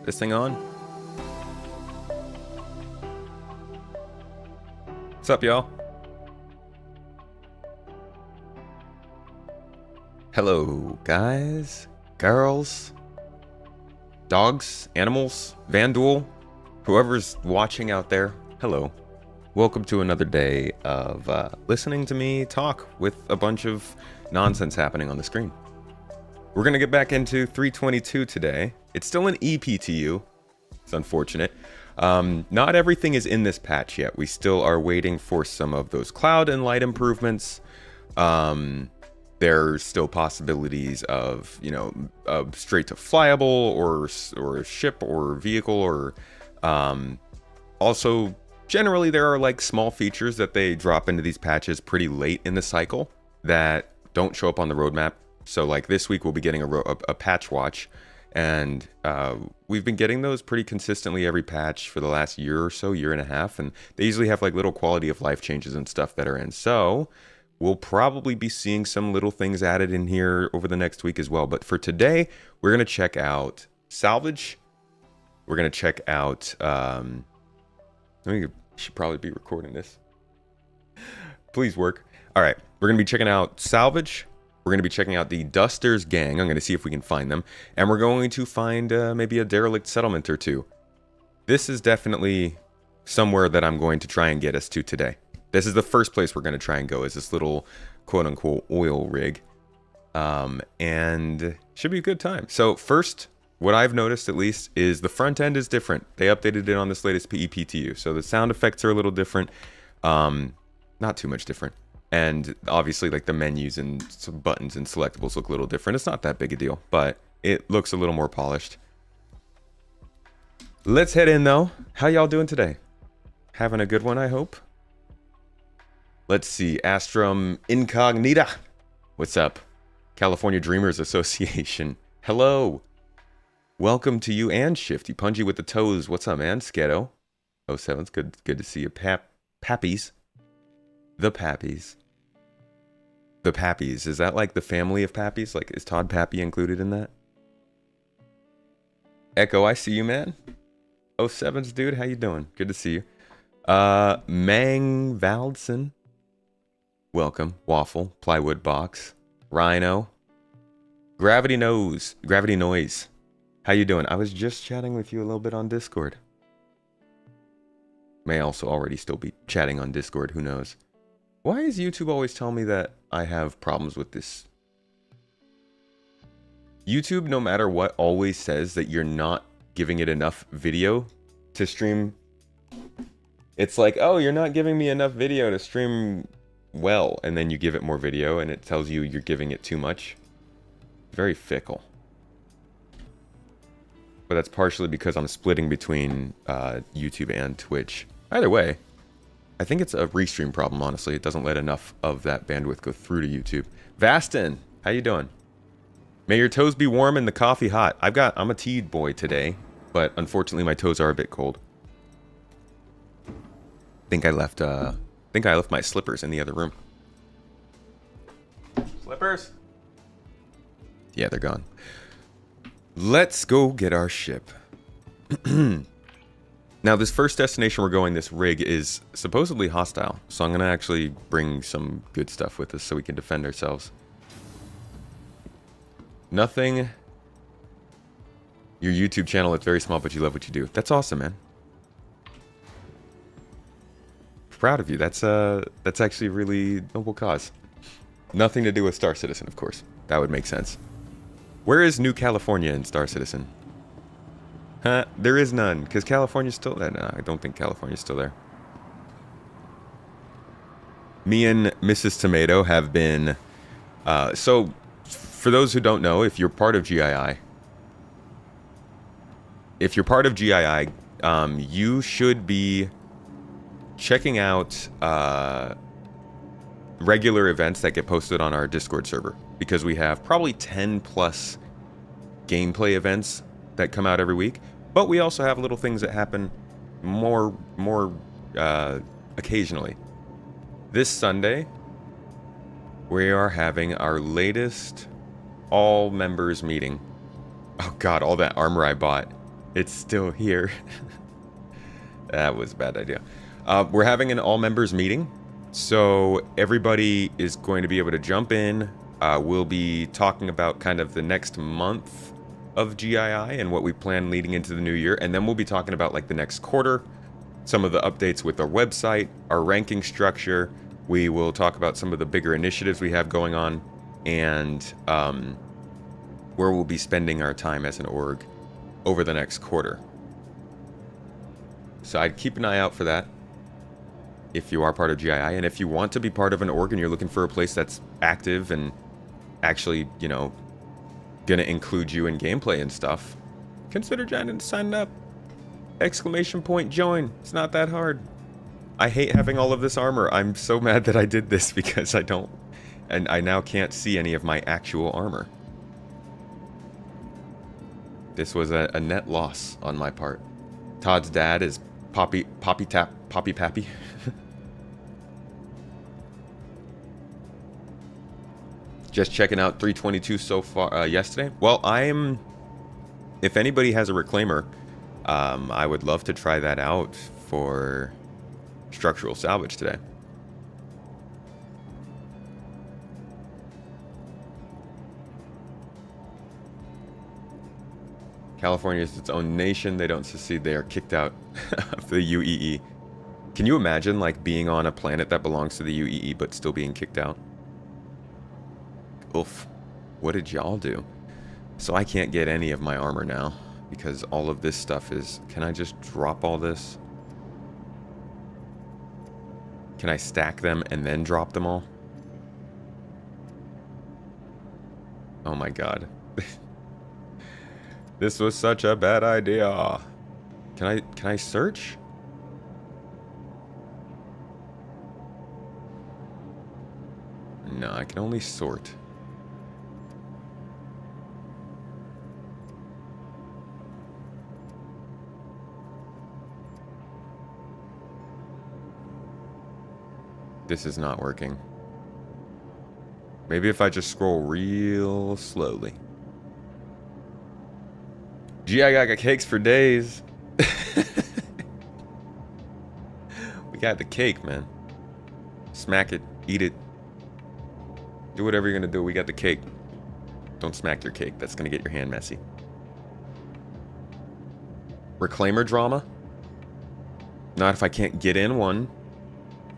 this thing on? What's up, y'all? Hello, guys, girls, dogs, animals, Vanduul, whoever's watching out there. Hello. Welcome to another day of listening to me talk with a bunch of nonsense happening on the screen. We're going to get back into 3.22 today. It's still an EPTU. It's unfortunate. Not everything is in this patch yet. We still are waiting for some of those cloud and light improvements. There's still possibilities of, straight to flyable or ship or vehicle or also generally there are like small features that they drop into these patches pretty late in the cycle that don't show up on the roadmap. So like this week we'll be getting a patch watch, and we've been getting those pretty consistently every patch for the last year or so, year and a half, and they usually have like little quality of life changes and stuff that are in. So we'll probably be seeing some little things added in here over the next week as well. But for today, we're going to check out Salvage. We're going to check out... I should probably be recording this. Please work. All right. We're going to be checking out Salvage. We're going to be checking out the Dusters gang. I'm going to see if we can find them. And we're going to find maybe a derelict settlement or two. This is definitely somewhere that I'm going to try and get us to today. This is the first place we're going to try and go, is this little quote-unquote oil rig. And should be a good time. So first, what I've noticed at least is the front end is different. They updated it on this latest EPTU. So the sound effects are a little different. Not too much different. And obviously like the menus and some buttons and selectables look a little different. It's not that big a deal, but it looks a little more polished. Let's head in though. How y'all doing today? Having a good one, I hope. Let's see. Astrum Incognita. What's up? California Dreamers Association. Hello. Welcome to you and Shifty. Pungy with the toes. What's up, man? Sketo. 07's good to see you. Pappies. The Pappies. The Pappies. Is that like the family of Pappies? Like, is Todd Pappy included in that? Echo, I see you, man. 07's dude. How you doing? Good to see you. Mang Valdson. Welcome. Waffle. Plywood Box. Rhino. Gravity Noise. How you doing? I was just chatting with you a little bit on Discord. May also already still be chatting on Discord, who knows. Why is YouTube always telling me that I have problems with this? YouTube, no matter what, always says that you're not giving it enough video to stream. It's like, oh, you're not giving me enough video to stream well, and then you give it more video and it tells you you're giving it too much. Very fickle. But that's partially because I'm splitting between YouTube and Twitch. Either way, I think it's a restream problem, honestly. It doesn't let enough of that bandwidth go through to YouTube. Vastin, how you doing? May your toes be warm and the coffee hot. I'm a teed boy today, but unfortunately my toes are a bit cold. think I left my slippers in the other room. Slippers? Yeah, they're gone. Let's go get our ship. Now, this first destination we're going, this rig, is supposedly hostile. So I'm going to actually bring some good stuff with us so we can defend ourselves. Nothing. Your YouTube channel, it's very small, but you love what you do. That's awesome, man. Proud of you. That's actually a really noble cause. Nothing to do with Star Citizen, of course. That would make sense. Where is New California in Star Citizen? Huh? There is none, because California's still there. No, I don't think California's still there. Me and Mrs. Tomato have been... so, for those who don't know, if you're part of GII... you should be checking out regular events that get posted on our Discord server, because we have probably 10 plus gameplay events that come out every week, but we also have little things that happen more occasionally. This Sunday, we are having our latest all members meeting. Oh god, all that armor I bought. It's still here. That was a bad idea. We're having an all-members meeting, so everybody is going to be able to jump in. We'll be talking about kind of the next month of GII and what we plan leading into the new year, and then we'll be talking about like the next quarter, some of the updates with our website, our ranking structure. We will talk about some of the bigger initiatives we have going on, and where we'll be spending our time as an org over the next quarter. So I'd keep an eye out for that if you are part of GII, and if you want to be part of an org and you're looking for a place that's active and actually, you know, gonna include you in gameplay and stuff, consider signing up. Exclamation point join. It's not that hard. I hate having all of this armor. I'm so mad that I did this because I don't, and I now can't see any of my actual armor. This was a net loss on my part. Todd's dad is Poppy Pappy. Just checking out 322 so far yesterday. Well, if anybody has a reclaimer, I would love to try that out for structural salvage today. California is its own nation. They don't secede. They are kicked out of the UEE. Can you imagine, like, being on a planet that belongs to the UEE but still being kicked out? Oof. What did y'all do? So I can't get any of my armor now because all of this stuff is... Can I just drop all this? Can I stack them and then drop them all? Oh my god. This was such a bad idea. Can I search? No, I can only sort. This is not working. Maybe if I just scroll real slowly. Gee, I got cakes for days. We got the cake, man. Smack it, eat it. Do whatever you're gonna do. We got the cake. Don't smack your cake. That's gonna get your hand messy. Reclaimer drama? Not if I can't get in one.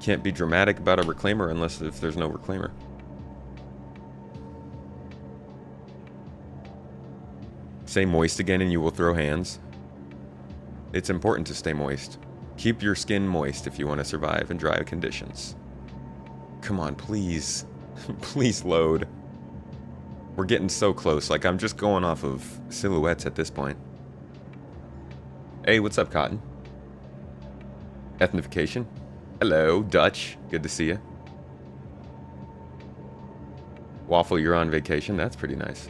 Can't be dramatic about a reclaimer unless if there's no reclaimer. Say moist again and you will throw hands. It's important to stay moist. Keep your skin moist if you want to survive in dry conditions. Come on, please. Please load. We're getting so close. Like, I'm just going off of silhouettes at this point. Hey, what's up, Cotton? Ethnification? Hello, Dutch. Good to see you. Waffle, you're on vacation. That's pretty nice.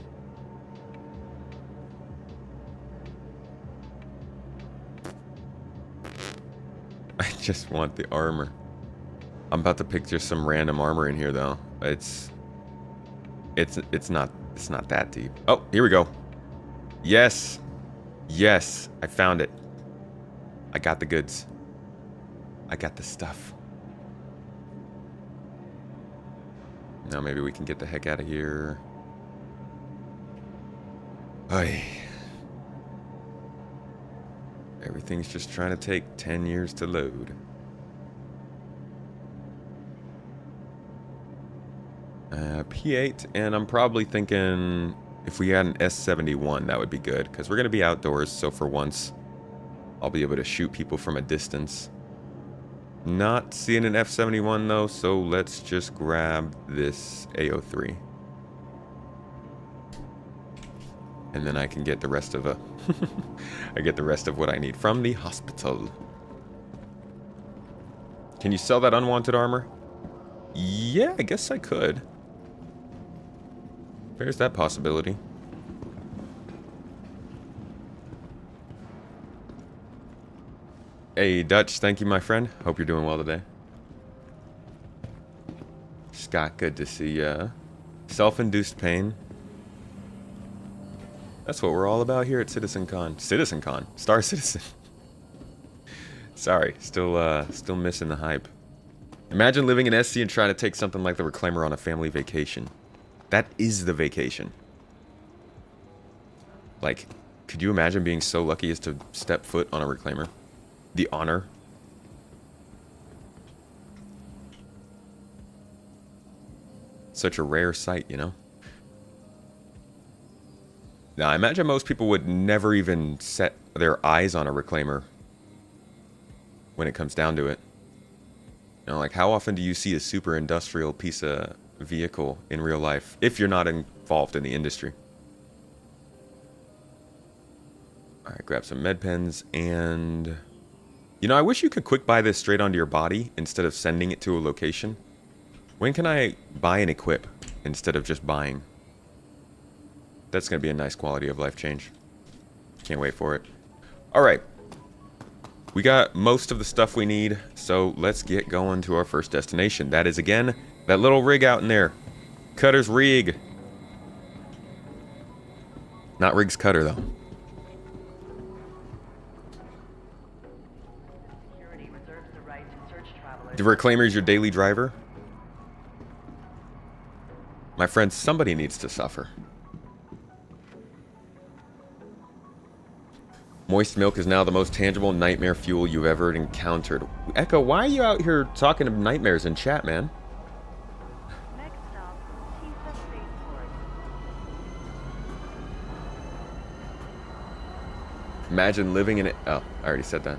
I just want the armor. I'm about to pick just some random armor in here, though. It's not that deep. Oh, here we go. Yes. Yes, I found it. I got the goods. I got the stuff. Now maybe we can get the heck out of here. Ay. Everything's just trying to take 10 years to load. P8, and I'm probably thinking if we had an S71, that would be good, because we're going to be outdoors, so for once, I'll be able to shoot people from a distance. Not seeing an F71 though, so let's just grab this AO3. And then I can get the rest of I get the rest of what I need from the hospital. Can you sell that unwanted armor? Yeah, I guess I could. There's that possibility. Hey, Dutch, thank you, my friend. Hope you're doing well today. Scott, good to see ya. Self-induced pain. That's what we're all about here at CitizenCon. CitizenCon. Star Citizen. Sorry, still missing the hype. Imagine living in SC and trying to take something like the Reclaimer on a family vacation. That is the vacation. Like, could you imagine being so lucky as to step foot on a Reclaimer? The honor. Such a rare sight, you know? Now, I imagine most people would never even set their eyes on a Reclaimer when it comes down to it. You know, like, how often do you see a super industrial piece of vehicle in real life if you're not involved in the industry? Alright, grab some med pens and... You know, I wish you could quick buy this straight onto your body instead of sending it to a location. When can I buy and equip instead of just buying? That's going to be a nice quality of life change. Can't wait for it. Alright. We got most of the stuff we need, so let's get going to our first destination. That is, again, that little rig out in there. Cutter's rig. Not Rig's Cutter, though. The Reclaimer is your daily driver? My friend, somebody needs to suffer. Moist milk is now the most tangible nightmare fuel you've ever encountered. Echo, why are you out here talking of nightmares in chat, man? Next stop, Tisa Spaceport. Imagine living in it. Oh, I already said that.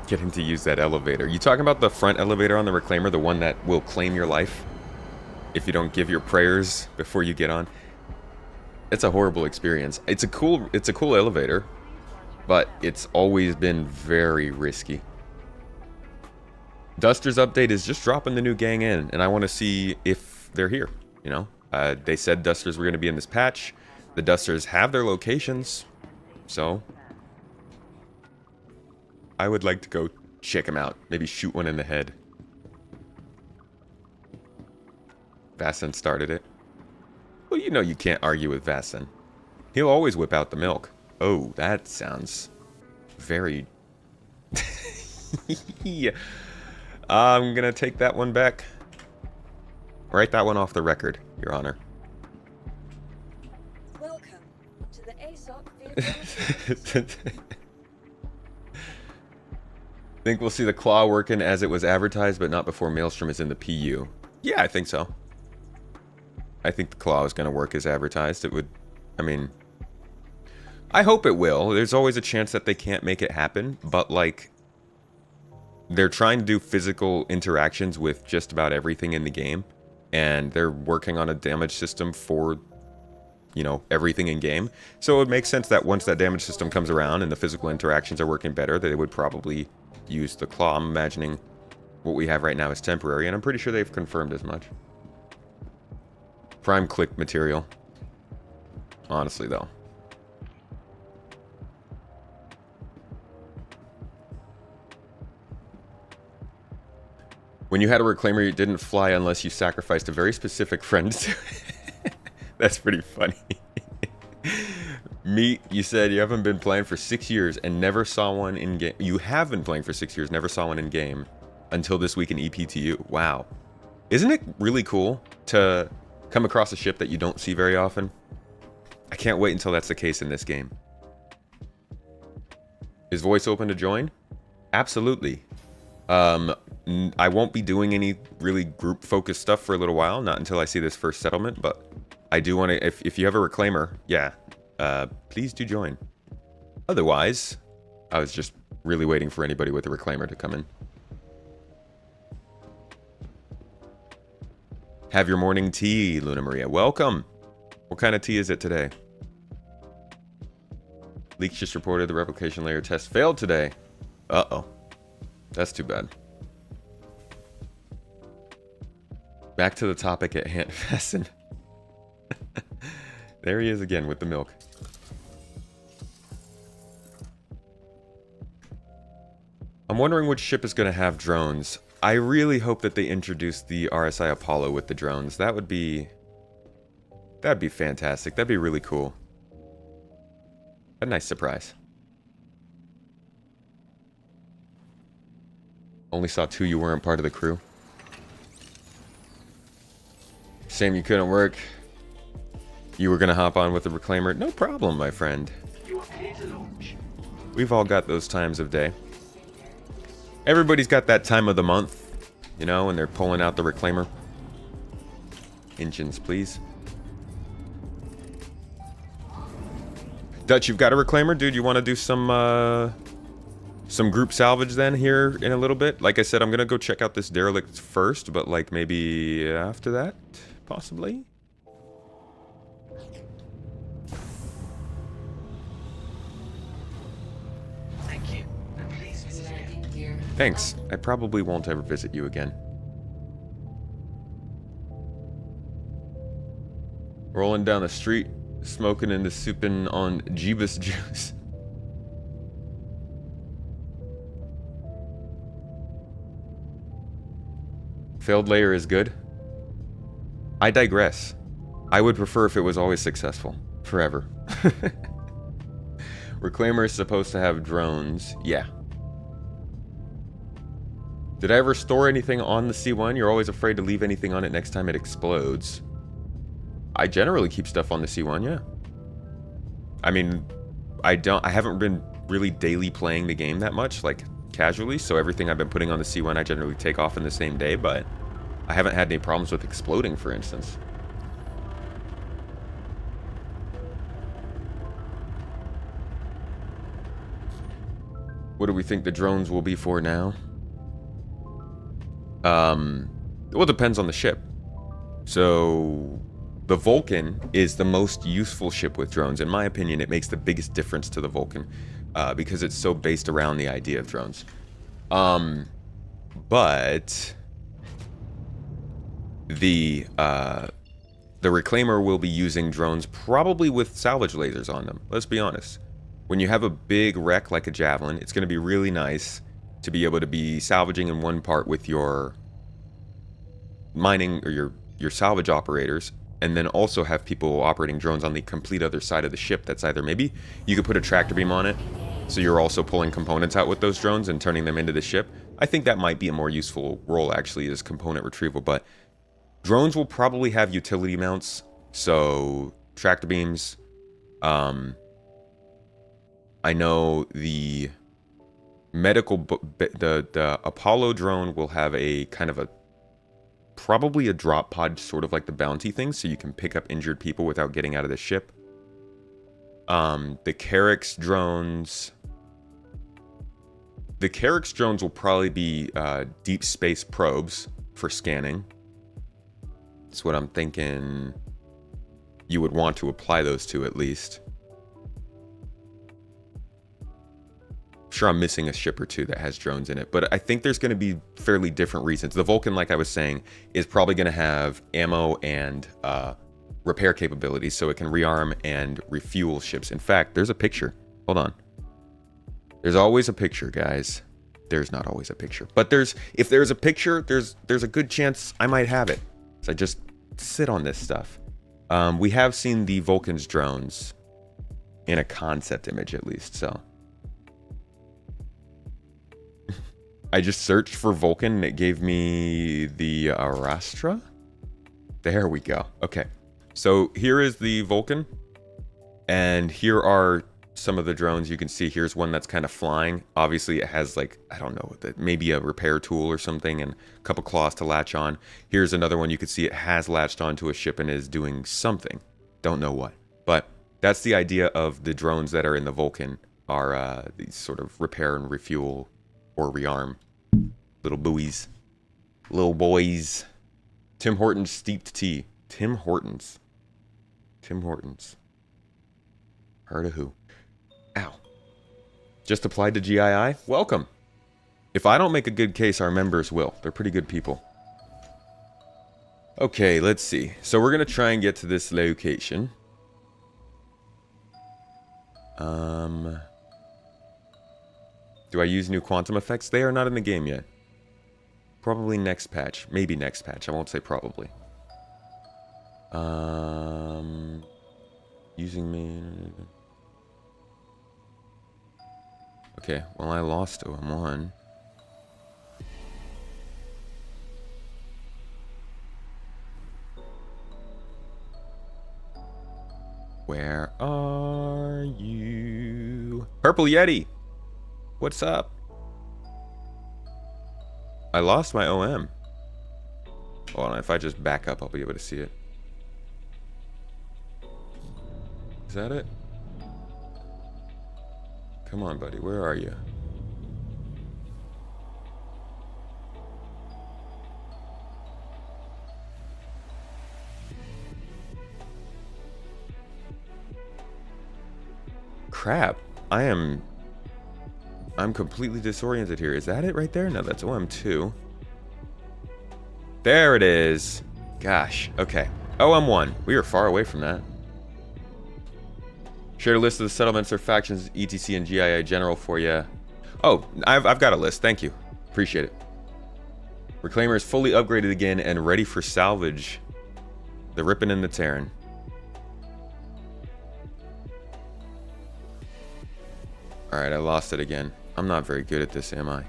Getting to use that elevator. You talking about the front elevator on the Reclaimer, the one that will claim your life if you don't give your prayers before you get on? It's a horrible experience. It's a cool elevator, but it's always been very risky. Dusters update is just dropping the new gang in, and I want to see if they're here, you know? They said Dusters were going to be in this patch. The Dusters have their locations, so I would like to go check them out. Maybe shoot one in the head. Vassen started it. Well, you know you can't argue with Vassen. He'll always whip out the milk. Oh, that sounds very... Yeah. I'm gonna take that one back. Write that one off the record, Your Honor. Welcome to the ASOP vehicle. Think we'll see the claw working as it was advertised, but not before Maelstrom is in the PU. Yeah, I think so. I think the claw is going to work as advertised. It would, I mean, I hope it will. There's always a chance that they can't make it happen, but like, they're trying to do physical interactions with just about everything in the game, and they're working on a damage system for, you know, everything in game. So it would make sense that once that damage system comes around and the physical interactions are working better, that they would probably use the claw. I'm imagining what we have right now is temporary, and I'm pretty sure they've confirmed as much. Prime click material. Honestly, though. When you had a Reclaimer, you didn't fly unless you sacrificed a very specific friend to it. That's pretty funny. Meat, you said you haven't been playing for 6 years and never saw one in game. You have been playing for 6 years, never saw one in game until this week in EPTU. Wow. Isn't it really cool to come across a ship that you don't see very often? I can't wait until that's the case in this game. Is voice open to join? Absolutely. I won't be doing any really group-focused stuff for a little while, not until I see this first settlement, but I do want to, if you have a Reclaimer, yeah, please do join. Otherwise, I was just really waiting for anybody with a Reclaimer to come in. Have your morning tea, Luna Maria. Welcome. What kind of tea is it today? Leaks just reported the replication layer test failed today. Uh-oh. That's too bad. Back to the topic at hand. Fasten. There he is again with the milk. I'm wondering which ship is going to have drones. I really hope that they introduce the RSI Apollo with the drones. That would be That'd be fantastic. That'd be really cool. A nice surprise. Only saw 2 you weren't part of the crew. Shame you couldn't work. You were gonna hop on with the Reclaimer. No problem, my friend. We've all got those times of day. Everybody's got that time of the month, you know, when they're pulling out the Reclaimer. Engines, please. Dutch, you've got a Reclaimer? Dude, you want to do some group salvage then here in a little bit? Like I said, I'm going to go check out this Derelict first, but like maybe after that, possibly? Thank you. And please visit again. Thanks. I probably won't ever visit you again. Rolling down the street, smoking and souping on Jeebus juice. Failed layer is good. I digress. I would prefer if it was always successful. Forever. Reclaimer is supposed to have drones. Yeah. Did I ever store anything on the C1? You're always afraid to leave anything on it next time it explodes. I generally keep stuff on the C1, yeah. I mean, I haven't been really daily playing the game that much, like casually, so everything I've been putting on the C1 I generally take off in the same day, but I haven't had any problems with exploding, for instance. What do we think the drones will be for now? Well, it depends on the ship. So the Vulcan is the most useful ship with drones. In my opinion, it makes the biggest difference to the Vulcan because it's so based around the idea of drones. But the Reclaimer will be using drones probably with salvage lasers on them. Let's be honest. When you have a big wreck like a Javelin, it's going to be really nice to be able to be salvaging in one part with your mining or your salvage operators, and then also have people operating drones on the complete other side of the ship. That's either maybe you could put a tractor beam on it, so you're also pulling components out with those drones and turning them into the ship. I think that might be a more useful role actually, is component retrieval, but drones will probably have utility mounts, so tractor beams. I know the medical, the Apollo drone will have a kind of a, probably a drop pod, sort of like the bounty thing, so you can pick up injured people without getting out of the ship. The Carrack's drones will probably be deep space probes for scanning. That's what I'm thinking you would want to apply those to, at least. Sure, I'm missing a ship or two that has drones in it, but I think there's going to be fairly different reasons. The Vulcan, like I was saying, is probably going to have ammo and repair capabilities, so it can rearm and refuel ships. In fact, there's a picture. Hold on. There's always a picture, guys. There's not always a picture, but if there's a picture, there's a good chance I might have it. So I just sit on this stuff. We have seen the Vulcan's drones in a concept image, at least, so. I just searched for Vulcan and it gave me the Arastra. There we go. Okay. So here is the Vulcan. And here are some of the drones you can see. Here's one that's kind of flying. Obviously it has like, I don't know, maybe a repair tool or something and a couple claws to latch on. Here's another one you can see it has latched onto a ship and is doing something. Don't know what. But that's the idea of the drones that are in the Vulcan, are these sort of repair and refuel or rearm little buoys, little boys. Tim Hortons steeped tea. Tim Hortons. Heard of who? Ow. Just applied to GII? Welcome. If I don't make a good case, our members will. They're pretty good people. Okay, let's see. So we're gonna try and get to this location. Do I use new quantum effects? They are not in the game yet. Probably next patch. Maybe next patch. I won't say probably. Using me. Okay, well, I lost OM1. Where are you? Purple Yeti! What's up? I lost my OM. Hold on, if I just back up, I'll be able to see it. Is that it? Come on, buddy, where are you? Crap, I'm completely disoriented here. Is that it right there? No, that's OM2. There it is. Gosh, okay. OM1, we are far away from that. Shared a list of the settlements or factions, ETC and GIA general for you. Oh, I've got a list, thank you. Appreciate it. Reclaimer is fully upgraded again and ready for salvage. The ripping and the tearing. Alright, I lost it again. I'm not very good at this, am I?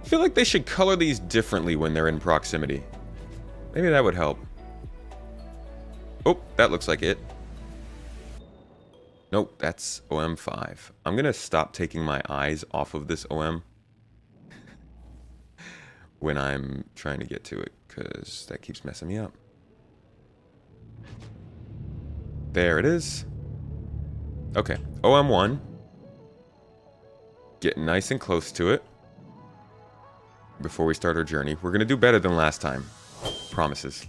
I feel like they should color these differently when they're in proximity. Maybe that would help. Oh, that looks like it. Nope, that's OM5. I'm gonna stop taking my eyes off of this OM when I'm trying to get to it, because that keeps messing me up. There it is. Okay, OM1. Getting nice and close to it before we start our journey. We're gonna do better than last time. Promises.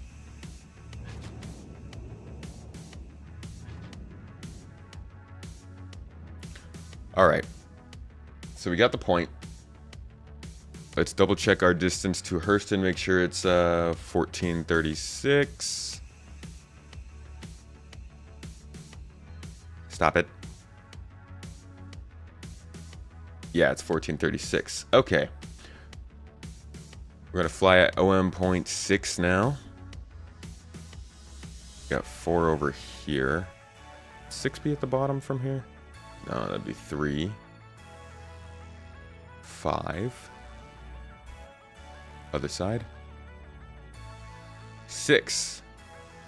Alright. So we got the point. Let's double check our distance to Hurston, make sure it's 1436. Stop it. Yeah, it's 1436. Okay. We're gonna fly at OM.6 now. Got 4 over here. 6 be at the bottom from here? No, that'd be 3. 5. Other side. 6.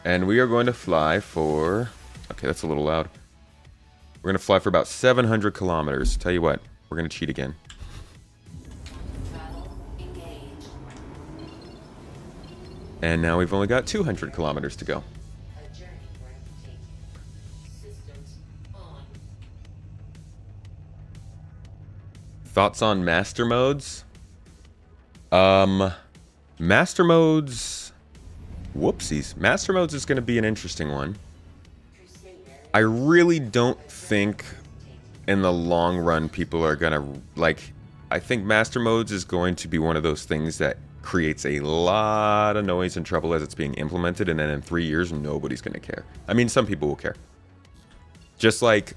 And we are going to fly for... Okay, that's a little loud. We're going to fly for about 700 kilometers. Tell you what, we're going to cheat again. And now we've only got 200 kilometers to go. Thoughts on master modes? Master modes... Whoopsies. Master modes is going to be an interesting one. I really don't think in the long run people are going to... Like, I think master modes is going to be one of those things that creates a lot of noise and trouble as it's being implemented, and then in 3 years, nobody's going to care. I mean, some people will care. Just like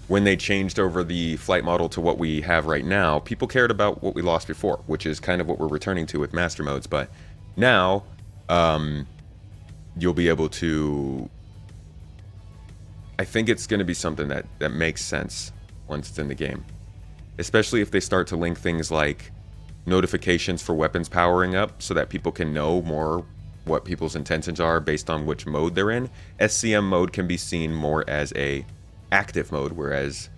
when they changed over the flight model to what we have right now, people cared about what we lost before, which is kind of what we're returning to with master modes. But now, you'll be able to... I think it's going to be something that makes sense once it's in the game. Especially if they start to link things like notifications for weapons powering up so that people can know more what people's intentions are based on which mode they're in. SCM mode can be seen more as a active mode, whereas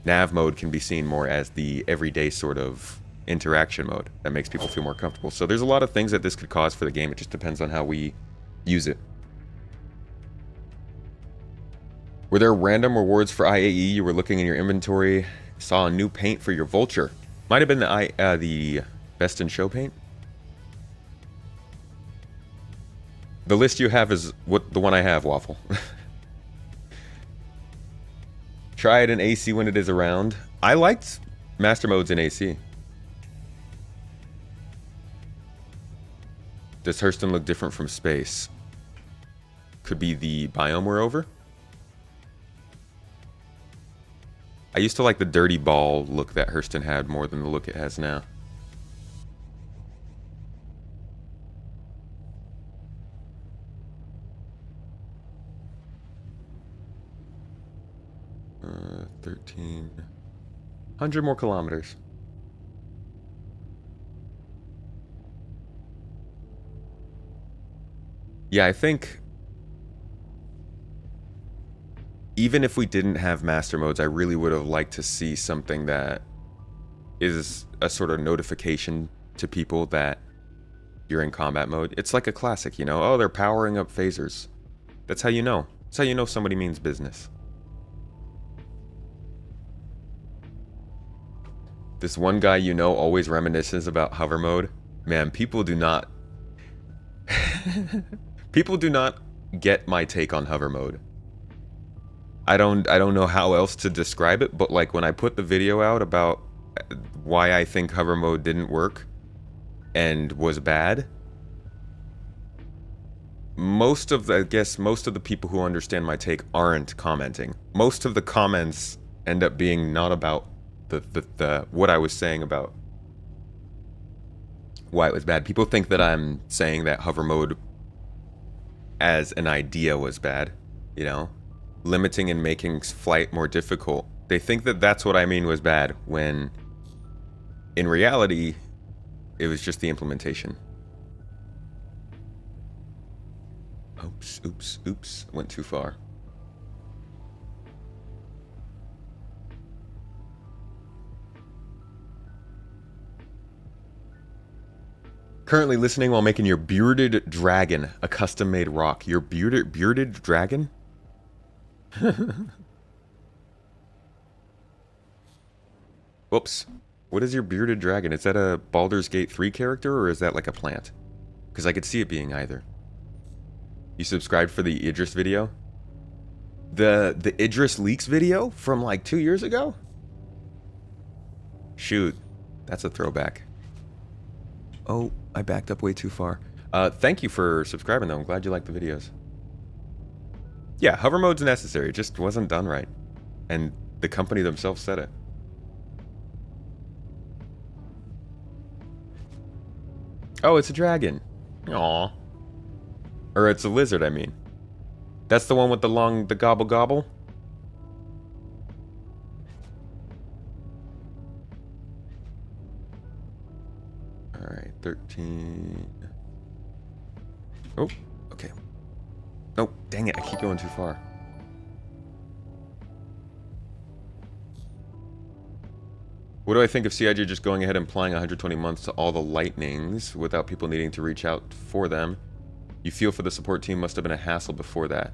nav mode can be seen more as the everyday sort of interaction mode that makes people feel more comfortable. So there's a lot of things that this could cause for the game. It just depends on how we use it. Were there random rewards for IAE? You were looking in your inventory, saw a new paint for your vulture. Might have been the best in show paint. The list you have is what the one I have, Waffle. Try it in AC when it is around. I liked master modes in AC. Does Hurston look different from space? Could be the biome we're over. I used to like the dirty ball look that Hurston had more than the look it has now. 1,300 more kilometers. Yeah, I think even if we didn't have master modes, I really would have liked to see something that is a sort of notification to people that you're in combat mode. It's like a classic, you know? Oh, they're powering up phasers. That's how you know. That's how you know somebody means business. This one guy you know always reminisces about hover mode. Man, people do not... people do not get my take on hover mode. I don't know how else to describe it, but like when I put the video out about why I think hover mode didn't work and was bad, most of the people who understand my take aren't commenting. Most of the comments end up being not about the what I was saying about why it was bad. People think that I'm saying that hover mode as an idea was bad, you know, limiting and making flight more difficult. They think that that's what I mean was bad, when in reality it was just the implementation. Oops, went too far. Currently listening while making your bearded dragon a custom-made rock. Your bearded dragon? Whoops. What is your bearded dragon? Is that a Baldur's Gate 3 character, or is that like a plant? Because I could see it being either. You subscribed for the Idris video? The Idris leaks video from like 2 years ago? Shoot. That's a throwback. Oh, I backed up way too far. Thank you for subscribing though. I'm glad you like the videos. Yeah, hover mode's necessary. It just wasn't done right. And the company themselves said it. Oh, it's a dragon. Aww. Or it's a lizard, I mean. That's the one with the gobble gobble? Alright, 13. Oh, okay. Oh, dang it, I keep going too far. What do I think of CIG just going ahead and applying 120 months to all the lightnings without people needing to reach out for them? You feel for the support team must have been a hassle before that.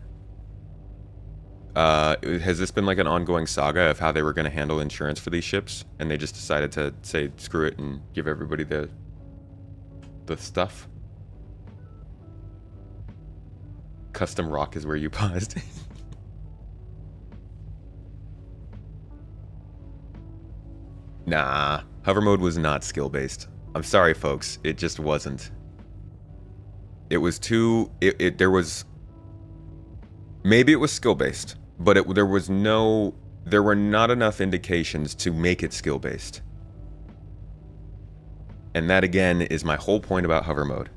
Has this been like an ongoing saga of how they were going to handle insurance for these ships, and they just decided to say screw it and give everybody the stuff? Custom rock is where you paused. Nah, hover mode was not skill based. I'm sorry folks, it just wasn't. It was too there was, maybe it was skill based, but there were not enough indications to make it skill based. And that again is my whole point about hover mode.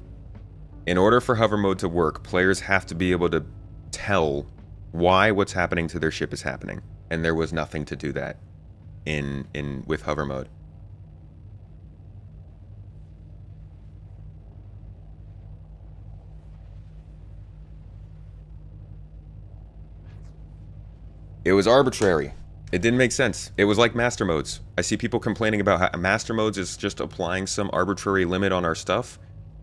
In order for hover mode to work, players have to be able to tell why what's happening to their ship is happening, and there was nothing to do that with hover mode. It was arbitrary. It didn't make sense. It was like master modes. I see people complaining about how master modes is just applying some arbitrary limit on our stuff,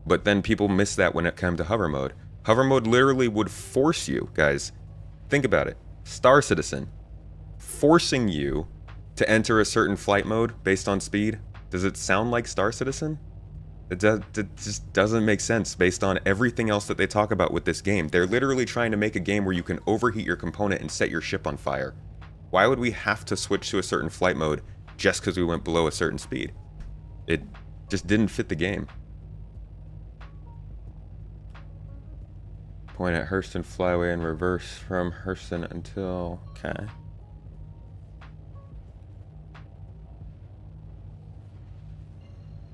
but then people miss that when it comes to hover mode. Hover mode literally would force you, guys, think about it. Star Citizen, forcing you to enter a certain flight mode based on speed. Does it sound like Star Citizen? It just doesn't make sense based on everything else that they talk about with this game. They're literally trying to make a game where you can overheat your component and set your ship on fire. Why would we have to switch to a certain flight mode just because we went below a certain speed? It just didn't fit the game. Point at Hurston, fly away in reverse from Hurston until... Okay.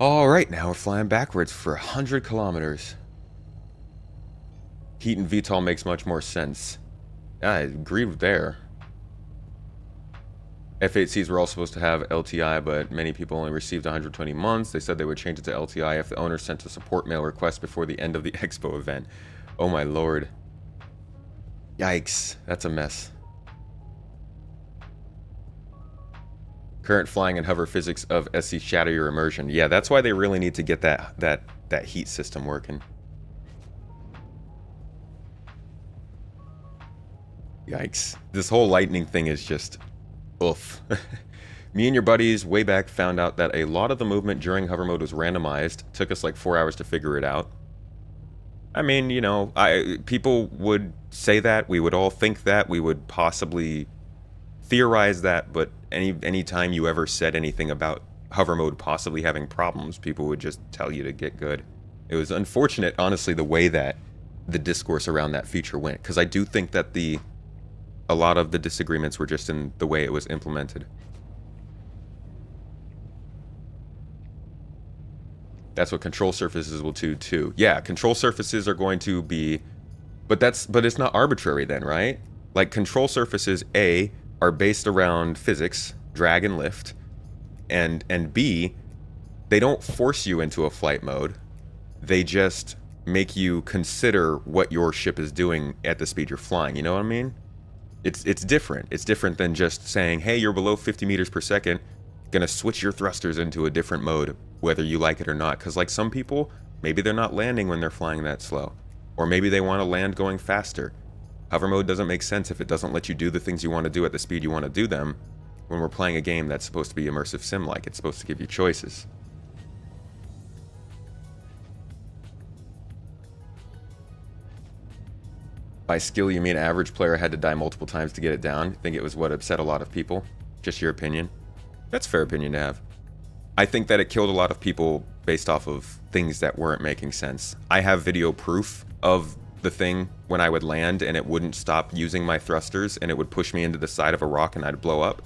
Alright, now we're flying backwards for 100 kilometers. Heat and VTOL makes much more sense. I agreed there. F-8Cs were all supposed to have LTI, but many people only received 120 months. They said they would change it to LTI if the owner sent a support mail request before the end of the expo event. Oh my lord. Yikes. That's a mess. Current flying and hover physics of SC shatter your immersion. Yeah, that's why they really need to get that heat system working. Yikes. This whole lightning thing is just... oof. Me and your buddies way back found out that a lot of the movement during hover mode was randomized. Took us like 4 hours to figure it out. I mean, you know, people would say that. We would all think that. We would possibly theorize that. But any time you ever said anything about hover mode possibly having problems, people would just tell you to get good. It was unfortunate, honestly, the way that the discourse around that feature went. Because I do think that a lot of the disagreements were just in the way it was implemented. That's what control surfaces will do too. Yeah, control surfaces are going to be, but it's not arbitrary then, right? Like control surfaces A are based around physics, drag and lift, and B, they don't force you into a flight mode. They just make you consider what your ship is doing at the speed you're flying. You know what I mean? It's different. It's different than just saying, hey, you're below 50 meters per second, gonna switch your thrusters into a different mode, whether you like it or not. Because like some people, maybe they're not landing when they're flying that slow. Or maybe they want to land going faster. Hover mode doesn't make sense if it doesn't let you do the things you want to do at the speed you want to do them when we're playing a game that's supposed to be immersive sim-like. It's supposed to give you choices. By skill, you mean average player had to die multiple times to get it down? I think it was what upset a lot of people. Just your opinion. That's a fair opinion to have. I think that it killed a lot of people based off of things that weren't making sense. I have video proof of the thing when I would land and it wouldn't stop using my thrusters and it would push me into the side of a rock and I'd blow up.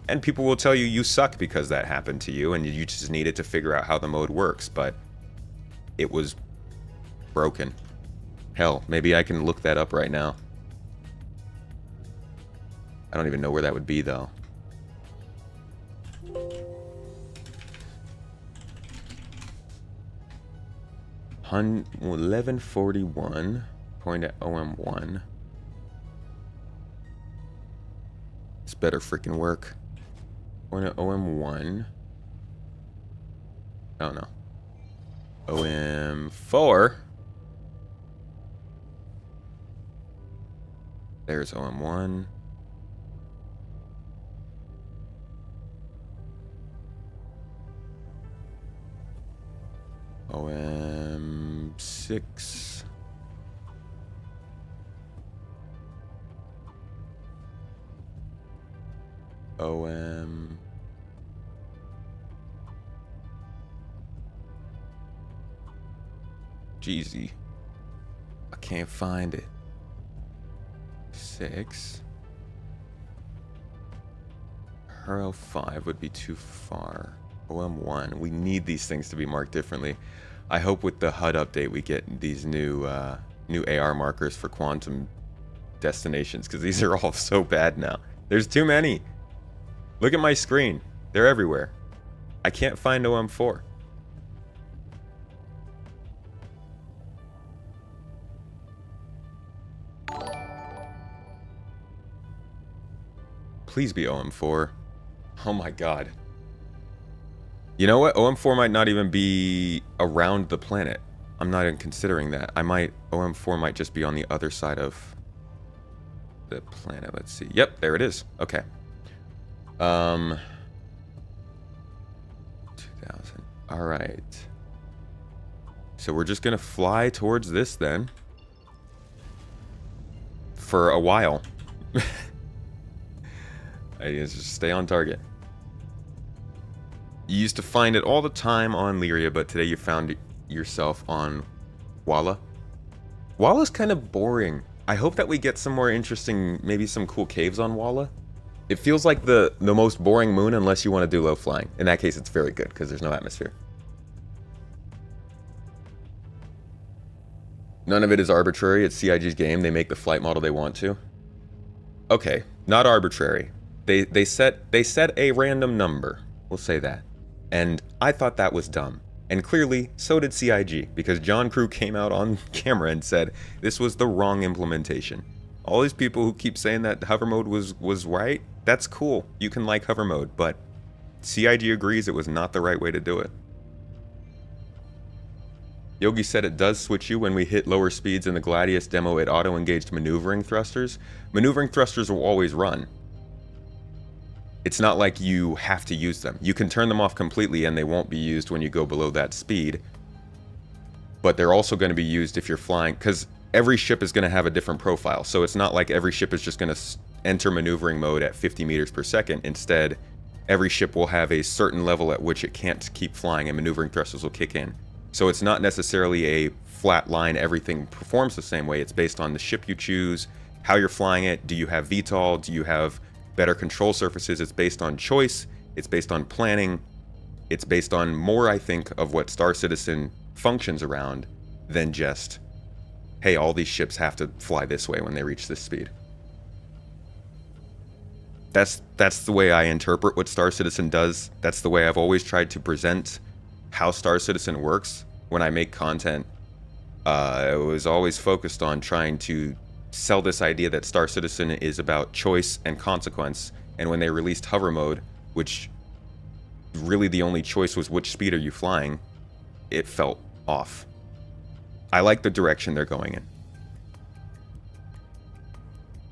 And people will tell you you suck because that happened to you and you just needed to figure out how the mode works, but it was broken. Hell, maybe I can look that up right now. I don't even know where that would be though. 1141. Point at OM1. This better freaking work. Point at OM1. Oh no. OM4. There's OM1. OM6. OM. Jeezy. I can't find it. 6. Hurl 5 would be too far. OM1. We need these things to be marked differently. I hope with the HUD update we get these new AR markers for quantum destinations, because these are all so bad now. There's too many. Look at my screen. They're everywhere. I can't find OM4. Please be OM4. Oh my god. You know what? OM4 might not even be around the planet. I'm not even considering that. OM4 might just be on the other side of the planet. Let's see. Yep, there it is. Okay. 2000. All right. So we're just gonna fly towards this then. For a while. I just stay on target. You used to find it all the time on Lyria, but today you found yourself on Walla. Walla's kind of boring. I hope that we get some more interesting, maybe some cool caves on Walla. It feels like the most boring moon unless you want to do low flying. In that case, it's very good because there's no atmosphere. None of it is arbitrary. It's CIG's game. They make the flight model they want to. Okay, not arbitrary. They set a random number. We'll say that. And I thought that was dumb. And clearly, so did CIG, because John Crew came out on camera and said this was the wrong implementation. All these people who keep saying that hover mode was right, that's cool. You can like hover mode, but CIG agrees it was not the right way to do it. Yogi said it does switch you when we hit lower speeds in the Gladius demo. It auto-engaged maneuvering thrusters. Maneuvering thrusters will always run. It's not like you have to use them. You can turn them off completely and they won't be used when you go below that speed. But they're also going to be used if you're flying, because every ship is going to have a different profile. So it's not like every ship is just going to enter maneuvering mode at 50 meters per second. Instead, every ship will have a certain level at which it can't keep flying and maneuvering thrusters will kick in. So it's not necessarily a flat line, everything performs the same way. It's based on the ship you choose, how you're flying it, do you have VTOL, do you have better control surfaces. It's based on choice, it's based on planning, it's based on more, I think, of what Star Citizen functions around than just, hey, all these ships have to fly this way when they reach this speed. That's the way I interpret what Star Citizen does. That's the way I've always tried to present how Star Citizen works when I make content. I was always focused on trying to sell this idea that Star Citizen is about choice and consequence, and when they released hover mode, which really the only choice was which speed are you flying, it felt off. I like the direction they're going in.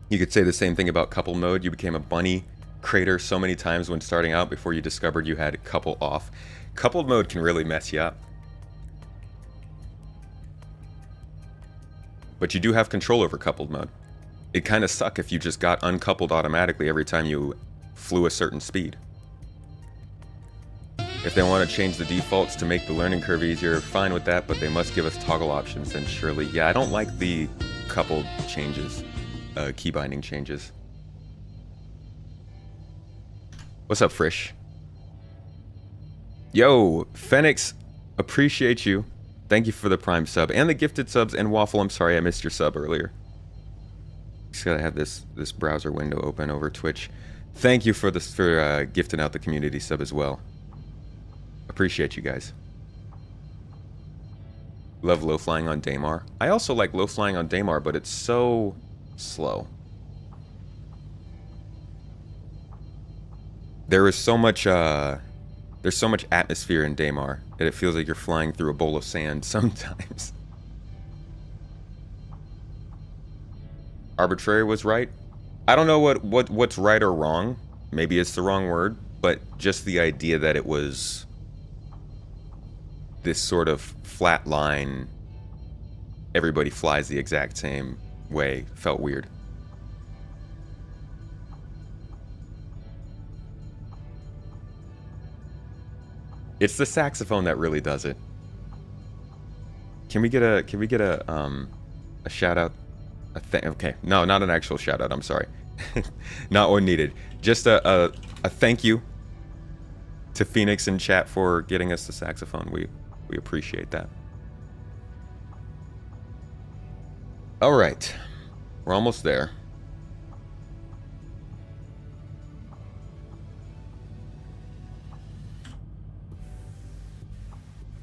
You could say the same thing about couple mode. You became a bunny crater so many times when starting out before you discovered you had couple off. Coupled mode can really mess you up. But you do have control over coupled mode. It kind of suck if you just got uncoupled automatically every time you flew a certain speed. If they want to change the defaults to make the learning curve easier, fine with that, but they must give us toggle options, then surely. Yeah, I don't like the coupled changes, key binding changes. What's up, Frisch? Yo, Phoenix, appreciate you. Thank you for the Prime sub and the gifted subs. And Waffle, I'm sorry I missed your sub earlier. Just gotta have this browser window open over Twitch. Thank you for gifting out the community sub as well. Appreciate you guys. Love low flying on Daymar. I also like low flying on Daymar, but it's so slow. There is so much there's so much atmosphere in Daymar that it feels like you're flying through a bowl of sand sometimes. Arbitrary was right. I don't know what's right or wrong. Maybe it's the wrong word, but just the idea that it was this sort of flat line, everybody flies the exact same way, felt weird. It's the saxophone that really does it. Can we get a shout out? Okay, no, not an actual shout out. I'm sorry, not one needed. Just a thank you to Phoenix in chat for getting us the saxophone. We appreciate that. All right, we're almost there.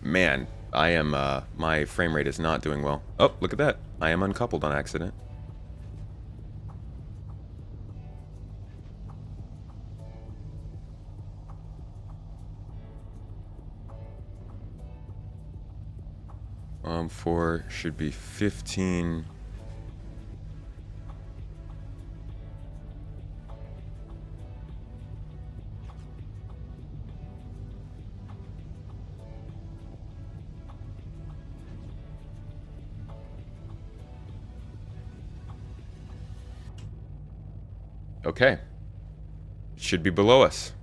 Man, I am, my frame rate is not doing well. Oh, look at that. I am uncoupled on accident. For should be 15. Okay. It should be below us.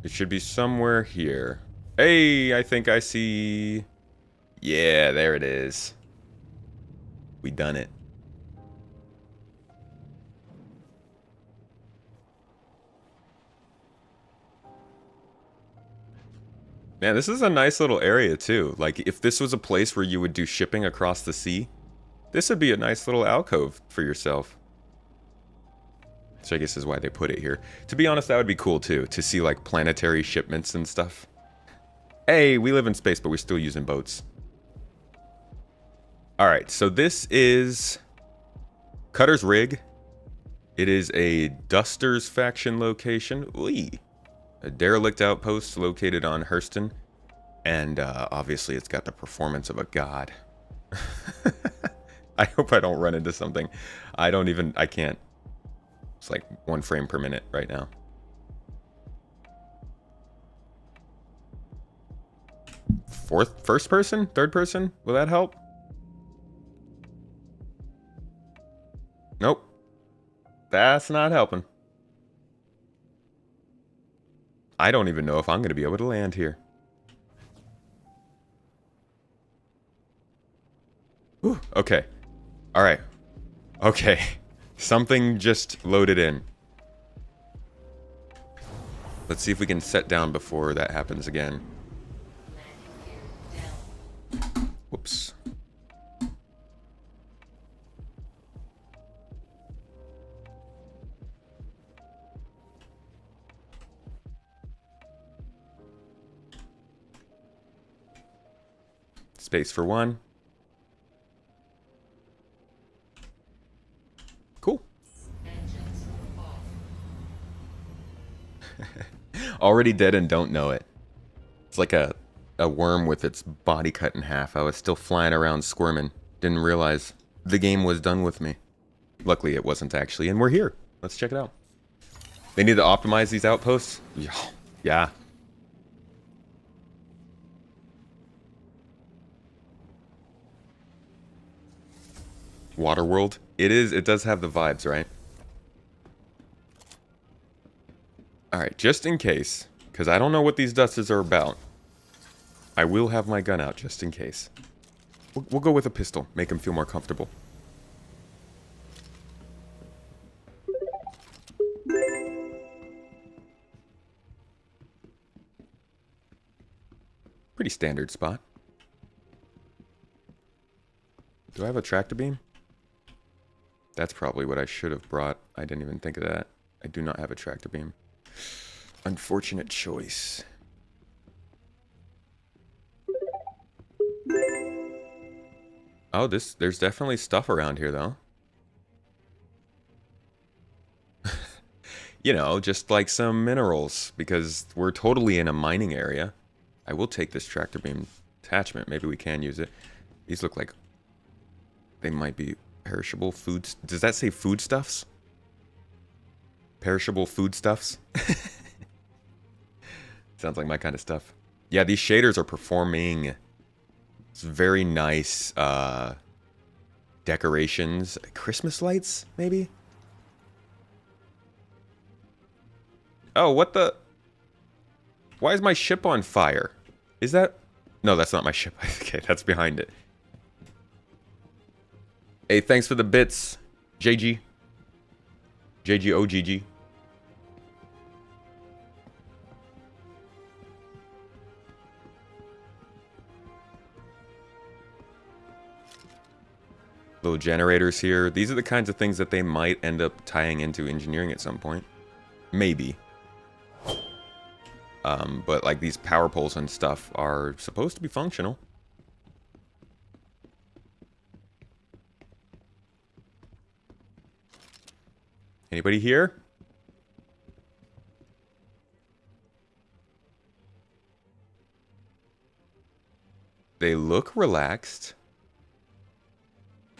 It should be somewhere here. Hey, I think I see... Yeah, there it is. We done it. Man, this is a nice little area too. Like, if this was a place where you would do shipping across the sea, This would be a nice little alcove for yourself. So I guess is why they put it here. To be honest, that would be cool too, to see like planetary shipments and stuff. Hey, we live in space, but we're still using boats. Alright, so this is Cutter's Rig. It is a Dusters faction location. Ooh. A derelict outpost located on Hurston. And obviously it's got the performance of a god. I hope I don't run into something. I can't. It's like 1 frame per minute right now. First person? Third person? Will that help? Nope. That's not helping. I don't even know if I'm going to be able to land here. Whew, okay. Alright. Okay. Something just loaded in. Let's see if we can set down before that happens again. Whoops. Space for 1. Cool. Already dead and don't know it. It's like a worm with its body cut in half. I was still flying around squirming. Didn't realize the game was done with me. Luckily it wasn't actually, and we're here. Let's check it out. They need to optimize these outposts? Yeah. Waterworld. It does have the vibes, right? Alright, just in case, because I don't know what these dusters are about, I will have my gun out just in case. We'll go with a pistol, make him feel more comfortable. Pretty standard spot. Do I have a tractor beam? That's probably what I should have brought. I didn't even think of that. I do not have a tractor beam. Unfortunate choice. Oh, there's definitely stuff around here, though. You know, just like some minerals, because we're totally in a mining area. I will take this tractor beam attachment. Maybe we can use it. These look like they might be perishable foods. Does that say foodstuffs? Perishable foodstuffs? Sounds like my kind of stuff. Yeah, these shaders are performing. It's very nice decorations. Christmas lights, maybe? Oh, what the? Why is my ship on fire? Is that? No, that's not my ship. Okay, that's behind it. Hey, thanks for the bits, JG. JGOGG. Little generators here. These are the kinds of things that they might end up tying into engineering at some point. Maybe. But like these power poles and stuff are supposed to be functional. Anybody here? They look relaxed.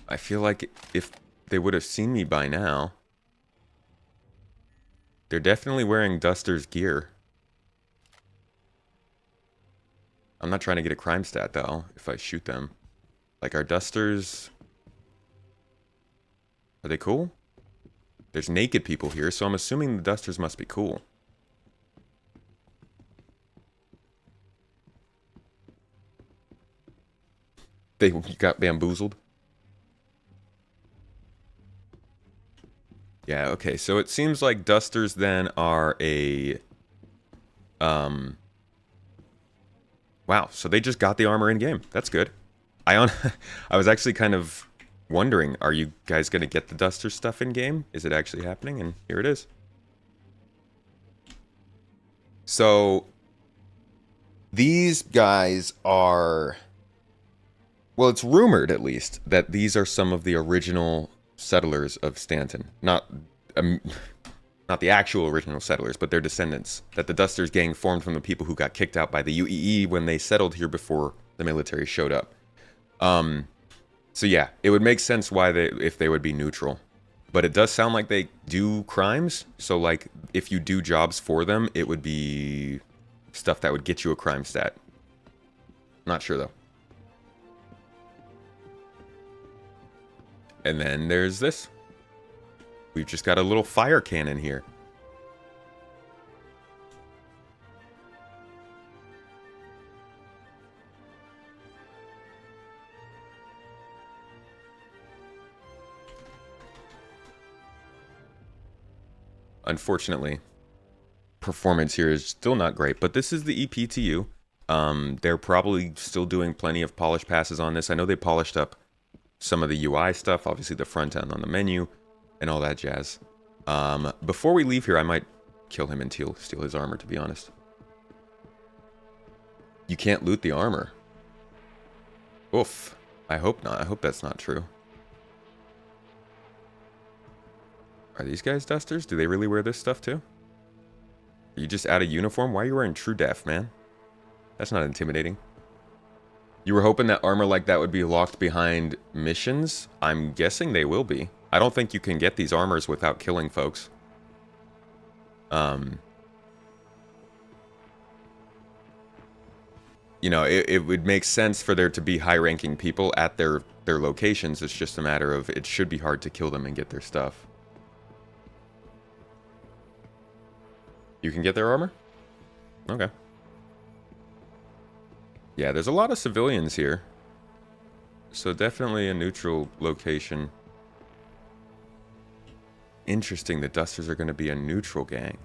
I feel like if they would have seen me by now. They're definitely wearing Duster's gear. I'm not trying to get a crime stat, though, if I shoot them. Like, are Dusters... Are they cool? There's naked people here, so I'm assuming the Dusters must be cool. They got bamboozled? Yeah, okay, so it seems like Dusters then are a... Wow, so they just got the armor in-game. That's good. I was actually kind of wondering, are you guys going to get the Duster stuff in game? Is it actually happening? And here it is. So these guys are, well, it's rumored at least that these are some of the original settlers of Stanton. Not the actual original settlers, but their descendants. That the Dusters gang formed from the people who got kicked out by the UEE when they settled here before the military showed up. So yeah, it would make sense why if they would be neutral. But it does sound like they do crimes. So like, if you do jobs for them, it would be stuff that would get you a crime stat. Not sure though. And then there's this. We've just got a little fire cannon here. Unfortunately, performance here is still not great, but this is the EPTU. They're probably still doing plenty of polish passes on this. I know they polished up some of the UI stuff, obviously the front end on the menu, and all that jazz. Before we leave here, I might kill him and steal his armor, to be honest. You can't loot the armor. Oof. I hope not. I hope that's not true. Are these guys Dusters? Do they really wear this stuff too? Are you just out of uniform? Why are you wearing True Def, man? That's not intimidating. You were hoping that armor like that would be locked behind missions? I'm guessing they will be. I don't think you can get these armors without killing folks. You know, it would make sense for there to be high-ranking people at their locations. It's just a matter of it should be hard to kill them and get their stuff. You can get their armor? Okay. Yeah, there's a lot of civilians here. So definitely a neutral location. Interesting, the Dusters are going to be a neutral gang.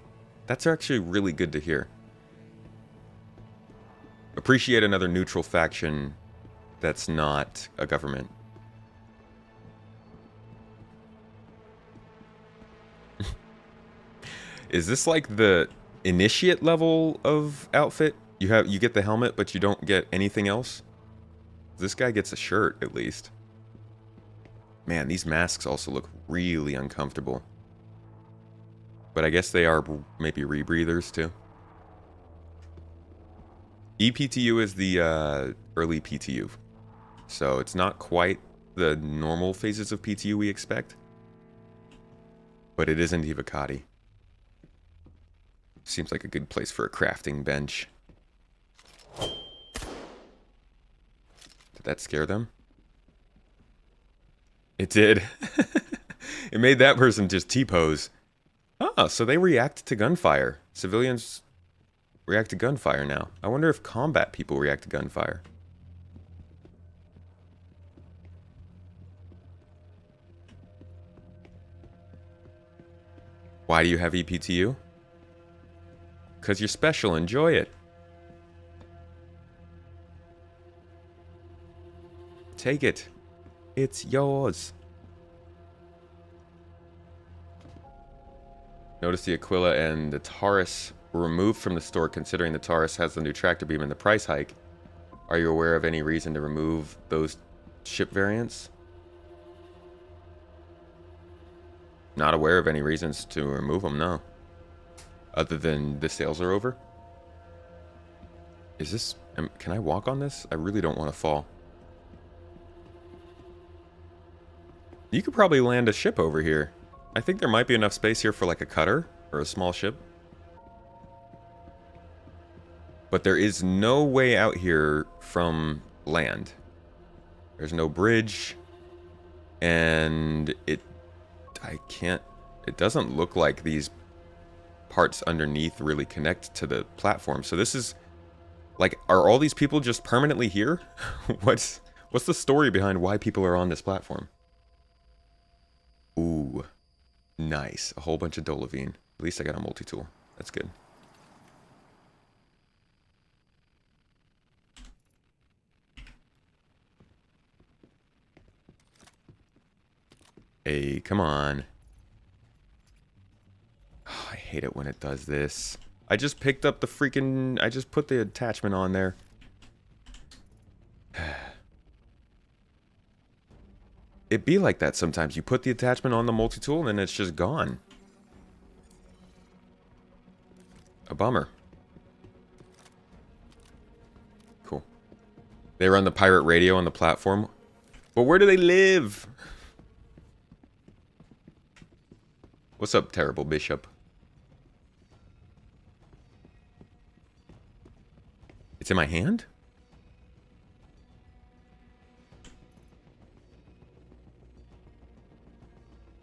That's actually really good to hear. Appreciate another neutral faction that's not a government. Is this like the initiate level of outfit? You get the helmet, but you don't get anything else? This guy gets a shirt, at least. Man, these masks also look really uncomfortable. But I guess they are maybe rebreathers, too. EPTU is the early PTU. So it's not quite the normal phases of PTU we expect. But it isn't Evocati. Seems like a good place for a crafting bench. Did that scare them? It did. It made that person just T-pose. Ah, so they react to gunfire. Civilians react to gunfire now. I wonder if combat people react to gunfire. Why do you have EPTU? Because you're special. Enjoy it. Take it. It's yours. Notice the Aquila and the Taurus were removed from the store considering the Taurus has the new tractor beam and the price hike. Are you aware of any reason to remove those ship variants? Not aware of any reasons to remove them, no. Other than the sales are over? Is this... can I walk on this? I really don't want to fall. You could probably land a ship over here. I think there might be enough space here for like a cutter or a small ship. But there is no way out here from land. There's no bridge. And it doesn't look like these parts underneath really connect to the platform. So this is like, are all these people just permanently here? What's the story behind why people are on this platform? Ooh, nice. A whole bunch of Dolovine. At least I got a multi-tool. That's good. Hey, come on. Oh, I hate it when it does this. I just picked up the freaking... I just put the attachment on there. It be like that sometimes. You put the attachment on the multi-tool and then it's just gone. A bummer. Cool. They run the pirate radio on the platform. But where do they live? What's up, terrible bishop? It's in my hand?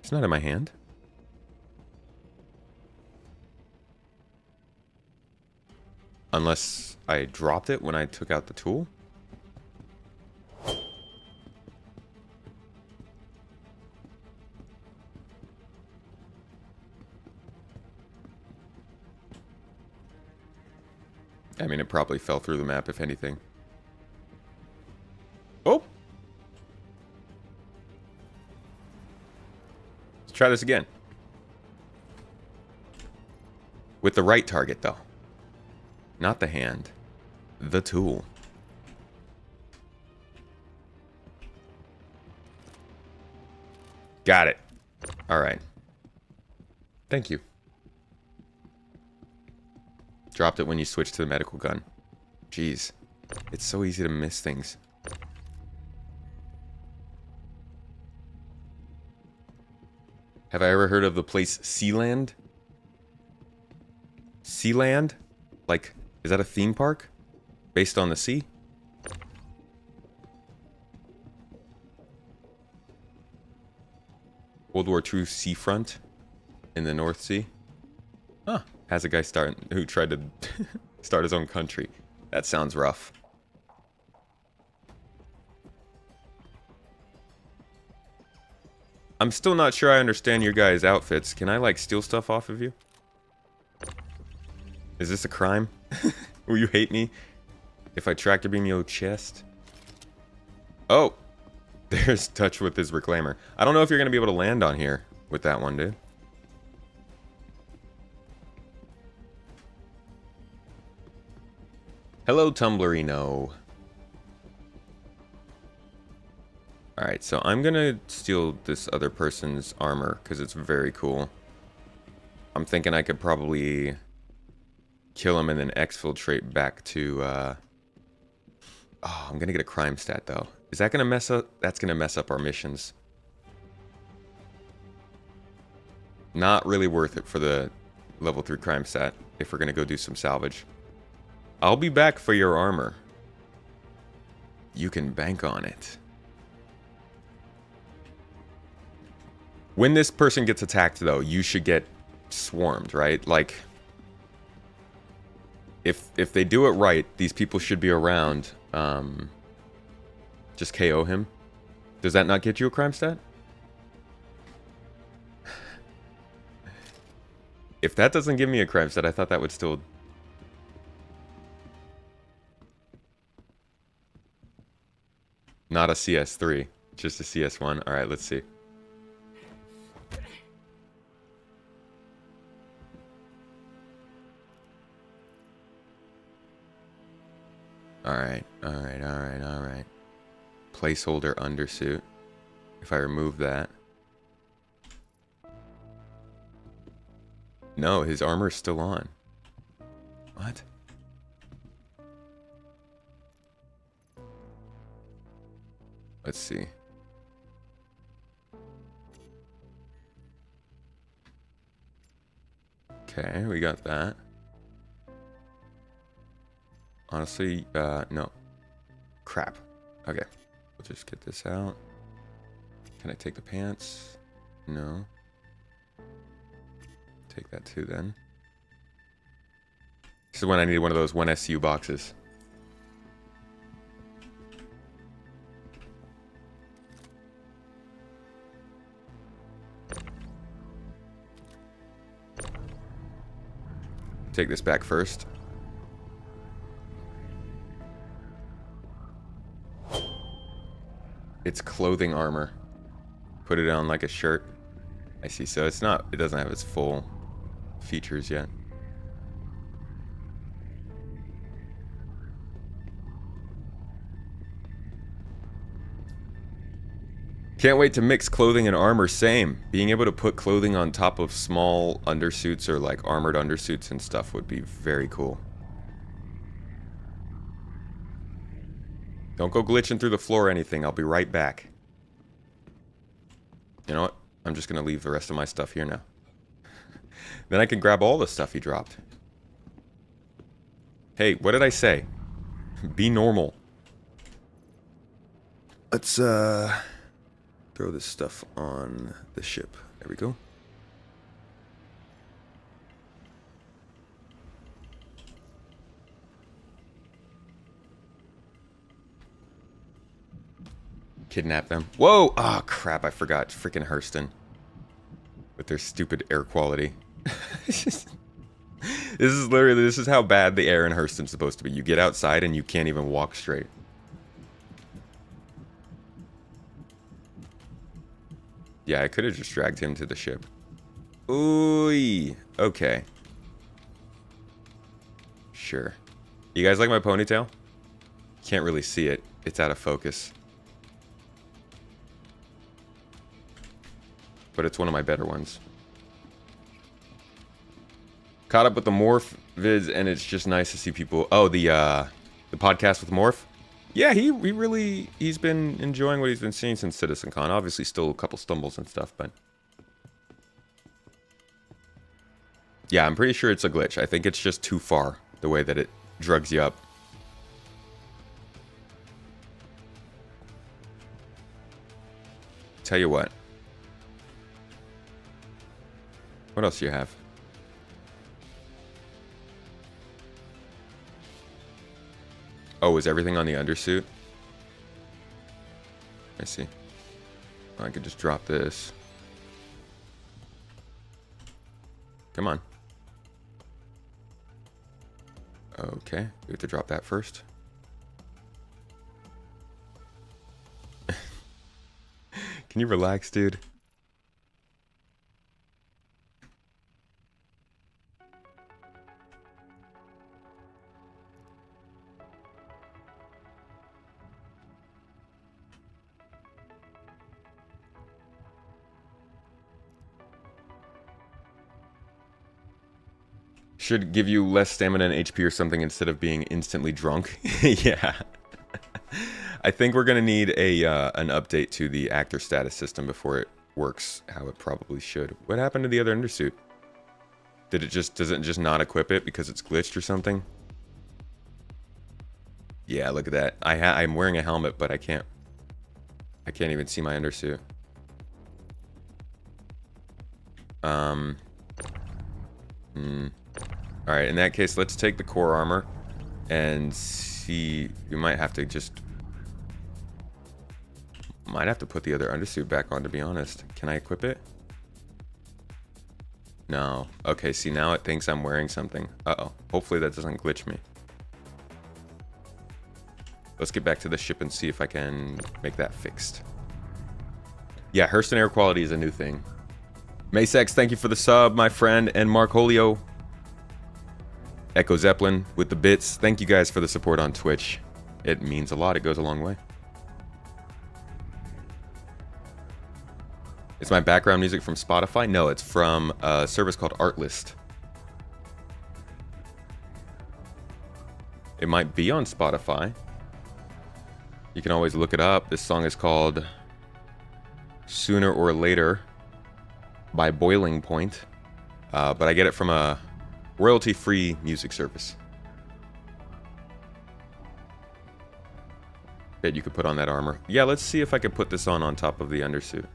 It's not in my hand. Unless I dropped it when I took out the tool. I mean, it probably fell through the map, if anything. Oh! Let's try this again. With the right target, though. Not the hand. The tool. Got it. Alright. Thank you. Dropped it when you switched to the medical gun. Jeez. It's so easy to miss things. Have I ever heard of the place Sealand? Sealand? Like, is that a theme park? Based on the sea? World War II seafront in the North Sea? Huh. Has a guy who tried to start his own country. That sounds rough. I'm still not sure I understand your guys' outfits. Can I, like, steal stuff off of you? Is this a crime? Will you hate me if I tractor beam your chest? Oh! There's touch with his reclaimer. I don't know if you're going to be able to land on here with that one, dude. Hello, Tumblerino. Alright, so I'm gonna steal this other person's armor, because it's very cool. I'm thinking I could probably kill him and then exfiltrate back to, Oh, I'm gonna get a crime stat, though. Is that gonna mess up? That's gonna mess up our missions. Not really worth it for the level 3 crime stat, if we're gonna go do some salvage. I'll be back for your armor. You can bank on it. When this person gets attacked, though, you should get swarmed, right? Like, if they do it right, these people should be around. Just KO him. Does that not get you a crime stat? If that doesn't give me a crime stat, I thought that would still... Not a CS3, just a CS1. Alright, let's see. Alright. Placeholder undersuit. If I remove that. No, his armor's still on. What? Let's see. Okay, we got that. Honestly, no. Crap. Okay. We'll just get this out. Can I take the pants? No. Take that too, then. This is when I need one of those 1SU boxes. Take this back first. It's clothing armor. Put it on like a shirt. I see. So it's not. It doesn't have its full features yet. Can't wait to mix clothing and armor. Same. Being able to put clothing on top of small undersuits or like armored undersuits and stuff would be very cool. Don't go glitching through the floor or anything. I'll be right back. You know what? I'm just going to leave the rest of my stuff here now. Then I can grab all the stuff he dropped. Hey, what did I say? Be normal. Let's, throw this stuff on the ship. There we go. Kidnap them. Whoa! Oh, crap. I forgot. Freaking Hurston. With their stupid air quality. This is how bad the air in Hurston's supposed to be. You get outside and you can't even walk straight. Yeah, I could have just dragged him to the ship. Ooh, okay. Sure. You guys like my ponytail? Can't really see it. It's out of focus. But it's one of my better ones. Caught up with the Morph vids, and it's just nice to see people. Oh, the podcast with Morph. Yeah, he's been enjoying what he's been seeing since CitizenCon. Obviously, still a couple stumbles and stuff, but yeah, I'm pretty sure it's a glitch. I think it's just too far the way that it drugs you up. Tell you what. What else do you have? Oh, is everything on the undersuit? I see. I could just drop this. Come on. Okay, we have to drop that first. Can you relax, dude? Should give you less stamina and HP or something instead of being instantly drunk. Yeah. I think we're gonna need an update to the actor status system before it works how it probably should. What happened to the other undersuit? Does it just not equip it because it's glitched or something? Yeah, look at that. I'm wearing a helmet, but I can't even see my undersuit. Alright, in that case, let's take the core armor and see. We might have to put the other undersuit back on, to be honest. Can I equip it? No. Okay, see, now it thinks I'm wearing something. Uh-oh. Hopefully that doesn't glitch me. Let's get back to the ship and see if I can make that fixed. Yeah, Hurston air quality is a new thing. Masex, thank you for the sub, my friend. And Mark Holio. Echo Zeppelin with the bits. Thank you guys for the support on Twitch. It means a lot. It goes a long way. It's my background music from Spotify? No, it's from a service called Artlist. It might be on Spotify. You can always look it up. This song is called Sooner or Later by Boiling Point. But I get it from a royalty-free music service. Bet you could put on that armor. Yeah, let's see if I can put this on top of the undersuit.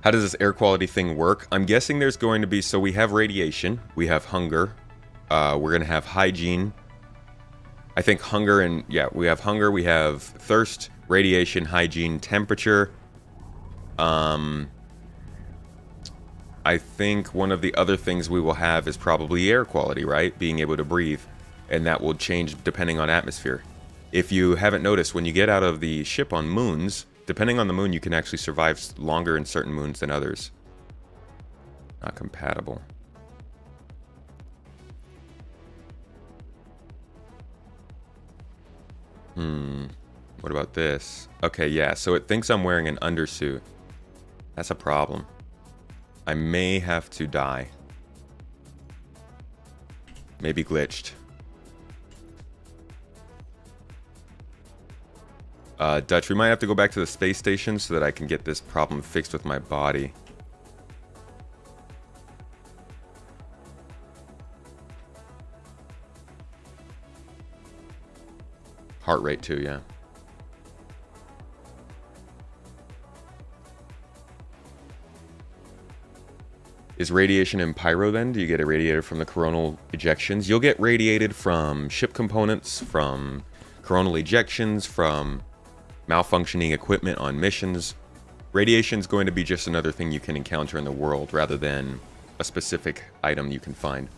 How does this air quality thing work? I'm guessing there's going to be... So we have radiation. We have hunger. We're going to have hygiene. I think hunger and... Yeah, we have hunger. We have thirst, radiation, hygiene, temperature. I think one of the other things we will have is probably air quality, right? Being able to breathe. And that will change depending on atmosphere. If you haven't noticed, when you get out of the ship on moons, depending on the moon, you can actually survive longer in certain moons than others. Not compatible. What about this? Okay, yeah, so it thinks I'm wearing an undersuit. That's a problem. I may have to die. Maybe glitched. Dutch, we might have to go back to the space station so that I can get this problem fixed with my body. Heart rate too, yeah. Is radiation in pyro then? Do you get irradiated from the coronal ejections? You'll get radiated from ship components, from coronal ejections, from malfunctioning equipment on missions. Radiation is going to be just another thing you can encounter in the world rather than a specific item you can find.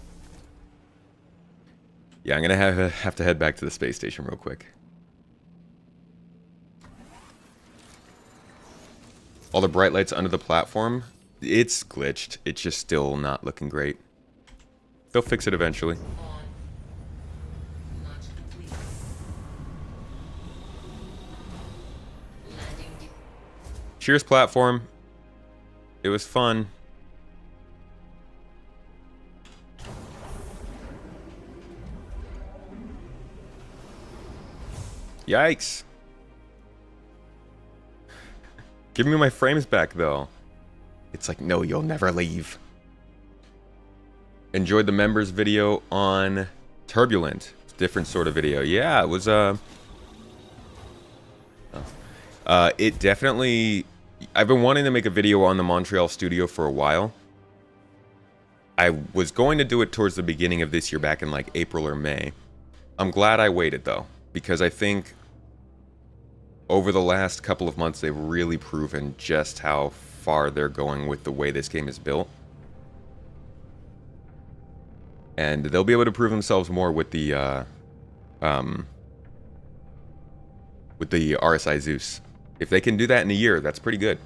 Yeah, I'm gonna have to head back to the space station real quick. All the bright lights under the platform, it's glitched. It's just still not looking great. They'll fix it eventually. Launch complete. Landing. Cheers, platform. It was fun. Yikes. Give me my frames back, though. It's like, no, you'll never leave. Enjoyed the members video on Turbulent. Different sort of video. Yeah, it was, it definitely... I've been wanting to make a video on the Montreal studio for a while. I was going to do it towards the beginning of this year, back in like April or May. I'm glad I waited, though, because I think over the last couple of months, they've really proven just how far they're going with the way this game is built. And they'll be able to prove themselves more with the RSI Zeus. If they can do that in a year, that's pretty good.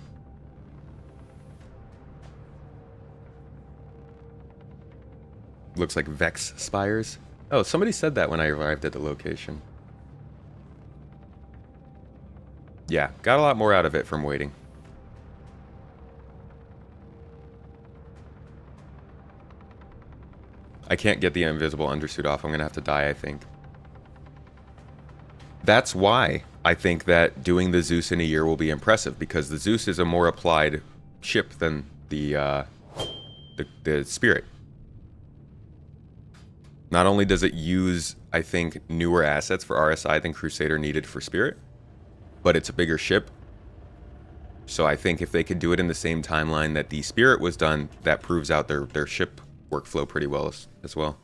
Looks like Vex Spires. Oh, somebody said that when I arrived at the location. Yeah, got a lot more out of it from waiting. I can't get the invisible undersuit off. I'm going to have to die, I think. That's why I think that doing the Zeus in a year will be impressive, because the Zeus is a more applied ship than the Spirit. Not only does it use, I think, newer assets for RSI than Crusader needed for Spirit, but it's a bigger ship. So I think if they could do it in the same timeline that the Spirit was done, that proves out their ship workflow pretty well as well.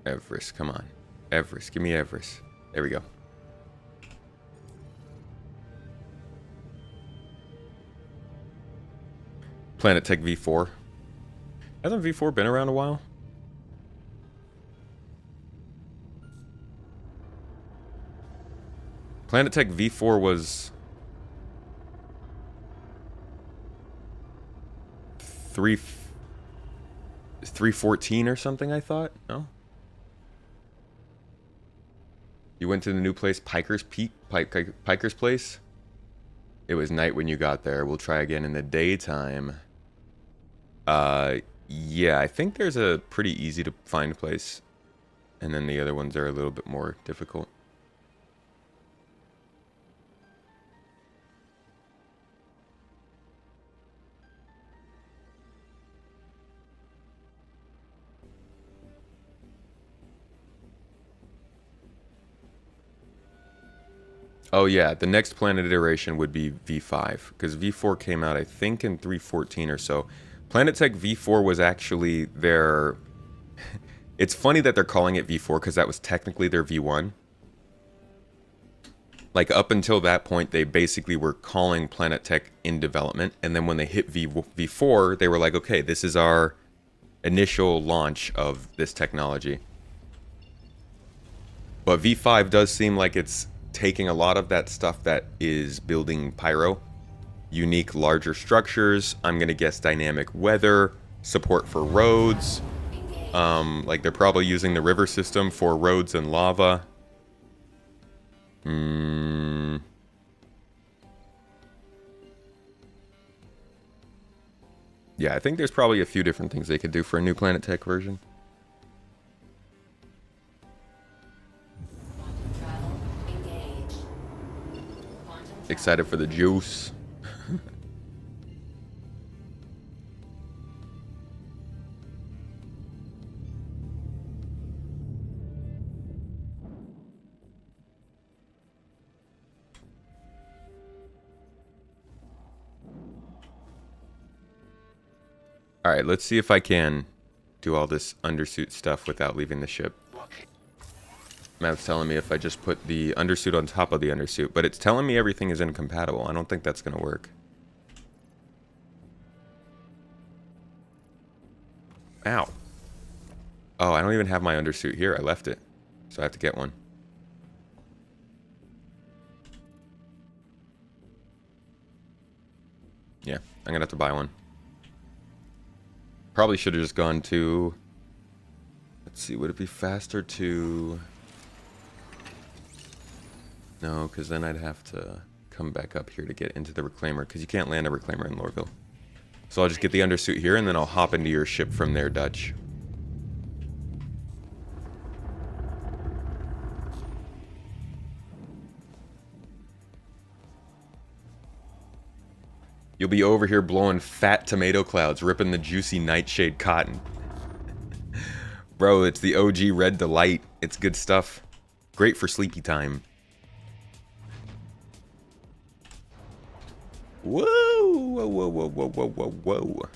Everest, come on. Everest, give me Everest. There we go. Planet Tech V4. Hasn't V4 been around a while? Planet Tech V4 was 314 or something, I thought? No? You went to the new place, Piker's Peak? Piker's Place? It was night when you got there. We'll try again in the daytime. Yeah, I think there's a pretty easy to find place. And then the other ones are a little bit more difficult. Oh yeah, the next planet iteration would be V5, because V4 came out, I think, in 314 or so. Planet Tech V4 was actually their... It's funny that they're calling it V4, because that was technically their V1. Like up until that point, they basically were calling Planet Tech in development, and then when they hit V4, they were like, okay, this is our initial launch of this technology. But V5 does seem like it's taking a lot of that stuff that is building Pyro. Unique larger structures, I'm gonna guess dynamic weather, support for roads. Like they're probably using the river system for roads and lava. Yeah, I think there's probably a few different things they could do for a new Planet Tech version. Excited for the juice. Alright, let's see if I can do all this undersuit stuff without leaving the ship. Map's telling me if I just put the undersuit on top of the undersuit, but it's telling me everything is incompatible. I don't think that's going to work. Ow. Oh, I don't even have my undersuit here. I left it. So I have to get one. Yeah, I'm going to have to buy one. Probably should have just gone to... Let's see, would it be faster to... No, because then I'd have to come back up here to get into the reclaimer, because you can't land a reclaimer in Lorville. So I'll just get the undersuit here, and then I'll hop into your ship from there, Dutch. You'll be over here blowing fat tomato clouds, ripping the juicy nightshade cotton. Bro, it's the OG Red Delight. It's good stuff. Great for sleepy time. Whoa, whoa, whoa, whoa, whoa, whoa, whoa, whoa.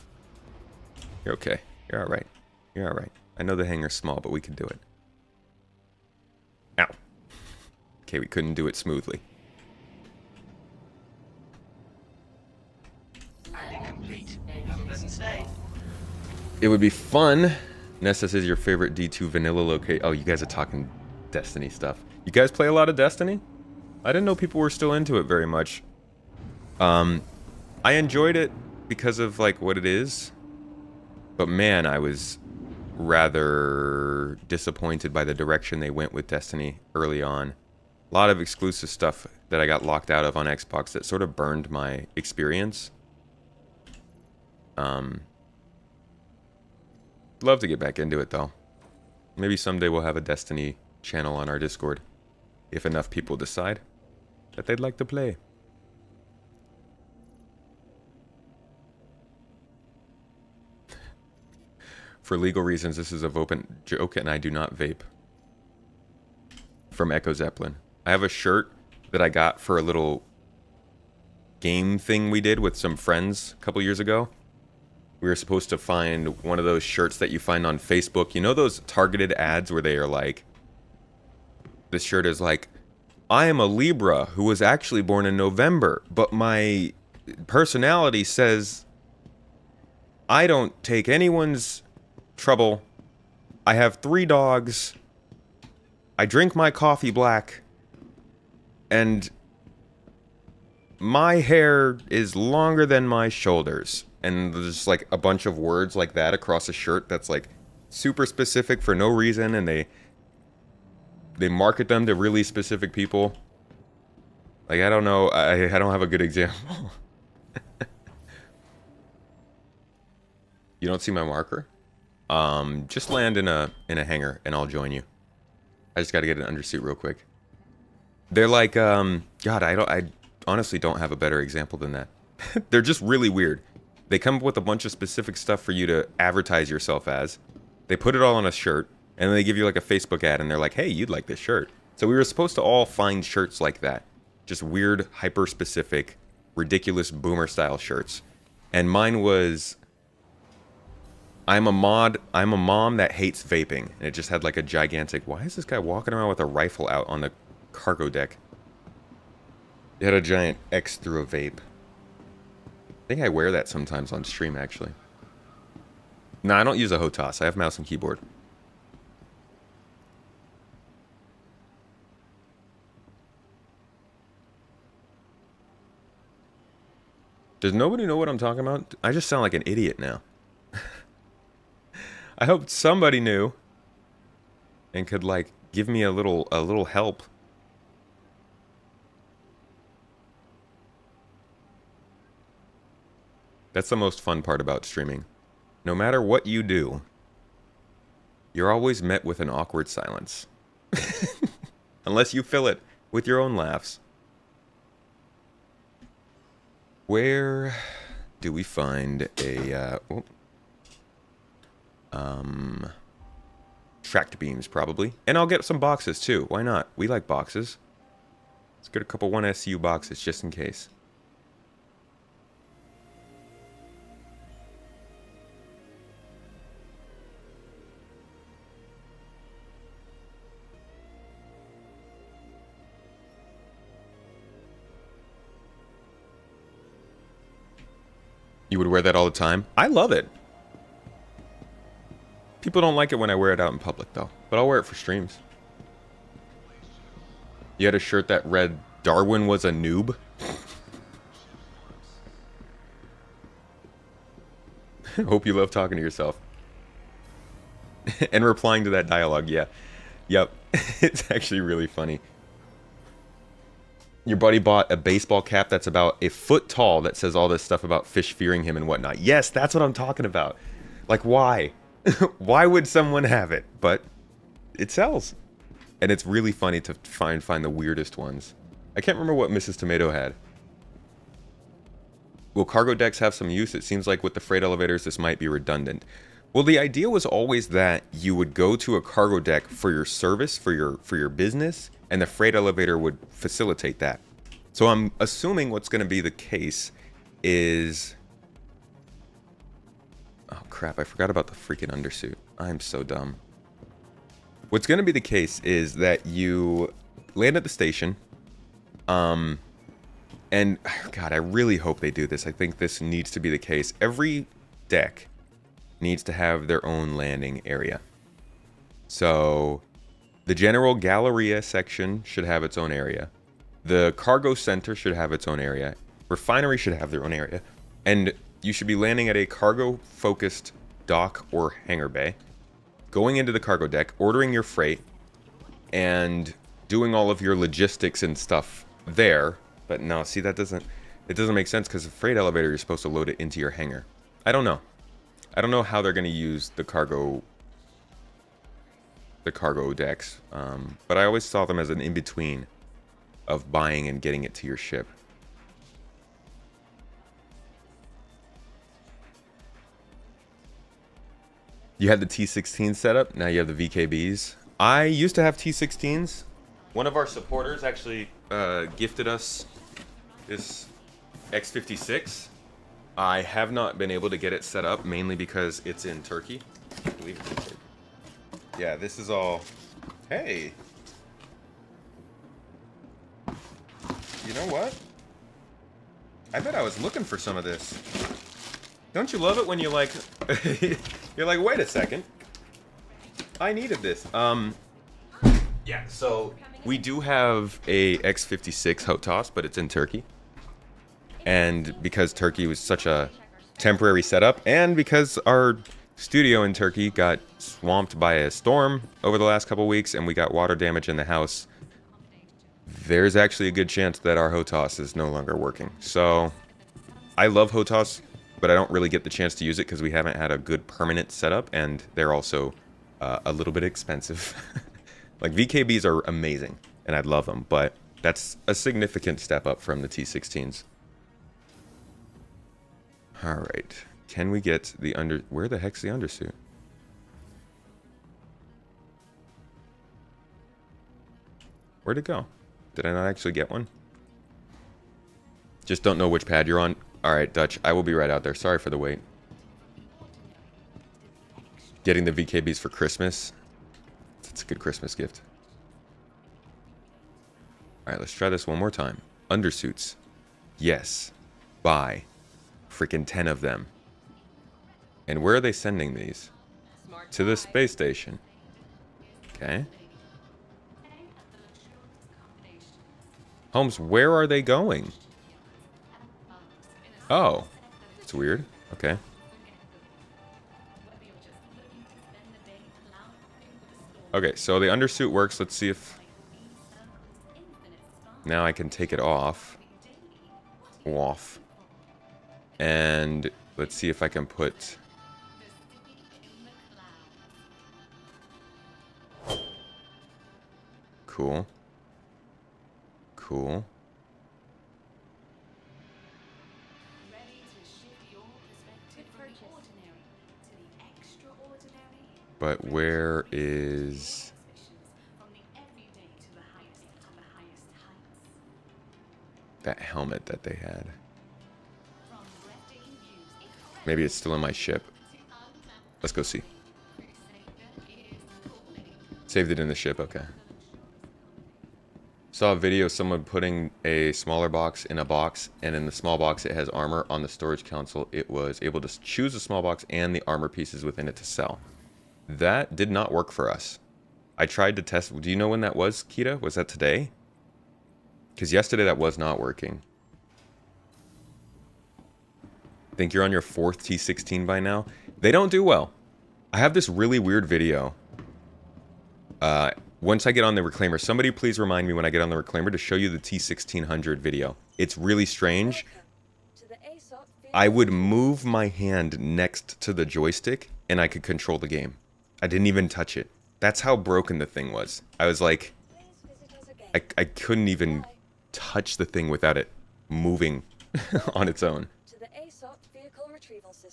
You're okay. You're alright. You're alright. I know the hangar's small, but we can do it. Ow. Okay, we couldn't do it smoothly. It would be fun. Nessa says your favorite D2 vanilla location. Oh, you guys are talking Destiny stuff. You guys play a lot of Destiny? I didn't know people were still into it very much. I enjoyed it because of like what it is. But man, I was rather disappointed by the direction they went with Destiny early on. A lot of exclusive stuff that I got locked out of on Xbox that sort of burned my experience. Love to get back into it though. Maybe someday we'll have a Destiny channel on our Discord. If enough people decide that they'd like to play. For legal reasons, this is a open joke and I do not vape. From Echo Zeppelin. I have a shirt that I got for a little game thing we did with some friends a couple years ago. We were supposed to find one of those shirts that you find on Facebook. You know those targeted ads where they are like, this shirt is like, I am a Libra who was actually born in November, but my personality says I don't take anyone's trouble. I have 3 dogs. I drink my coffee black. And my hair is longer than my shoulders. And there's like a bunch of words like that across a shirt that's like super specific for no reason, and they market them to really specific people. Like, I don't know, I don't have a good example. You don't see my marker? Just land in a hangar and I'll join you. I just gotta get an undersuit real quick. They're like, God, I honestly don't have a better example than that. They're just really weird. They come up with a bunch of specific stuff for you to advertise yourself as. They put it all on a shirt, and then they give you like a Facebook ad, and they're like, hey, you'd like this shirt. So we were supposed to all find shirts like that. Just weird, hyper-specific, ridiculous boomer-style shirts. And mine was, I'm a mom that hates vaping. And it just had like a gigantic, why is this guy walking around with a rifle out on the cargo deck? It had a giant X through a vape. I think I wear that sometimes on stream, actually. No, I don't use a HOTAS. I have mouse and keyboard. Does nobody know what I'm talking about? I just sound like an idiot now. I hope somebody knew and could like give me a little help. That's the most fun part about streaming. No matter what you do, you're always met with an awkward silence. Unless you fill it with your own laughs. Where do we find a tracked beams probably? And I'll get some boxes too. Why not? We like boxes. Let's get a couple 1SU boxes just in case. You would wear that all the time? I love it. People don't like it when I wear it out in public, though. But I'll wear it for streams. You had a shirt that read, Darwin was a noob? Hope you love talking to yourself. And replying to that dialogue, yeah. Yep. It's actually really funny. Your buddy bought a baseball cap that's about a foot tall that says all this stuff about fish fearing him and whatnot. Yes, that's what I'm talking about. Like, why? Why would someone have it? But it sells. And it's really funny to find the weirdest ones. I can't remember what Mrs. Tomato had. Will cargo decks have some use? It seems like with the freight elevators, this might be redundant. Well, the idea was always that you would go to a cargo deck for your service, for your business, and the freight elevator would facilitate that. So I'm assuming what's going to be the case is... Oh crap, I forgot about the freaking undersuit. I'm so dumb. What's going to be the case is that you land at the station, and God, I really hope they do this. I think this needs to be the case. Every deck needs to have their own landing area. So the general Galleria section should have its own area. The cargo center should have its own area. Refinery should have their own area. And you should be landing at a cargo-focused dock or hangar bay, going into the cargo deck, ordering your freight, and doing all of your logistics and stuff there. But no, see, it doesn't make sense because the freight elevator, you're supposed to load it into your hangar. I don't know. I don't know how they're going to use the cargo decks, but I always saw them as an in-between of buying and getting it to your ship. You had the T16 setup, now you have the VKBs. I used to have T16s. One of our supporters actually gifted us this X56. I have not been able to get it set up, mainly because it's in Turkey. I believe it's in Turkey. Yeah, this is all... Hey! You know what? I bet I was looking for some of this. Don't you love it when you like... You're like, wait a second. I needed this. Yeah, so we do have a X56 HOTAS, but it's in Turkey. And because Turkey was such a temporary setup, and because our studio in Turkey got swamped by a storm over the last couple weeks, and we got water damage in the house, there's actually a good chance that our HOTAS is no longer working. So, I love HOTAS, but I don't really get the chance to use it because we haven't had a good permanent setup, and they're also a little bit expensive. Like, VKBs are amazing, and I'd love them, but that's a significant step up from the T16s. Alright, can we get the where the heck's the undersuit? Where'd it go? Did I not actually get one? Just don't know which pad you're on. Alright, Dutch, I will be right out there. Sorry for the wait. Getting the VKBs for Christmas. That's a good Christmas gift. Alright, let's try this one more time. Undersuits. Yes. Buy. Freaking 10 of them. And where are they sending these? To the space station. Okay. Holmes, where are they going? Oh. It's weird. Okay. Okay, so the undersuit works. Let's see if... Now I can take it off. Off. And let's see if I can put... Cool. Cool. But where is... that helmet that they had? Maybe it's still in my ship. Let's go see. Saved it in the ship, okay. Saw a video of someone putting a smaller box in a box, and in the small box it has armor. On the storage console it was able to choose the small box and the armor pieces within it to sell. That did not work for us. I tried to test... Do you know when that was, Kita? Was that today? Because yesterday that was not working. Think you're on your 4th T16 by now? They don't do well. I have this really weird video. Once I get on the Reclaimer, somebody please remind me when I get on the Reclaimer to show you the T1600 video. It's really strange. I would move my hand next to the joystick and I could control the game. I didn't even touch it. That's how broken the thing was. I was like... I couldn't even touch the thing without it moving on its own.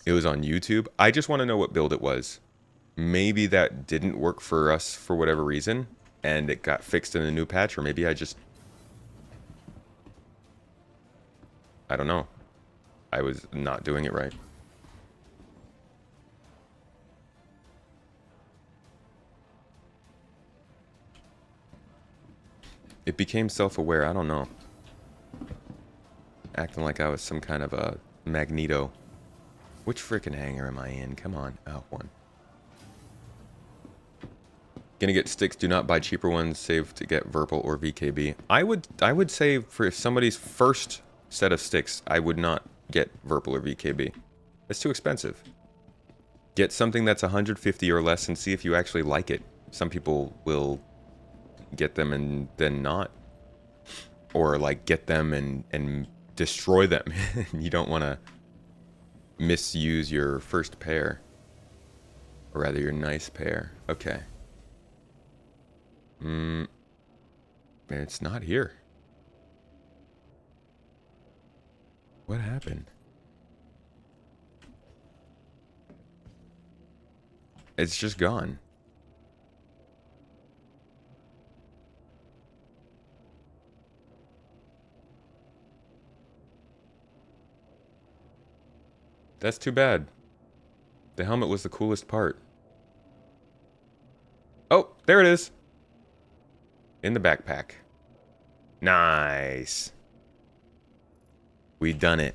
It was on YouTube. I just want to know what build it was. Maybe that didn't work for us for whatever reason, and it got fixed in a new patch, or maybe I just... I don't know. I was not doing it right. It became self-aware, I don't know. Acting like I was some kind of a Magneto. Which frickin' hangar am I in? Come on. Oh, one. Gonna get sticks, do not buy cheaper ones, save to get Verpal or VKB. I would say for somebody's first set of sticks, I would not get Verpal or VKB. It's too expensive. Get something that's 150 or less and see if you actually like it. Some people will get them and then not. Or like get them and destroy them. You don't want to misuse your first pair. Or rather your nice pair. Okay. It's not here. What happened? It's just gone. That's too bad. The helmet was the coolest part. Oh, there it is. In the backpack. Nice. We done it.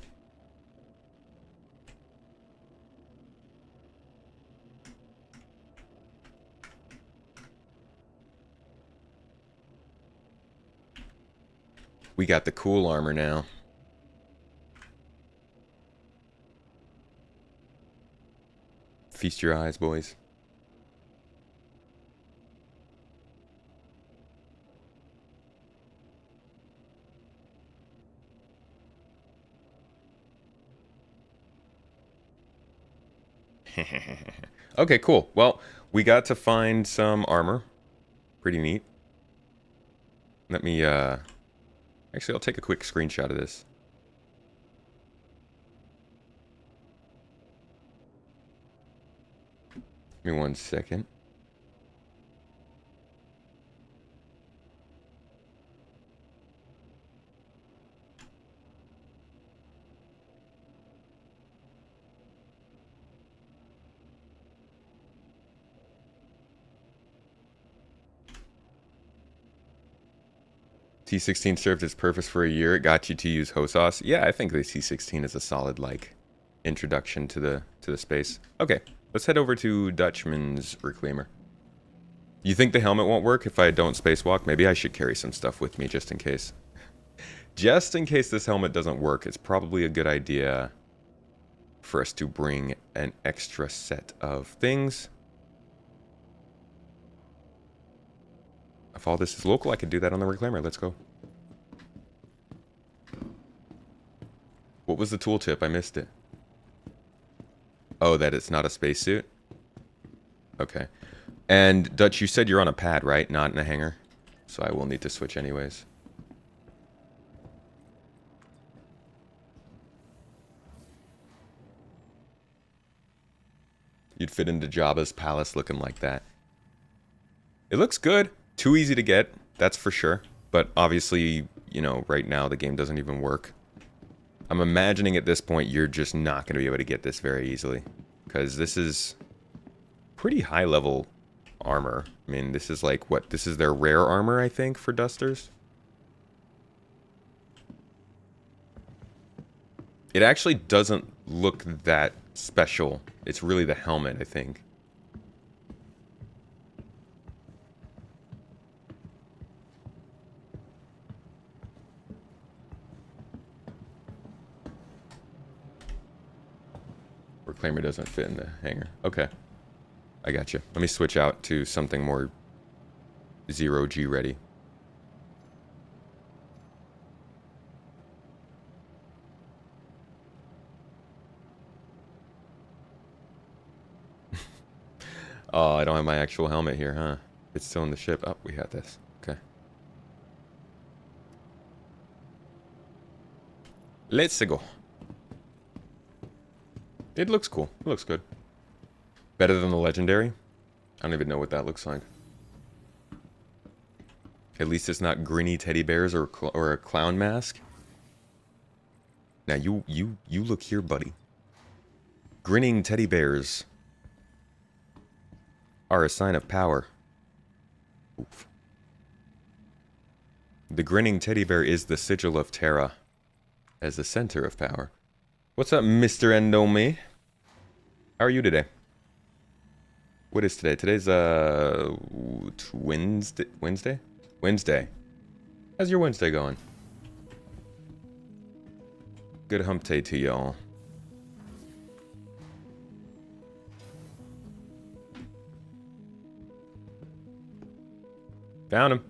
We got the cool armor now. Feast your eyes, boys. Okay, cool. Well, we got to find some armor. Pretty neat. Let me, actually, I'll take a quick screenshot of this. Give me 1 second. T16 served its purpose for a year. It got you to use HOSOS. Yeah, I think the T16 is a solid like introduction to the space. Okay, let's head over to Dutchman's Reclaimer. You think the helmet won't work if I don't spacewalk? Maybe I should carry some stuff with me just in case. Just in case this helmet doesn't work, it's probably a good idea for us to bring an extra set of things. If all this is local, I could do that on the Reclaimer. Let's go. What was the tooltip? I missed it. Oh, that it's not a spacesuit? Okay. And Dutch, you said you're on a pad, right? Not in a hangar? So I will need to switch anyways. You'd fit into Jabba's palace looking like that. It looks good. Too easy to get, that's for sure. But obviously, you know, right now the game doesn't even work. I'm imagining at this point you're just not going to be able to get this very easily. Because this is pretty high level armor. I mean, this is like, what? This is their rare armor, I think, for Dusters. It actually doesn't look that special. It's really the helmet, I think. Reclaimer doesn't fit in the hangar. Okay. I got you. Let me switch out to something more 0G ready. Oh, I don't have my actual helmet here, huh? It's still in the ship. Oh, we had this. Okay. Let's go. It looks cool. It looks good. Better than the legendary? I don't even know what that looks like. At least it's not grinny teddy bears or a clown mask. Now you look here, buddy. Grinning teddy bears are a sign of power. Oof. The grinning teddy bear is the sigil of Terra as the center of power. What's up, Mr. Endome? How are you today? What is today? Today's Wednesday? Wednesday. How's your Wednesday going? Good hump day to y'all. Found him.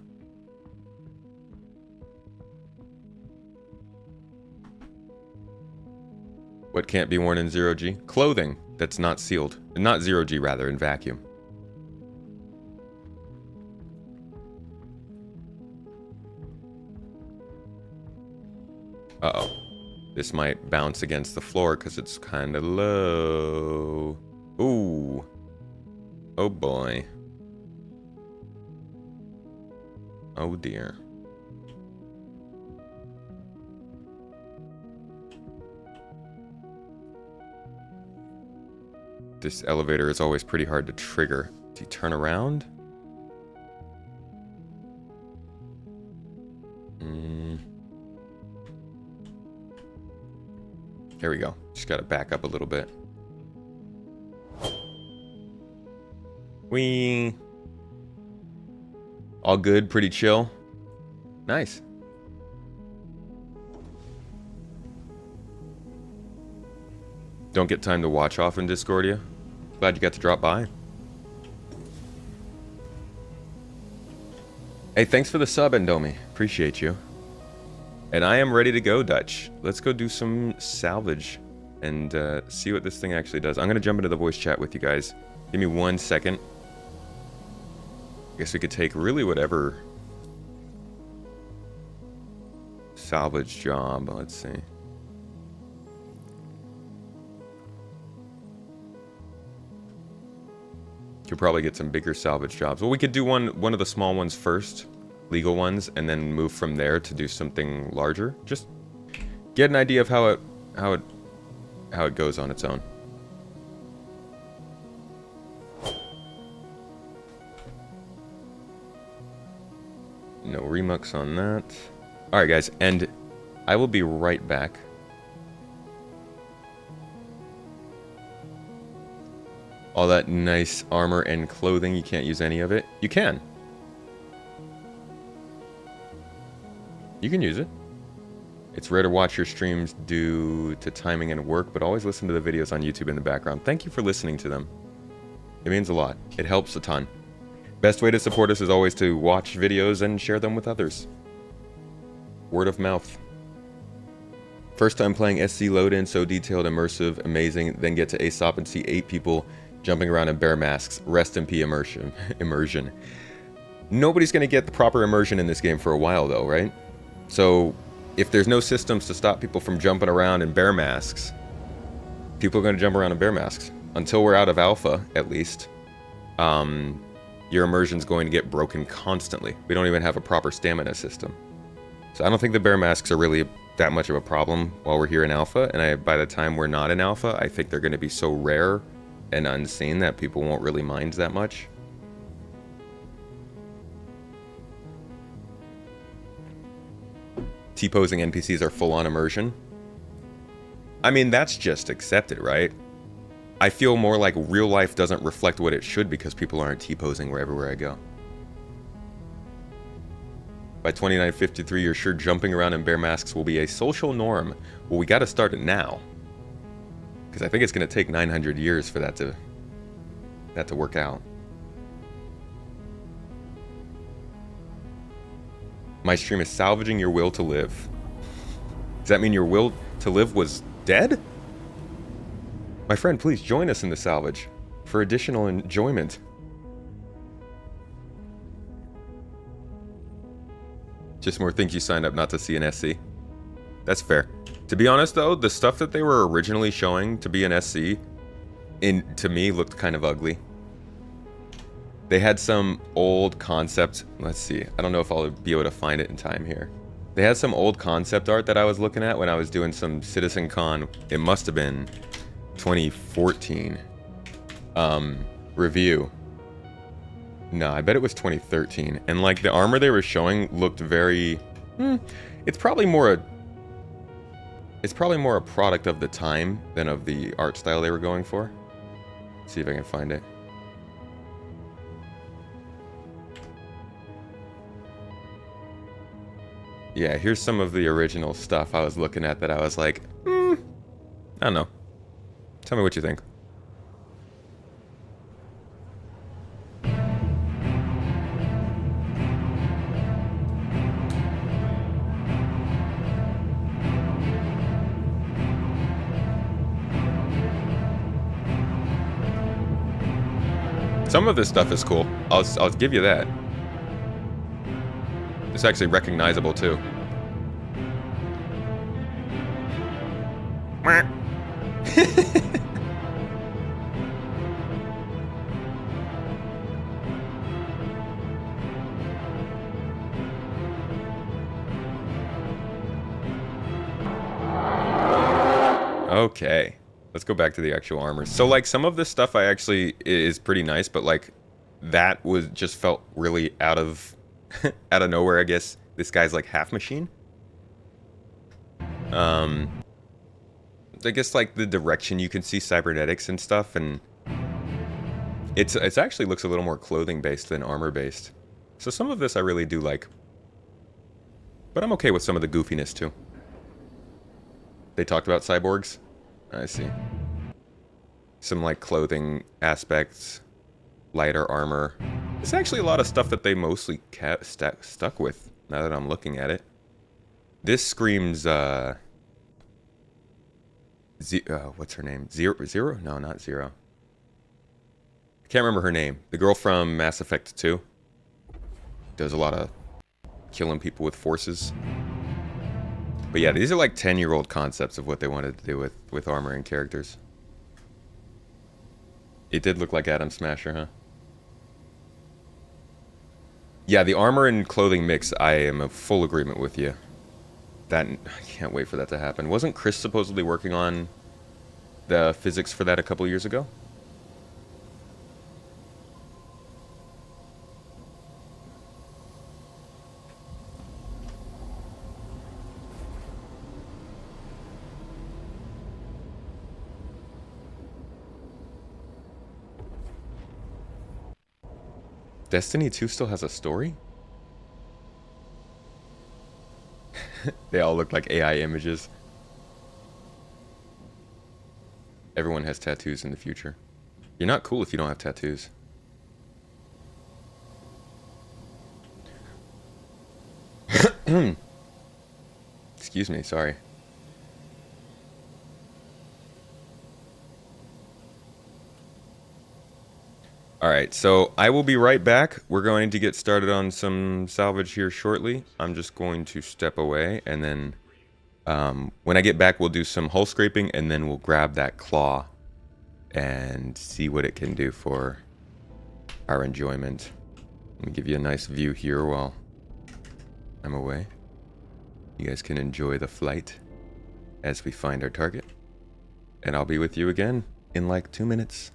What can't be worn in 0G? Clothing that's not sealed. Not 0G, rather, in vacuum. Uh-oh. This might bounce against the floor because it's kind of low. Ooh. Oh boy. Oh dear. This elevator is always pretty hard to trigger. Do you turn around? There we go. Just gotta back up a little bit. Whee! All good, pretty chill. Nice. Don't get time to watch off in Discordia. Glad you got to drop by. Hey, thanks for the sub, Endomi. Appreciate you. And I am ready to go, Dutch. Let's go do some salvage and see what this thing actually does. I'm going to jump into the voice chat with you guys. Give me 1 second. I guess we could take really whatever salvage job. Let's see. Could probably get some bigger salvage jobs. Well, we could do one of the small ones first, legal ones, and then move from there to do something larger. Just get an idea of how it goes on its own. No remux on that. Alright, guys, and I will be right back. All that nice armor and clothing, you can't use any of it. You can. You can use it. It's rare to watch your streams due to timing and work, but always listen to the videos on YouTube in the background. Thank you for listening to them. It means a lot. It helps a ton. Best way to support us is always to watch videos and share them with others. Word of mouth. First time playing SC load-in, so detailed, immersive, amazing, then get to ASOP and see 8 people jumping around in bear masks. Rest in peace immersion. Nobody's going to get the proper immersion in this game for a while though, right? So if there's no systems to stop people from jumping around in bear masks, people are going to jump around in bear masks. Until we're out of alpha, at least, your immersion's going to get broken constantly. We don't even have a proper stamina system. So I don't think the bear masks are really that much of a problem while we're here in alpha, and by the time we're not in alpha, I think they're going to be so rare and unseen that people won't really mind that much. T-posing NPCs are full-on immersion. I mean, that's just accepted, right? I feel more like real life doesn't reflect what it should because people aren't T-posing everywhere I go. By 2953, you're sure jumping around in bear masks will be a social norm. Well, we gotta start it now. Because I think it's gonna take 900 years for that to work out. My stream is salvaging your will to live. Does that mean your will to live was dead? My friend, please join us in the salvage for additional enjoyment. Just more things you signed up not to see in SC. That's fair. To be honest though, the stuff that they were originally showing to be in SC, to me, looked kind of ugly. They had some old concept, let's see, I don't know if I'll be able to find it in time here. They had some old concept art that I was looking at when I was doing some Citizen Con, it must have been 2014, review. No, I bet it was 2013. And like the armor they were showing looked very, it's probably more a product of the time than of the art style they were going for. Let's see if I can find it. Yeah, here's some of the original stuff I was looking at that I was like, I don't know. Tell me what you think. Some of this stuff is cool. I'll give you that. It's actually recognizable too. Okay, let's go back to the actual armor. So like some of this stuff I actually is pretty nice, but like that was just felt really out of out of nowhere, I guess. This guy's like half machine. I guess like the direction you can see cybernetics and stuff, and it's actually looks a little more clothing based than armor based. So some of this I really do like. But I'm okay with some of the goofiness too. They talked about cyborgs. I see. Some like clothing aspects, lighter armor. It's actually a lot of stuff that they mostly stuck with, now that I'm looking at it. This screams, what's her name? Zero? No, not Zero. I can't remember her name. The girl from Mass Effect 2. Does a lot of killing people with forces. But yeah, these are like 10-year-old concepts of what they wanted to do with armor and characters. It did look like Atom Smasher, huh? Yeah, the armor and clothing mix, I am in full agreement with you. I can't wait for that to happen. Wasn't Chris supposedly working on the physics for that a couple years ago? Destiny 2 still has a story? They all look like AI images. Everyone has tattoos in the future. You're not cool if you don't have tattoos. Excuse me, sorry. Alright, so I will be right back. We're going to get started on some salvage here shortly. I'm just going to step away, and then when I get back, we'll do some hull scraping, and then we'll grab that claw and see what it can do for our enjoyment. Let me give you a nice view here while I'm away. You guys can enjoy the flight as we find our target. And I'll be with you again in like 2 minutes.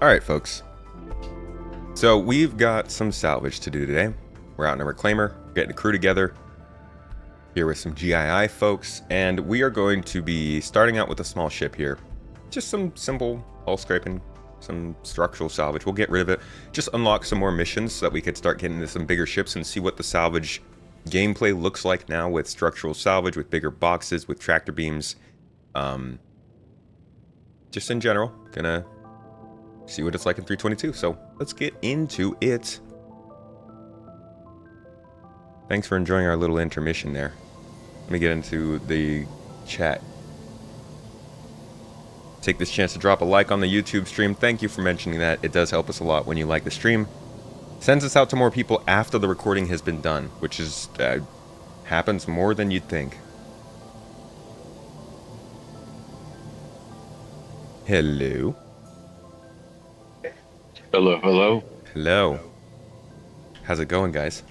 Alright, folks. So we've got some salvage to do today. We're out in a reclaimer, getting a crew together. Here with some GII folks, and we are going to be starting out with a small ship here. Just some simple hull scraping, some structural salvage. We'll get rid of it. Just unlock some more missions so that we could start getting into some bigger ships and see what the salvage gameplay looks like now with structural salvage, with bigger boxes, with tractor beams. Just in general, gonna see what it's like in 322. So let's get into it. Thanks for enjoying our little intermission there. Let me get into the chat. Take this chance to drop a like on the YouTube stream. Thank you for mentioning that. It does help us a lot when you like the stream. Sends us out to more people after the recording has been done, which is happens more than you'd think. Hello. Hello, hello. Hello. How's it going, guys?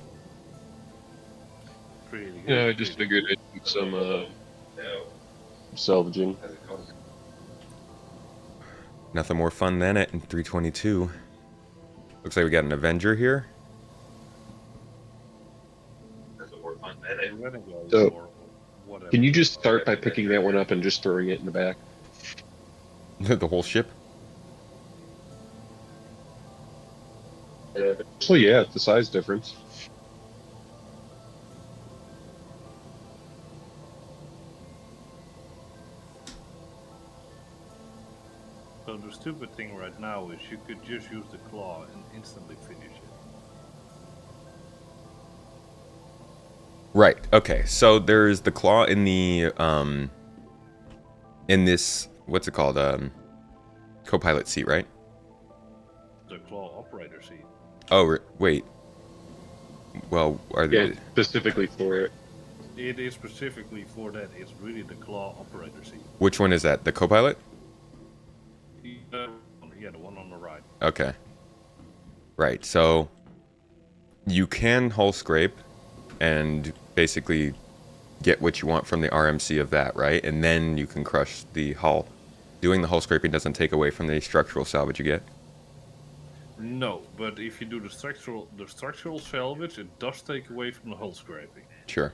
Yeah, I just figured I'd do some salvaging. Nothing more fun than it in 322. Looks like we got an Avenger here. So, can you just start by picking that one up and just throwing it in the back? The whole ship? So yeah, it's the size difference. So the stupid thing right now is you could just use the claw and instantly finish it. Right. Okay. So there's the claw in the in this, what's it called, co-pilot seat, right? The claw operator seat. Oh, wait. Well, are Yeah, they? specifically for it. It is specifically for that. It's really the claw operator seat. Which one is that? The co-pilot? Yeah, the one on the right. Okay. Right. So you can hull scrape and basically get what you want from the RMC of that, right? And then you can crush the hull. Doing the hull scraping doesn't take away from the structural salvage you get. No, but if you do the structural salvage, it does take away from the hull scraping. Sure.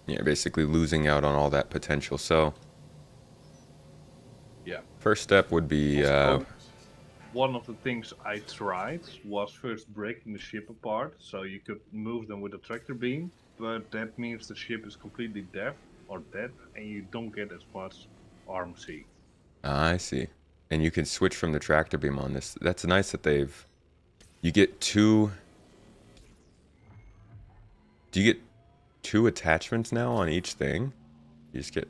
Yeah, basically losing out on all that potential. So Yeah. first step would be Also, one of the things I tried was first breaking the ship apart, so you could move them with a tractor beam, but that means the ship is completely dead, and you don't get as much RMC. I see. And you can switch from the tractor beam on this. That's nice that they've... You get two... Do you get two attachments now on each thing? You just get...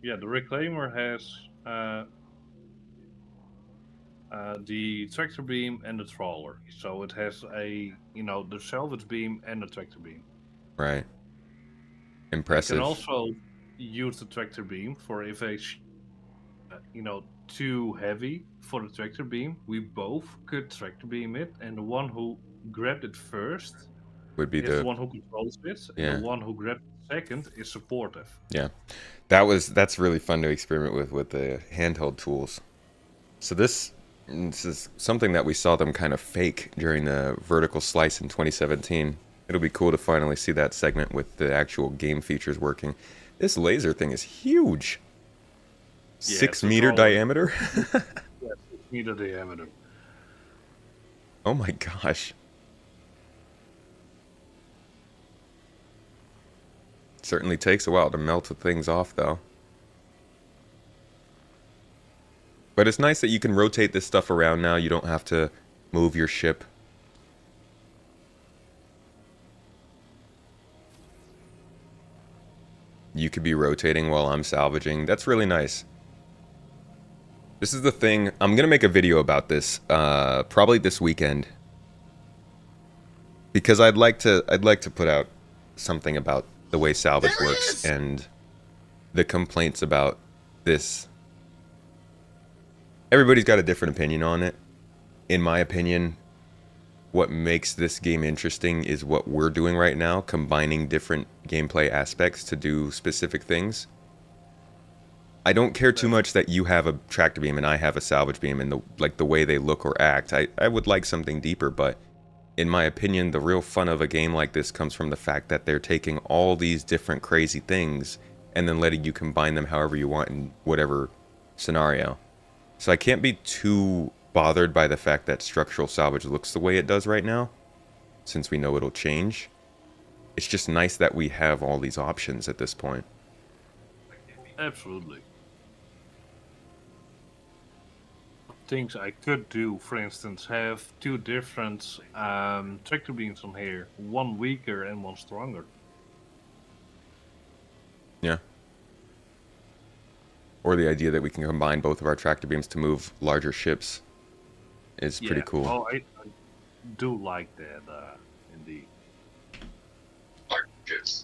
Yeah, the Reclaimer has the tractor beam and the trawler, so it has the salvage beam and the tractor beam. Right. You Impressive. can also use the tractor beam for if too heavy for the tractor beam. We both could tractor beam it, and the one who grabbed it first Would be is the the... one who controls it, and Yeah. the one who grabbed it second is supportive. Yeah. That's really fun to experiment with the handheld tools. So this is something that we saw them kind of fake during the vertical slice in 2017. It'll be cool to finally see that segment with the actual game features working. This laser thing is huge. Yeah, 6 it's a meter trawler. diameter? Yeah, 6 meter diameter. Oh my gosh. Certainly takes a while to melt the things off, though. But it's nice that you can rotate this stuff around now. You don't have to move your ship. You could be rotating while I'm salvaging. That's really nice. This is the thing. I'm going to make a video about this probably this weekend. Because I'd like to put out something about the way salvage works and the complaints about this. Everybody's got a different opinion on it. In my opinion, what makes this game interesting is what we're doing right now, combining different gameplay aspects to do specific things. I don't care too much that you have a tractor beam and I have a salvage beam and the way they look or act. I would like something deeper, but in my opinion, the real fun of a game like this comes from the fact that they're taking all these different crazy things and then letting you combine them however you want in whatever scenario. So I can't be too bothered by the fact that structural salvage looks the way it does right now, since we know it'll change. It's just nice that we have all these options at this point. Absolutely. Things I could do, for instance, have two different tractor beams on here, one weaker and one stronger. Yeah. Or the idea that we can combine both of our tractor beams to move larger ships is pretty cool. Oh, I do like that, indeed.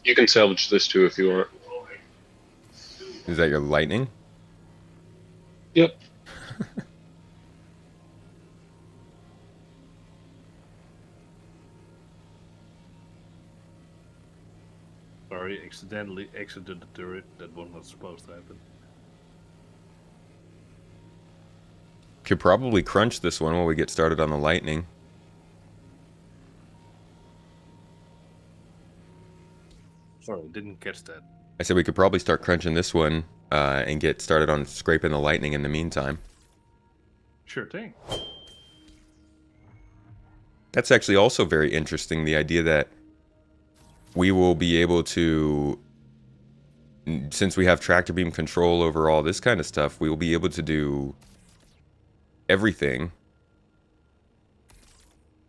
You can salvage this too if you want. Is that your lightning? Yep. Sorry, accidentally exited the turret. That was not supposed to happen. Could probably crunch this one while we get started on the lightning. Sorry, didn't catch that. I said we could probably start crunching this one and get started on scraping the lightning in the meantime. Sure thing. That's actually also very interesting, the idea that we will be able to, since we have tractor beam control over all this kind of stuff, we will be able to do everything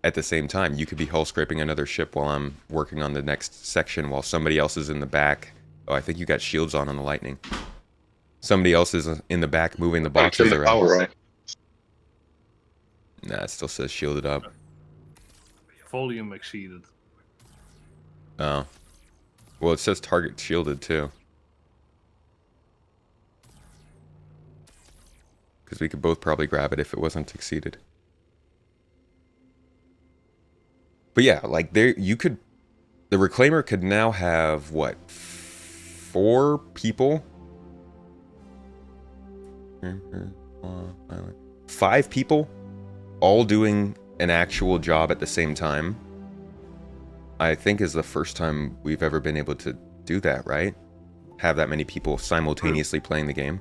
at the same time. You could be hull scraping another ship while I'm working on the next section while somebody else is in the back. Oh, I think you got shields on the lightning. Somebody else is in the back moving the boxes Turn the around. power on. Nah, it still says shielded up. Volume exceeded. Oh. Well, it says target shielded too. Because we could both probably grab it if it wasn't exceeded. But yeah, like there, you could, the reclaimer could now have what, 4 people? 5 people all doing an actual job at the same time. I think is the first time we've ever been able to do that, right? Have that many people simultaneously playing the game.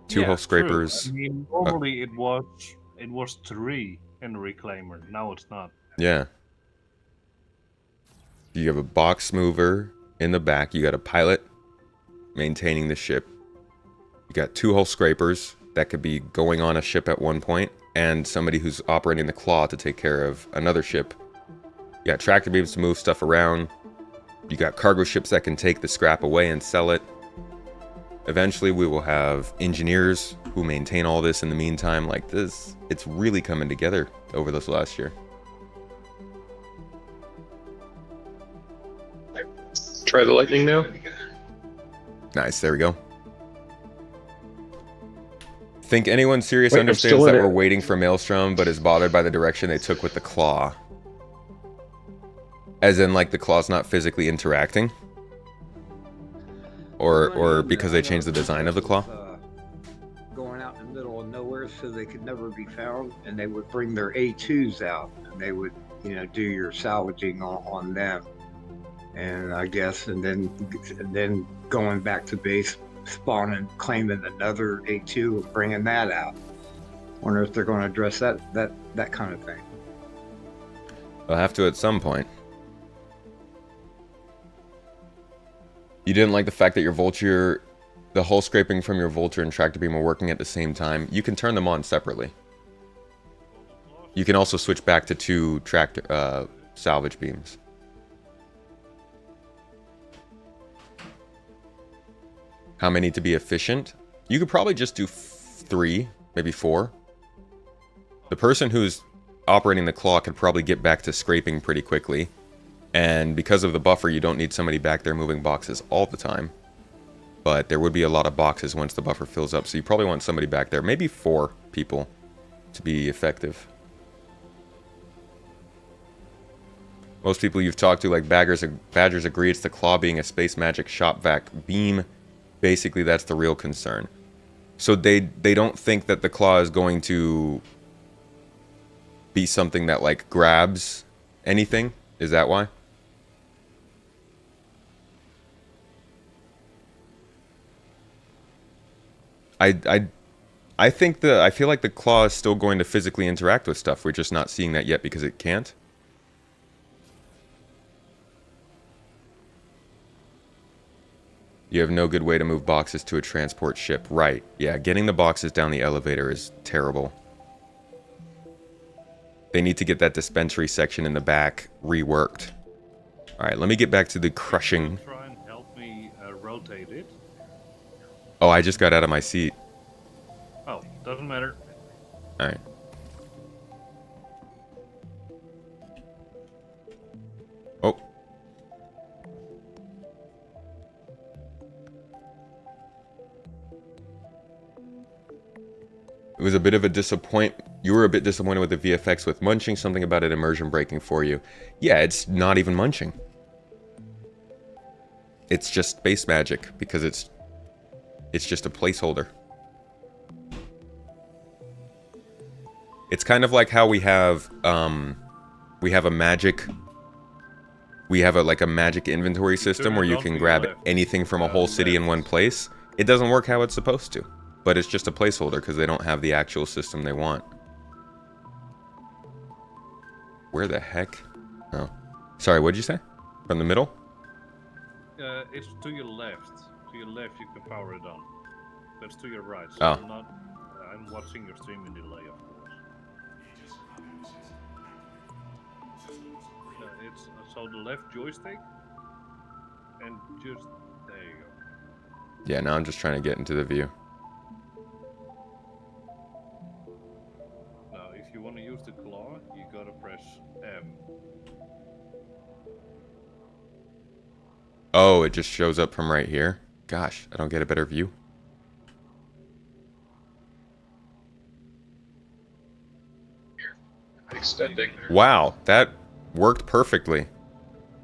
2 hull scrapers. True. I mean, normally it was 3 in the reclaimer. Now it's not. Yeah. You have a box mover in the back. You got a pilot maintaining the ship. You got 2 hull scrapers that could be going on a ship at one point, and somebody who's operating the claw to take care of another ship. You got tractor beams to move stuff around. You got cargo ships that can take the scrap away and sell it. Eventually we will have engineers who maintain all this in the meantime. Like this, it's really coming together over this last year. Try the lightning now. Nice, there we go. Think anyone serious Wait, I'm understands still that in it. we're waiting for Maelstrom, but is bothered by the direction they took with the claw? As in, like, the claw's not physically interacting? Or because they changed the design of the claw? Going out in the middle of nowhere so they could never be found, and they would bring their A2s out, and they would, do your salvaging on them. And I guess, and then going back to base, spawning, claiming another A2 and bringing that out. Wonder if they're going to address that kind of thing. They'll have to at some point. You didn't like the fact that your Vulture, the hull scraping from your Vulture and tractor beam are working at the same time. You can turn them on separately. You can also switch back to 2 salvage beams. How many to be efficient? You could probably just do 3, maybe 4. The person who's operating the claw could probably get back to scraping pretty quickly. And because of the buffer, you don't need somebody back there moving boxes all the time. But there would be a lot of boxes once the buffer fills up, so you probably want somebody back there. Maybe 4 people to be effective. Most people you've talked to, like Badgers agree it's the claw being a space magic shop vac beam. Basically, that's the real concern. So they don't think that the claw is going to be something that, like, grabs anything? Is that why? I feel like the claw is still going to physically interact with stuff. We're just not seeing that yet because it can't. You have no good way to move boxes to a transport ship. Right. Yeah, getting the boxes down the elevator is terrible. They need to get that dispensary section in the back reworked. Alright, let me get back to the crushing. Try and help me rotate it. Oh, I just got out of my seat. Oh, doesn't matter. Alright. Oh. It was a bit of a disappointment. You were a bit disappointed with the VFX with munching, something about it immersion breaking for you. Yeah, it's not even munching. It's just space magic because it's just a placeholder. It's kind of like how we have a magic. We have a magic inventory system where you can grab anything from a whole city in one place. It doesn't work how it's supposed to, but it's just a placeholder because they don't have the actual system they want. Where the heck? Oh. Sorry, what'd you say? From the middle? It's to your left. To your left, you can power it on. That's to your right. So Oh. I'm watching your stream in delay, of course. It's so the left joystick, and just there you go. Yeah, now I'm just trying to get into the view. Now, if you want to use the claw, you gotta press M. Oh, it just shows up from right here? Gosh, I don't get a better view. Extending. Wow, that worked perfectly.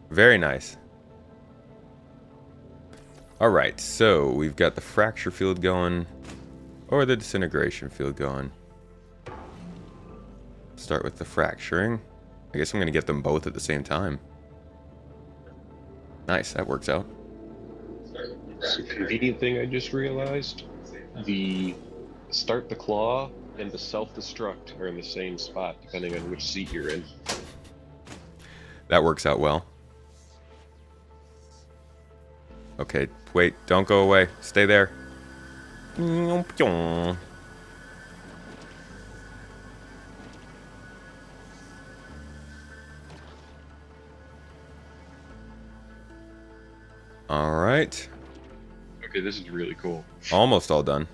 Very nice. Alright, so we've got the fracture field going, or the disintegration field going. Start with the fracturing. I guess I'm going to get them both at the same time. Nice, that works out. So convenient thing I just realized, the start the claw and the self-destruct are in the same spot depending on which seat you're in. That works out well. Okay, wait, don't go away. Stay there. Alright. Okay, this is really cool. Almost all done.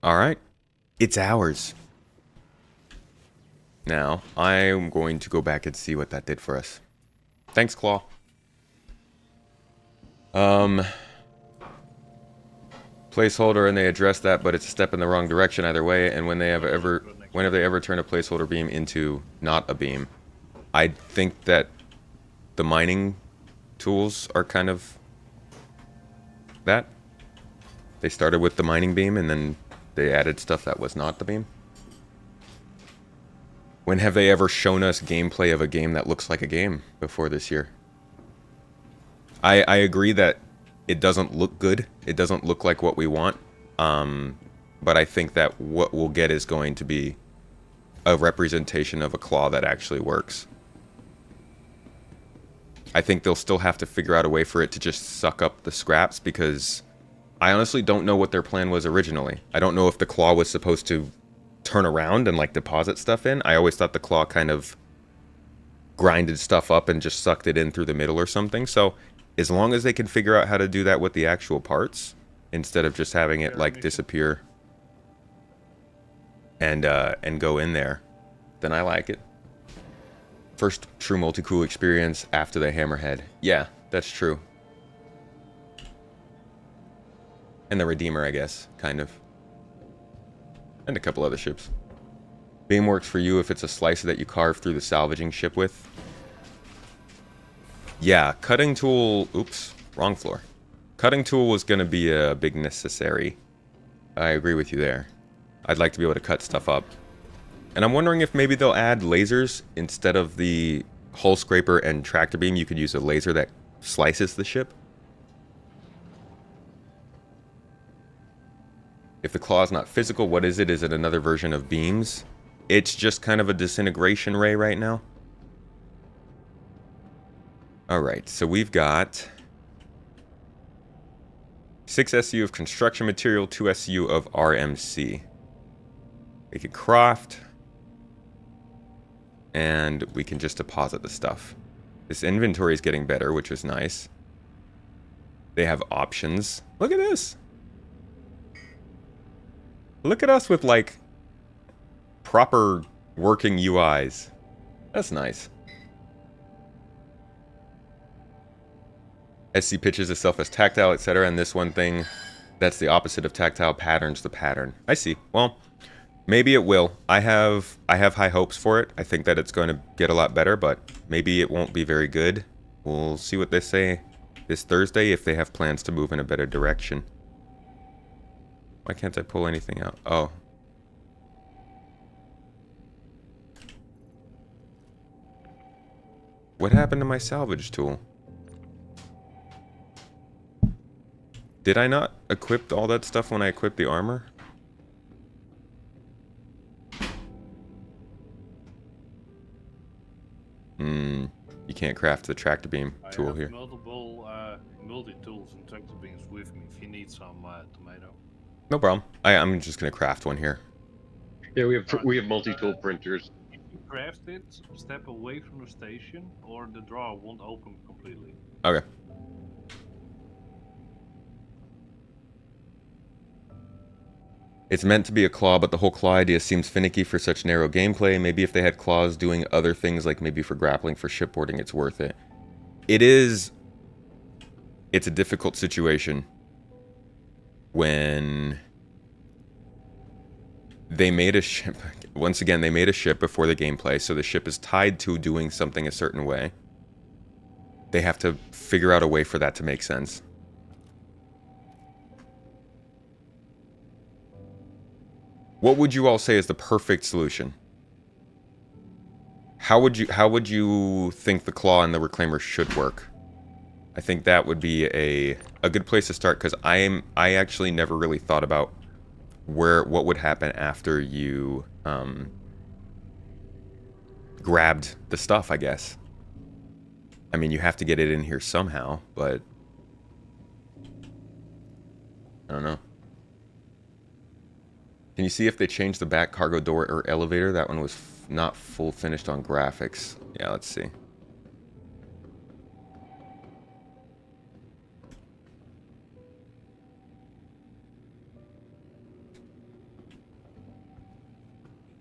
Alright. It's ours. Now, I'm going to go back and see what that did for us. Thanks, Claw. Placeholder, and they address that, but it's a step in the wrong direction either way, and whenever they ever turn a placeholder beam into not a beam, I think that the mining tools are kind of that. They started with the mining beam, and then they added stuff that was not the beam. When have they ever shown us gameplay of a game that looks like a game before this year? I agree that it doesn't look good. It doesn't look like what we want. But I think that what we'll get is going to be a representation of a claw that actually works. I think they'll still have to figure out a way for it to just suck up the scraps, because I honestly don't know what their plan was originally. I don't know if the claw was supposed to turn around and like deposit stuff in. I always thought the claw kind of grinded stuff up and just sucked it in through the middle or something. So as long as they can figure out how to do that with the actual parts, instead of just having it like disappear and go in there, then I like it. First true multi-cool experience after the Hammerhead. Yeah, that's true. And the Redeemer, I guess, kind of. And a couple other ships. Beam works for you if it's a slicer that you carve through the salvaging ship with. Yeah, cutting tool... Oops, wrong floor. Cutting tool was going to be a big necessary. I agree with you there. I'd like to be able to cut stuff up. And I'm wondering if maybe they'll add lasers instead of the hull scraper and tractor beam. You could use a laser that slices the ship. If the claw's not physical, what is it? Is it another version of beams? It's just kind of a disintegration ray right now. Alright, so we've got 6 SU of construction material, 2 SU of RMC. We can craft, and we can just deposit the stuff. This inventory is getting better, which is nice. They have options. Look at this! Look at us with, like, proper working UIs. That's nice. SC pitches itself as tactile, etc. And this one thing, that's the opposite of tactile, patterns the pattern. I see. Well, maybe it will. I have high hopes for it. I think that it's going to get a lot better, but maybe it won't be very good. We'll see what they say this Thursday if they have plans to move in a better direction. Why can't I pull anything out? Oh. What happened to my salvage tool? Did I not equip all that stuff when I equipped the armor? You can't craft the tractor beam tool I have here. multiple multi-tools and tractor beams with me if you need some tomato. No problem. I'm just gonna craft one here. Yeah, we have multi-tool printers. If you craft it, step away from the station or the drawer won't open completely. Okay. It's meant to be a claw, but the whole claw idea seems finicky for such narrow gameplay. Maybe if they had claws doing other things, like maybe for grappling, for shipboarding, it's worth it. It's a difficult situation when they made a ship. Once again, they made a ship before the gameplay, so the ship is tied to doing something a certain way. They have to figure out a way for that to make sense. What would you all say is the perfect solution? How would you think the claw and the reclaimer should work? I think that would be a good place to start, because I actually never really thought about what would happen after you grabbed the stuff, I guess. I mean, you have to get it in here somehow, but I don't know. Can you see if they changed the back cargo door or elevator? That one was not full finished on graphics. Yeah, let's see.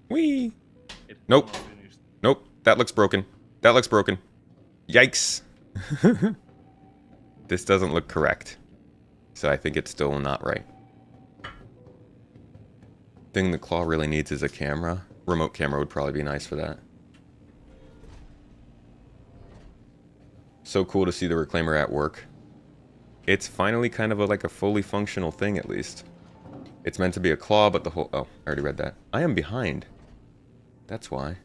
Whee! It's Nope. not finished. Nope. That looks broken. That looks broken. Yikes. This doesn't look correct. So I think it's still not right. Thing the claw really needs is a camera. Remote camera would probably be nice for that. So cool to see the reclaimer at work. It's finally kind of like a fully functional thing, at least. It's meant to be a claw, but the whole... Oh, I already read that. I am behind. That's why.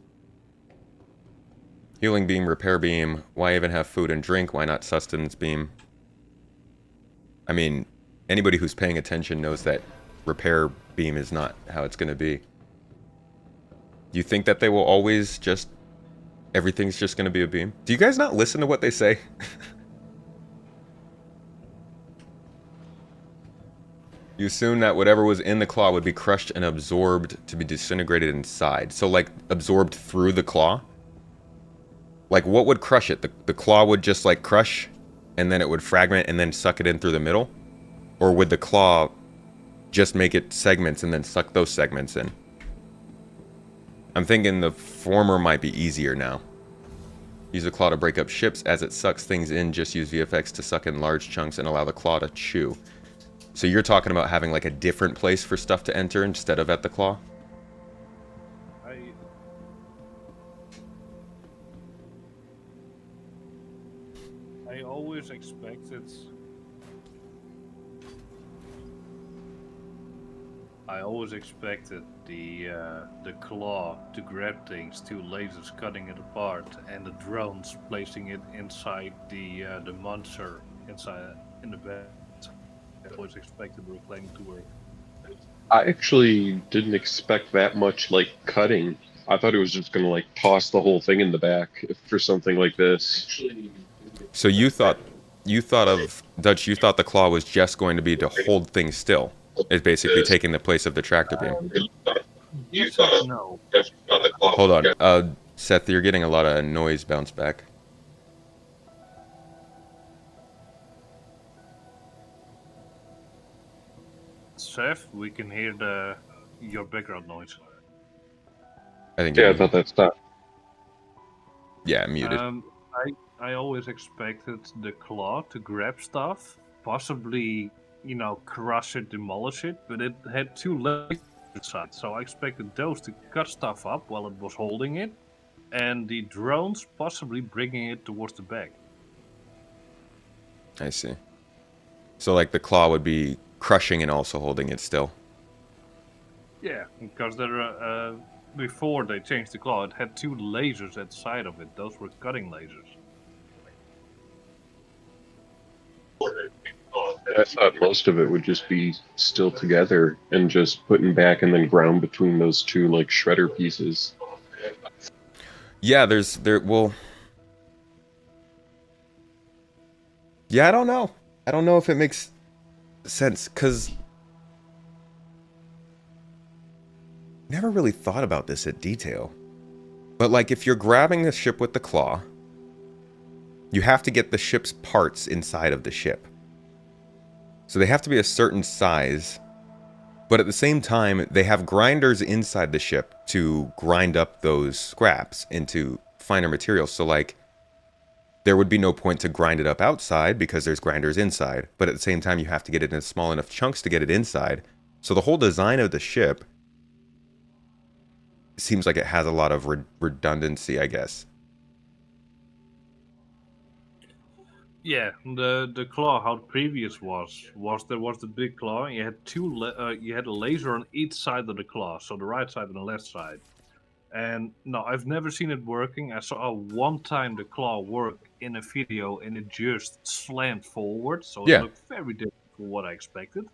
Healing beam, repair beam. Why even have food and drink? Why not sustenance beam? I mean, anybody who's paying attention knows that repair beam is not how it's going to be. Do you think that they will always just... Everything's just going to be a beam? Do you guys not listen to what they say? You assume that whatever was in the claw would be crushed and absorbed to be disintegrated inside. So, like, absorbed through the claw? Like, what would crush it? The claw would just, like, crush, and then it would fragment and then suck it in through the middle? Or would the claw just make it segments and then suck those segments in? I'm thinking the former might be easier now. Use the claw to break up ships. As it sucks things in, just use VFX to suck in large chunks and allow the claw to chew. So you're talking about having like a different place for stuff to enter instead of at the claw? I always expected... I always expected the claw to grab things, two lasers cutting it apart, and the drones placing it inside the monster inside in the bed. I always expected the reclaim to work. I actually didn't expect that much, like, cutting. I thought it was just gonna, like, toss the whole thing in the back for something like this. So you thought of Dutch, you thought the claw was just going to be to hold things still. It's basically taking the place of the tractor beam. No. Hold on. Seth, you're getting a lot of noise bounce back. Seth, we can hear your background noise. I think. Yeah, I thought that stopped. Yeah, muted. I always expected the claw to grab stuff, possibly, you know, crush it, demolish it, but it had two legs inside, so I expected those to cut stuff up while it was holding it, and the drones possibly bringing it towards the back. I see. So like the claw would be crushing and also holding it still. Yeah, because there, before they changed the claw, it had two lasers at the side of it. Those were cutting lasers. I thought most of it would just be still together and just putting back and then ground between those two like shredder pieces. Yeah, well, yeah, I don't know. I don't know if it makes sense because never really thought about this at detail. But like, if you're grabbing a ship with the claw, you have to get the ship's parts inside of the ship. So they have to be a certain size, but at the same time, they have grinders inside the ship to grind up those scraps into finer materials. So like, there would be no point to grind it up outside because there's grinders inside. But at the same time, you have to get it in small enough chunks to get it inside. So the whole design of the ship seems like it has a lot of redundancy, I guess. Yeah, the claw, how the previous was there was the big claw, and you had you had a laser on each side of the claw, so the right side and the left side. And no, I've never seen it working. I saw one time the claw work in a video, and it just slammed forward, so it Yeah. looked very different from what I expected.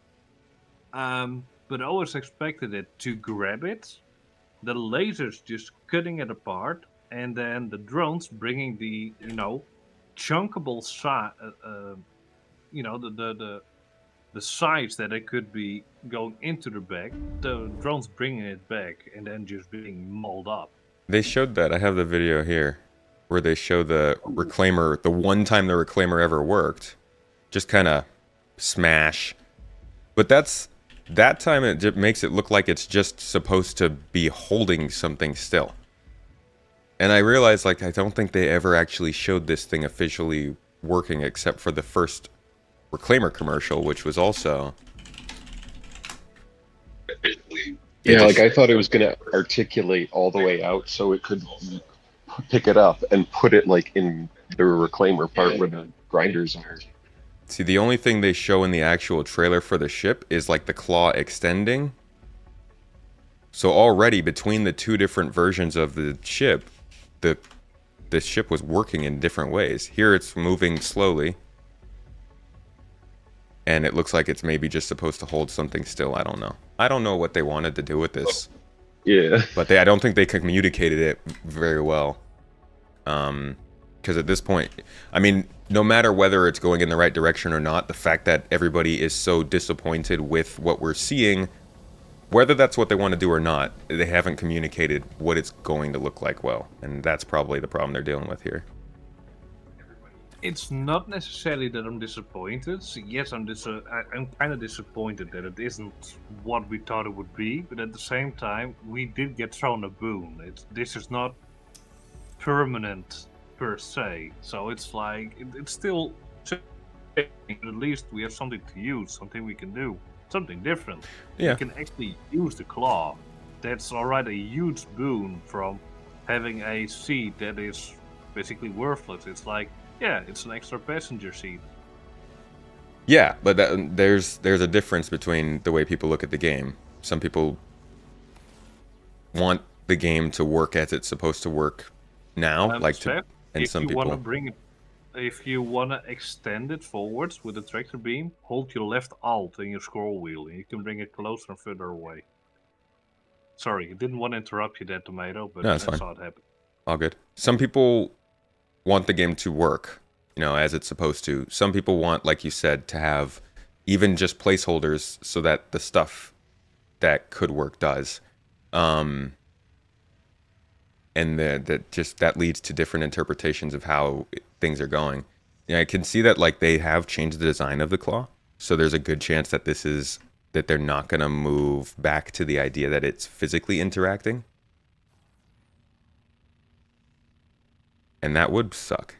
But I always expected it to grab it, the lasers just cutting it apart, and then the drones bringing the chunkable the size that it could be going into the bag, the drones bringing it back and then just being mauled up. They showed that. I have the video here where they show the reclaimer, the one time the reclaimer ever worked, just kind of smash. But that time it makes it look like it's just supposed to be holding something still. And I realized, like, I don't think they ever actually showed this thing officially working except for the first reclaimer commercial, which was also... Yeah, like I thought it was gonna articulate all the way out so it could pick it up and put it like in the reclaimer part where the grinders are. See, the only thing they show in the actual trailer for the ship is like the claw extending. So already between the two different versions of the ship, the ship was working in different ways. Here it's moving slowly. And it looks like it's maybe just supposed to hold something still. I don't know. I don't know what they wanted to do with this. Yeah. But I don't think they communicated it very well. Because at this point, I mean, no matter whether it's going in the right direction or not, the fact that everybody is so disappointed with what we're seeing, whether that's what they want to do or not, they haven't communicated what it's going to look like well. And that's probably the problem they're dealing with here. It's not necessarily that I'm disappointed. Yes, I'm kind of disappointed that it isn't what we thought it would be, but at the same time, we did get thrown a boon. This is not permanent per se, so it's like it's still. At least we have something to use, something we can do, something different. Yeah. We can actually use the claw. That's alright, a huge boon from having a seat that is basically worthless. It's like, yeah, it's an extra passenger seat. Yeah, but there's a difference between the way people look at the game. Some people want the game to work as it's supposed to work now, and if some you people. If you wanna extend it forwards with the tractor beam, hold your left Alt in your scroll wheel, and you can bring it closer and further away. Sorry, I didn't want to interrupt you there, Tomato, but No, I it's fine. saw it happen. All good. Some people want the game to work, as it's supposed to. Some people want, like you said, to have even just placeholders so that the stuff that could work does. And that leads to different interpretations of how things are going. I can see that like they have changed the design of the claw, so there's a good chance that that they're not going to move back to the idea that it's physically interacting. And that would suck.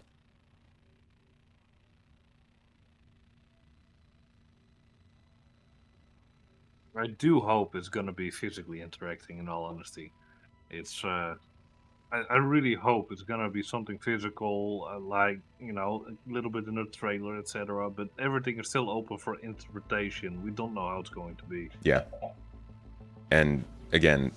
I do hope it's gonna be physically interacting. In all honesty, I really hope it's gonna be something physical, like a little bit in the trailer, etc. But everything is still open for interpretation. We don't know how it's going to be. Yeah. And again,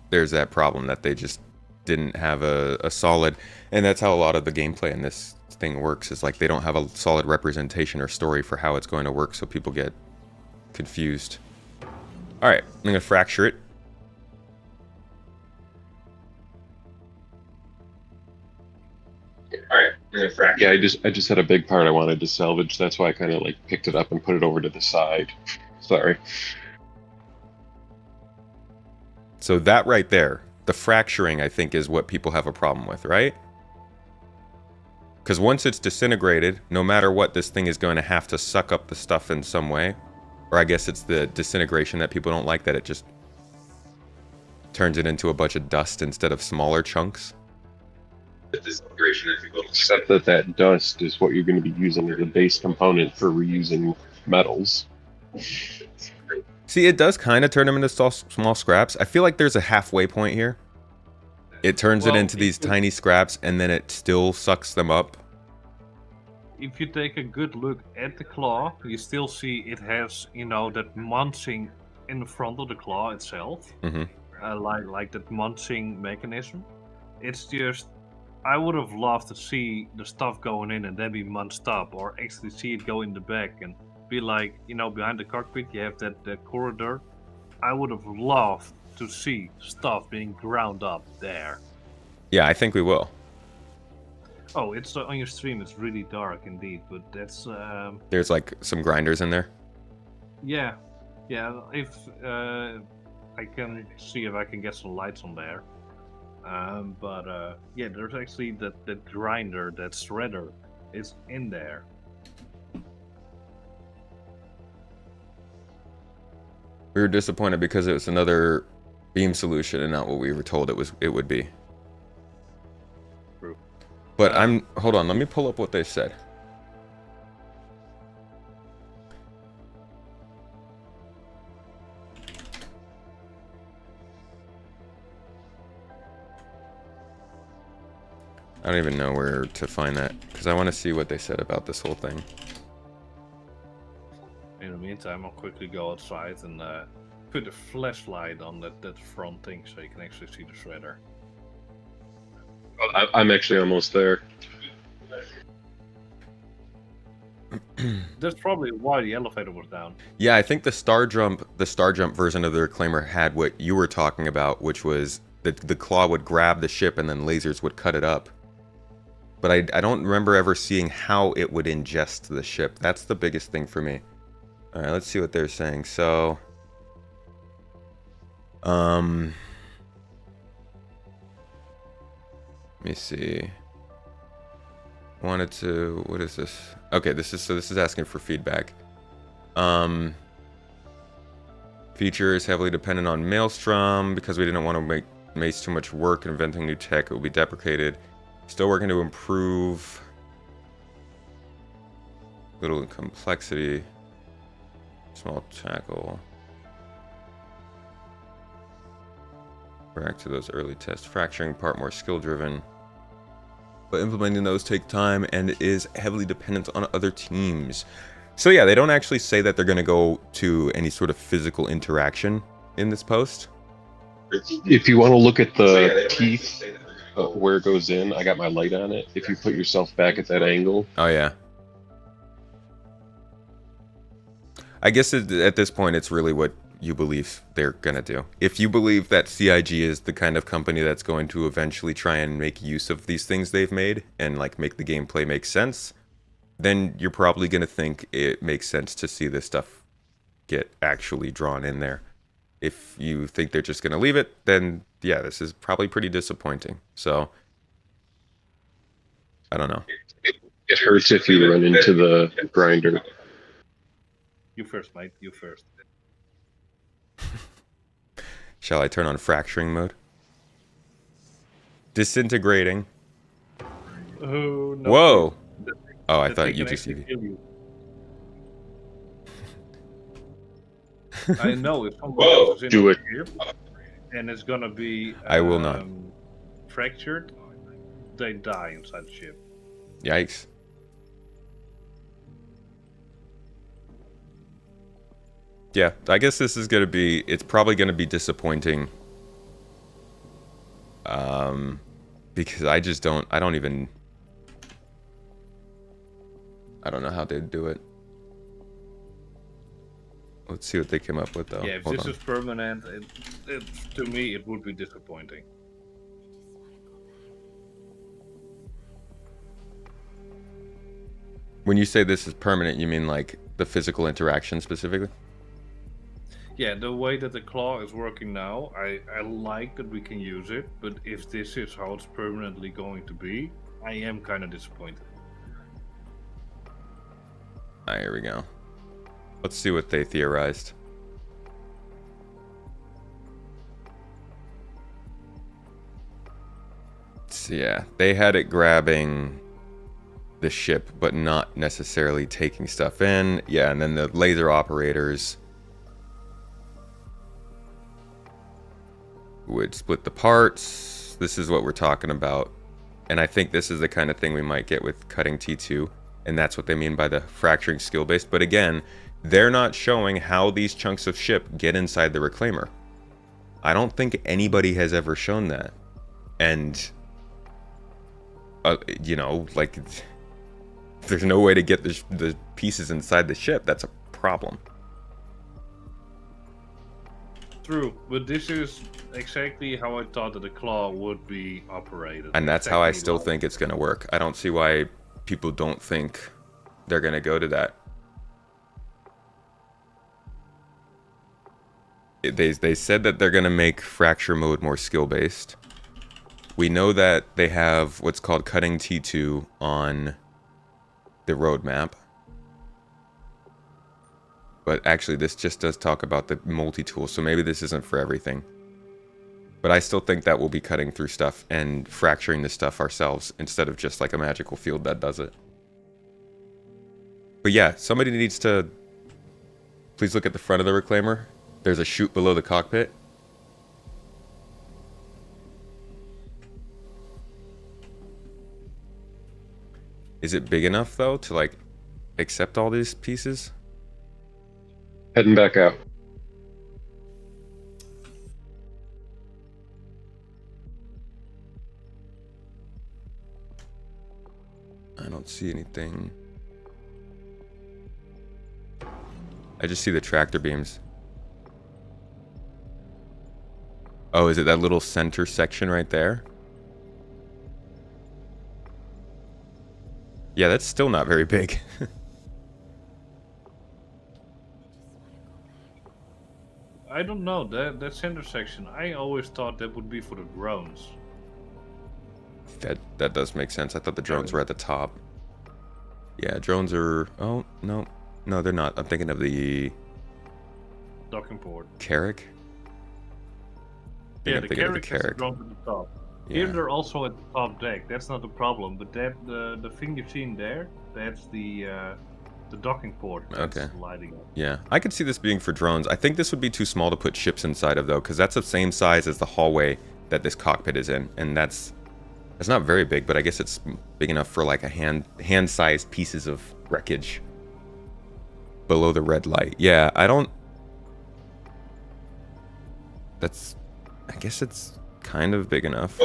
there's that problem that they just didn't have a solid, and that's how a lot of the gameplay in this thing works, is like they don't have a solid representation or story for how it's going to work, so people get confused. All right, I'm gonna fracture it. All right, I'm gonna fracture. Yeah, I just had a big part I wanted to salvage. That's why I kind of like picked it up and put it over to the side. Sorry. So that right there, the fracturing, I think, is what people have a problem with, right? Because once it's disintegrated, no matter what, this thing is going to have to suck up the stuff in some way. Or I guess it's the disintegration that people don't like, that it just turns it into a bunch of dust instead of smaller chunks. The disintegration, I think, Except that that dust is what you're going to be using as a base component for reusing metals. See, it does kind of turn them into small scraps. I feel like there's a halfway point here. It turns it into these tiny scraps, and then it still sucks them up. If you take a good look at the claw, you still see it has, you know, that munching in the front of the claw itself. Like that munching mechanism. It's just, I would have loved to see the stuff going in and then be munched up, or actually see it go in the back and be like, you know, behind the cockpit you have that corridor. I would have loved to see stuff being ground up there. Yeah, I think we will. Oh, it's on your stream. It's really dark indeed, but that's There's like some grinders in there. yeah. If I can see if I can get some lights on there. Yeah, there's actually that grinder, that shredder, is in there. We were disappointed because it was another beam solution and not what we were told it would be. True. But hold on, let me pull up what they said. I don't even know where to find that, because I want to see what they said about this whole thing. In the meantime, I'll quickly go outside and put a flashlight on that front thing so you can actually see the shredder. I'm actually almost there. That's probably why the elevator was down. Yeah, I think the Star Jump version of the Reclaimer had what you were talking about, which was the claw would grab the ship and then lasers would cut it up. But I don't remember ever seeing how it would ingest the ship. That's the biggest thing for me. All right, let's see what they're saying. So, let me see. What is this? Okay, this is asking for feedback. Features heavily dependent on Maelstrom because we didn't want to make Mace too much work inventing new tech. It will be deprecated. Still working to improve little complexity. Small tackle. Back to those early tests. Fracturing part more skill driven. But implementing those take time and is heavily dependent on other teams. So yeah, they don't actually say that they're going to go to any sort of physical interaction in this post. If you want to look at the teeth, where it goes in, I got my light on it. If you put yourself back at that angle. Oh yeah. I guess at this point, it's really what you believe they're going to do. If you believe that CIG is the kind of company that's going to eventually try and make use of these things they've made and like make the gameplay make sense, then you're probably going to think it makes sense to see this stuff get actually drawn in there. If you think they're just going to leave it, then yeah, this is probably pretty disappointing. So, I don't know. It hurts if you run into the grinder. You first, mate. You first. Shall I turn on fracturing mode? Disintegrating. Oh, no. Whoa! Oh, I thought UTCV. I know if someone else is in Do it. here and it's gonna be I will not. fractured, they die inside the ship. Yikes. Yeah, I guess this is going to be, it's probably going to be disappointing Because I just don't. I don't even. I don't know how they'd do it. Let's see what they came up with, though. Yeah, if Hold this on. is permanent, to me it would be disappointing. When you say this is permanent, you mean like the physical interaction specifically? Yeah, the way that the claw is working now, I like that we can use it, but if this is how it's permanently going to be, I am kind of disappointed. Ah, here we go. Let's see what they theorized. So yeah, they had it grabbing the ship, but not necessarily taking stuff in. Yeah, and then the laser operators would split the parts. This is what we're talking about. And I think this is the kind of thing we might get with cutting T2. And that's what they mean by the fracturing skill based. But again, they're not showing how these chunks of ship get inside the reclaimer. I don't think anybody has ever shown that. And, you know, like, if there's no way to get the pieces inside the ship, that's a problem. True, but this is exactly how I thought that the claw would be operated. And that's how I Exactly still like- think it's going to work. I don't see why people don't think they're going to go to that. They said that they're going to make fracture mode more skill based. We know that they have what's called cutting T2 on the roadmap. But actually this just does talk about the multi-tool, so maybe this isn't for everything. But I still think that we'll be cutting through stuff and fracturing the stuff ourselves instead of just like a magical field that does it. But yeah, somebody needs to please look at the front of the reclaimer. There's a chute below the cockpit. Is it big enough though to like accept all these pieces? Heading back out. I don't see anything. I just see the tractor beams. Oh, is it that little center section right there? Yeah, that's still not very big. I don't know, that center section, I always thought that would be for the drones. That does make sense. I thought the drones were at the top. Yeah, drones are... Oh, no. No, they're not. I'm thinking of the Docking port. Carrack. Yeah, I'm the thinking of carriage has the drones at the top. Here Yeah. they're also at the top deck, that's not a problem, but that the thing you've seen there, that's the docking port that's Okay. lighting up. Yeah, I could see this being for drones. I think this would be too small to put ships inside of, though, because that's the same size as the hallway that this cockpit is in, and that's not very big, but I guess it's big enough for like a hand-sized pieces of wreckage below the red light. Yeah, I don't. That's. I guess it's kind of big enough.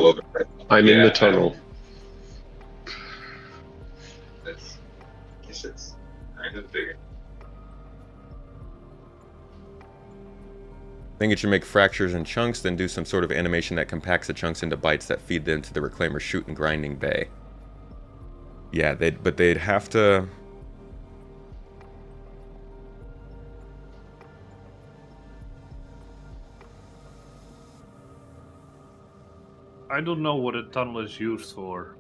I'm in the tunnel. Think it should make fractures and chunks, then do some sort of animation that compacts the chunks into bites that feed them to the reclaimer chute and grinding bay. Yeah, they'd have to. I don't know what a tunnel is used for.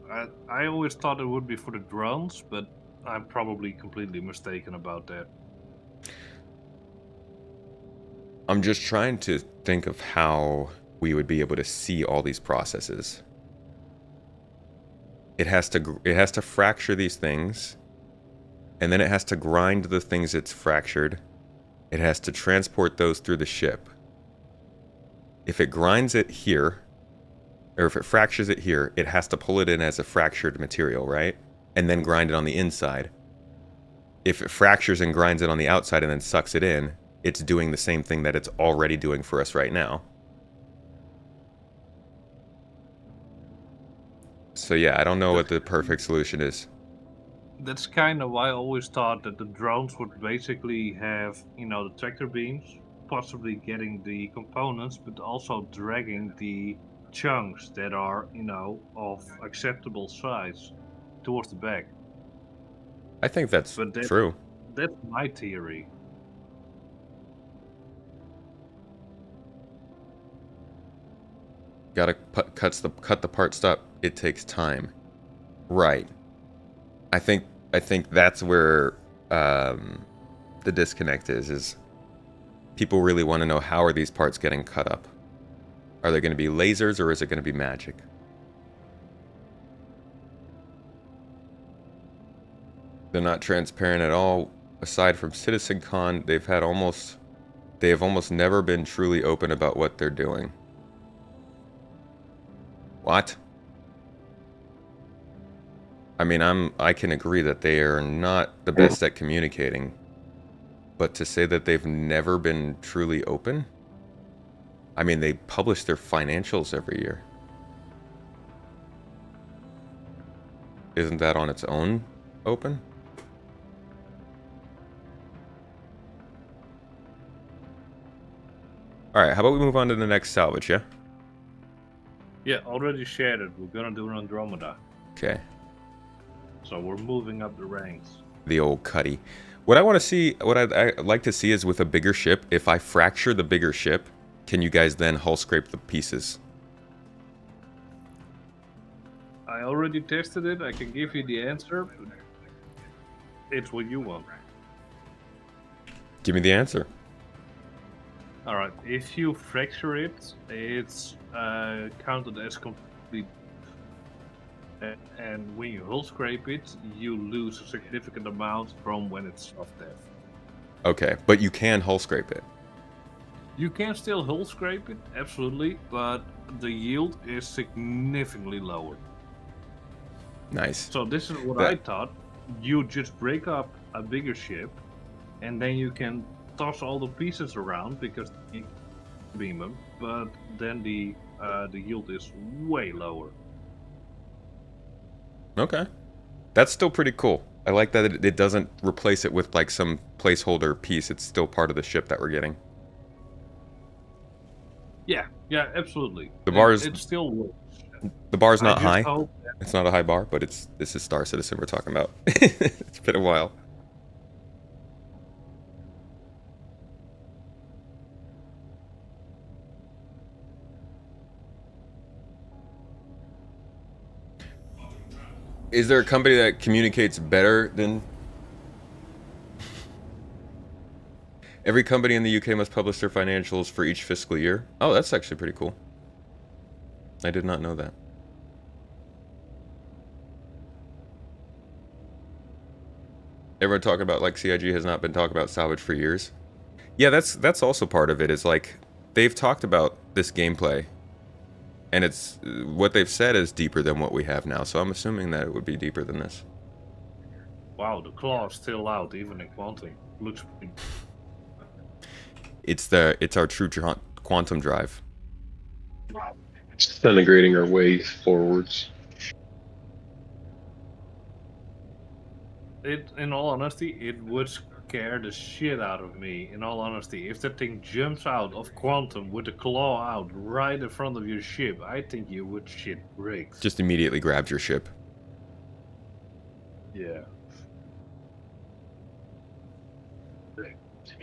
I always thought it would be for the drones, but I'm probably completely mistaken about that. I'm just trying to think of how we would be able to see all these processes. It has to fracture these things, and then it has to grind the things it's fractured. It has to transport those through the ship. If it grinds it here, or if it fractures it here, it has to pull it in as a fractured material, right? And then grind it on the inside. If it fractures and grinds it on the outside and then sucks it in, it's doing the same thing that it's already doing for us right now. So yeah, I don't know what the perfect solution is. That's kind of why I always thought that the drones would basically have, the tractor beams, possibly getting the components, but also dragging the chunks that are, of acceptable size towards the back. I think that's But true. that's my theory. Gotta cut the part stop. It takes time. Right. I think that's where the disconnect is people really want to know, how are these parts getting cut up? Are they going to be lasers, or is it going to be magic? They're not transparent at all. Aside from CitizenCon, they have almost never been truly open about what they're doing. What? I mean, I can agree that they are not the best at communicating, but to say that they've never been truly open? I mean, they publish their financials every year. Isn't that on its own open? Alright, how about we move on to the next salvage, yeah? Yeah, already shared it. We're gonna do an Andromeda. Okay. So we're moving up the ranks. The old Cuddy. What I'd like to see is, with a bigger ship, if I fracture the bigger ship, can you guys then hull scrape the pieces? I already tested it. I can give you the answer. It's what you want. Give me the answer. Alright, if you fracture it, it's counted as complete. And when you hull scrape it, you lose a significant amount from when it's soft death. Okay, but you can hull scrape it. You can still hull scrape it, absolutely, but the yield is significantly lower. Nice. So this is what I thought. You just break up a bigger ship, and then you can toss all the pieces around because you beam them, but then the yield is way lower. Okay. That's still pretty cool. I like that it doesn't replace it with like some placeholder piece. It's still part of the ship that we're getting. Yeah, absolutely. The bar it still works. The bar's not I just high. hope It's not a high bar, but this is Star Citizen we're talking about. It's been a while. Is there a company that communicates better than... Every company in the UK must publish their financials for each fiscal year? Oh, that's actually pretty cool. I did not know that. Everyone talking about, like, CIG has not been talking about salvage for years. Yeah, that's also part of it, is like, they've talked about this gameplay, and it's what they've said is deeper than what we have now, so I'm assuming that it would be deeper than this. wow, the claw is still out even in quantum. Looks pretty. It's our true quantum drive. Disintegrating our way forwards. In all honesty, it would scare the shit out of me. In all honesty, if that thing jumps out of quantum with the claw out right in front of your ship, I think you would shit bricks. Just immediately grabs your ship. Yeah.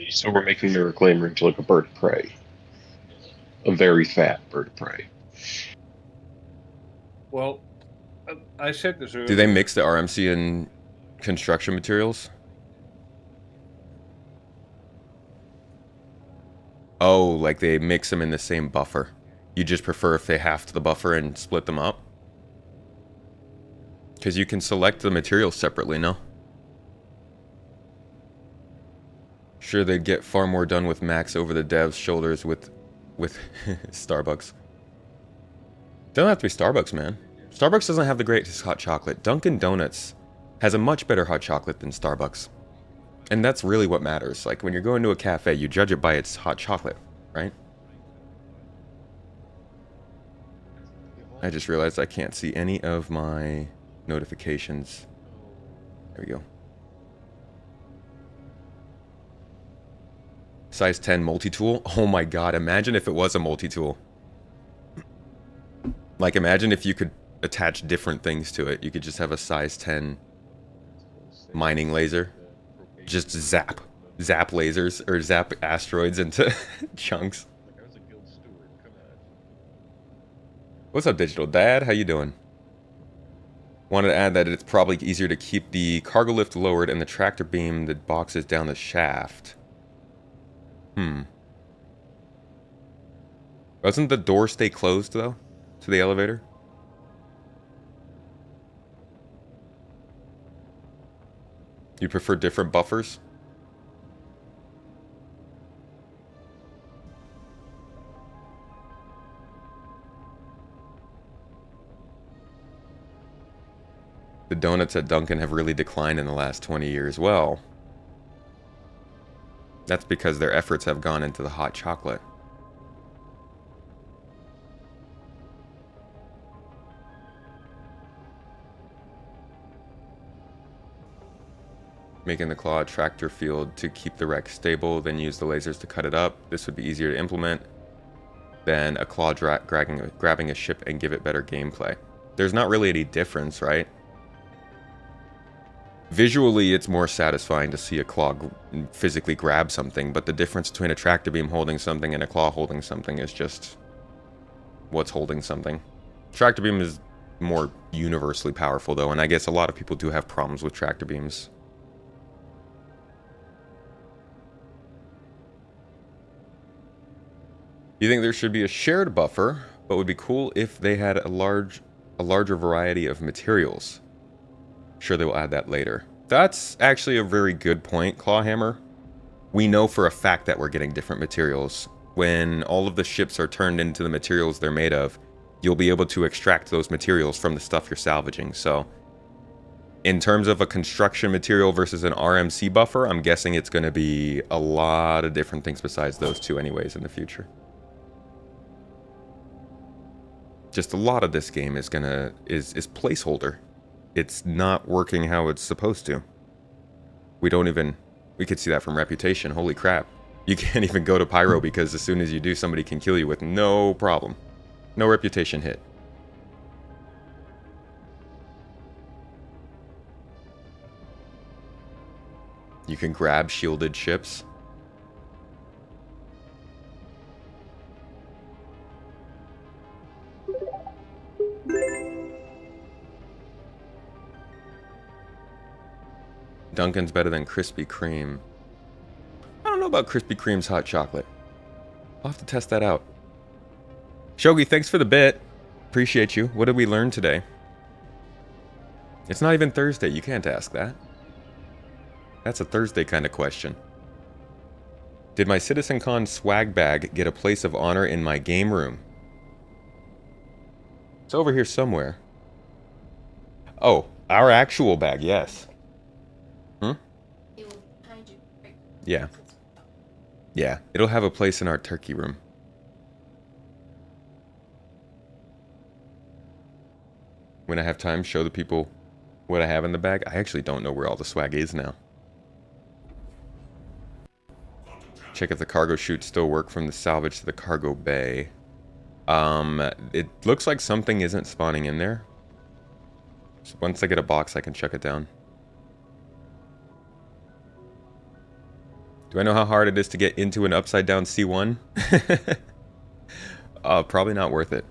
So we're making the reclaimer into like a bird of prey. A very fat bird of prey. Well, I said this earlier. Do they mix the RMC and construction materials? Oh, like they mix them in the same buffer. You just prefer if they halved the buffer and split them up? Because you can select the materials separately, no? Sure, they'd get far more done with Max over the devs' shoulders with Starbucks. Don't have to be Starbucks, man. Starbucks doesn't have the greatest hot chocolate. Dunkin' Donuts has a much better hot chocolate than Starbucks. And that's really what matters. Like, when you're going to a cafe, you judge it by its hot chocolate, right? I just realized I can't see any of my notifications. There we go. Size 10 multi-tool. Oh my god, imagine if it was a multi-tool. Like, imagine if you could attach different things to it. You could just have a size 10 mining laser. Just zap lasers, or zap asteroids into chunks. What's up, Digital Dad? How you doing? Wanted to add that it's probably easier to keep the cargo lift lowered and the tractor beam the boxes down the shaft. Doesn't the door stay closed, though, to the elevator? You prefer different buffers? The donuts at Dunkin' have really declined in the last 20 years. Well, that's because their efforts have gone into the hot chocolate. Making the claw tractor field to keep the wreck stable, then use the lasers to cut it up. This would be easier to implement than a claw grabbing a ship and give it better gameplay. There's not really any difference, right? Visually, it's more satisfying to see a claw physically grab something, but the difference between a tractor beam holding something and a claw holding something is just what's holding something. Tractor beam is more universally powerful, though, and I guess a lot of people do have problems with tractor beams. You think there should be a shared buffer, but would be cool if they had a larger variety of materials. Sure, they will add that later. That's actually a very good point, Clawhammer. We know for a fact that we're getting different materials. When all of the ships are turned into the materials they're made of, you'll be able to extract those materials from the stuff you're salvaging. So, in terms of a construction material versus an RMC buffer, I'm guessing it's going to be a lot of different things besides those two anyways in the future. Just a lot of this game is placeholder. It's not working how it's supposed to. We could see that from Reputation. Holy crap. You can't even go to Pyro because as soon as you do, somebody can kill you with no problem. No Reputation hit. You can grab shielded ships. Dunkin's better than Krispy Kreme. I don't know about Krispy Kreme's hot chocolate. I'll have to test that out. Shogi, thanks for the bit. Appreciate you. What did we learn today? It's not even Thursday. You can't ask that. That's a Thursday kind of question. Did my CitizenCon swag bag get a place of honor in my game room? It's over here somewhere. Oh, our actual bag, yes. Yeah. Yeah, it'll have a place in our turkey room. When I have time, show the people what I have in the bag. I actually don't know where all the swag is now. Check if the cargo chutes still work from the salvage to the cargo bay. It looks like something isn't spawning in there. So once I get a box, I can check it down. Do I know how hard it is to get into an upside down C1? Probably not worth it.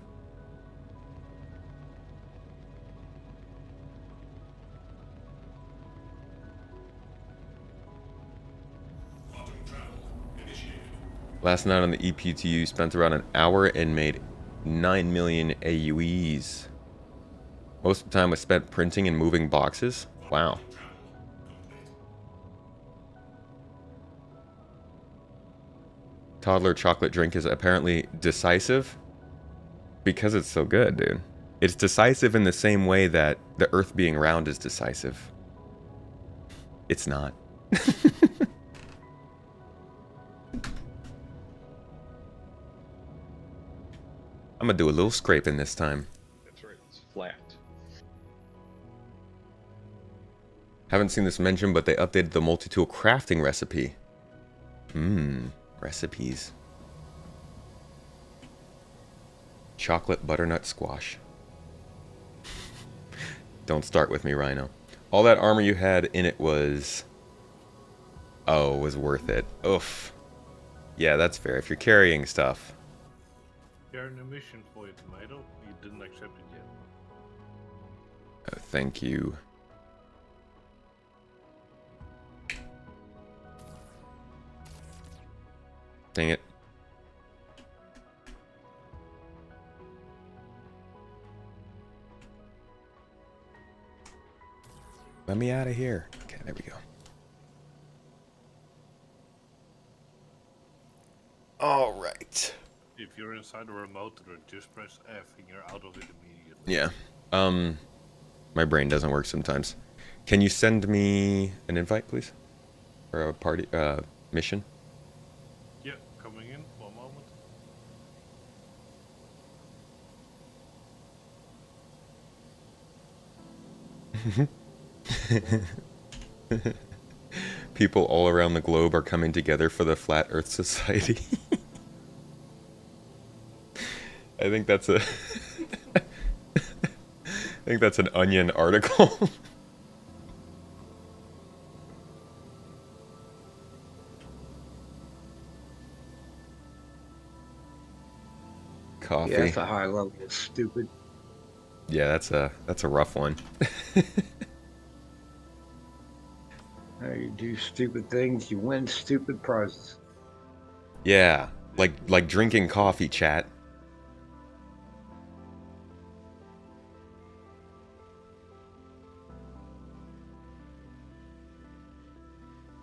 Last night on the EPTU, spent around an hour and made 9 million AUEs. Most of the time was spent printing and moving boxes. Wow. Toddler chocolate drink is apparently decisive because it's so good, dude. It's decisive in the same way that the Earth being round is decisive. It's not. I'm gonna do a little scraping this time. flat. Haven't seen this mentioned, but they updated the multi-tool crafting recipe. Recipes. Chocolate butternut squash. Don't start with me, Rhino. All that armor you had in it was... Oh, was worth it. Oof. Yeah, that's fair. If you're carrying stuff. Carrying a mission for you, Tomato. You didn't accept it yet. Oh, thank you. Dang it. Let me out of here. Okay, there we go. All right. If you're inside the remote, just press F and you're out of it immediately. Yeah. My brain doesn't work sometimes. Can you send me an invite, please? Or a party, mission? Yeah, coming in. 1 moment. People all around the globe are coming together for the Flat Earth Society. I think that's a... I think that's an Onion article. Coffee. Yeah, it's a high level of stupid. Yeah, that's a rough one. You do stupid things, you win stupid prizes. Yeah, like drinking coffee, chat.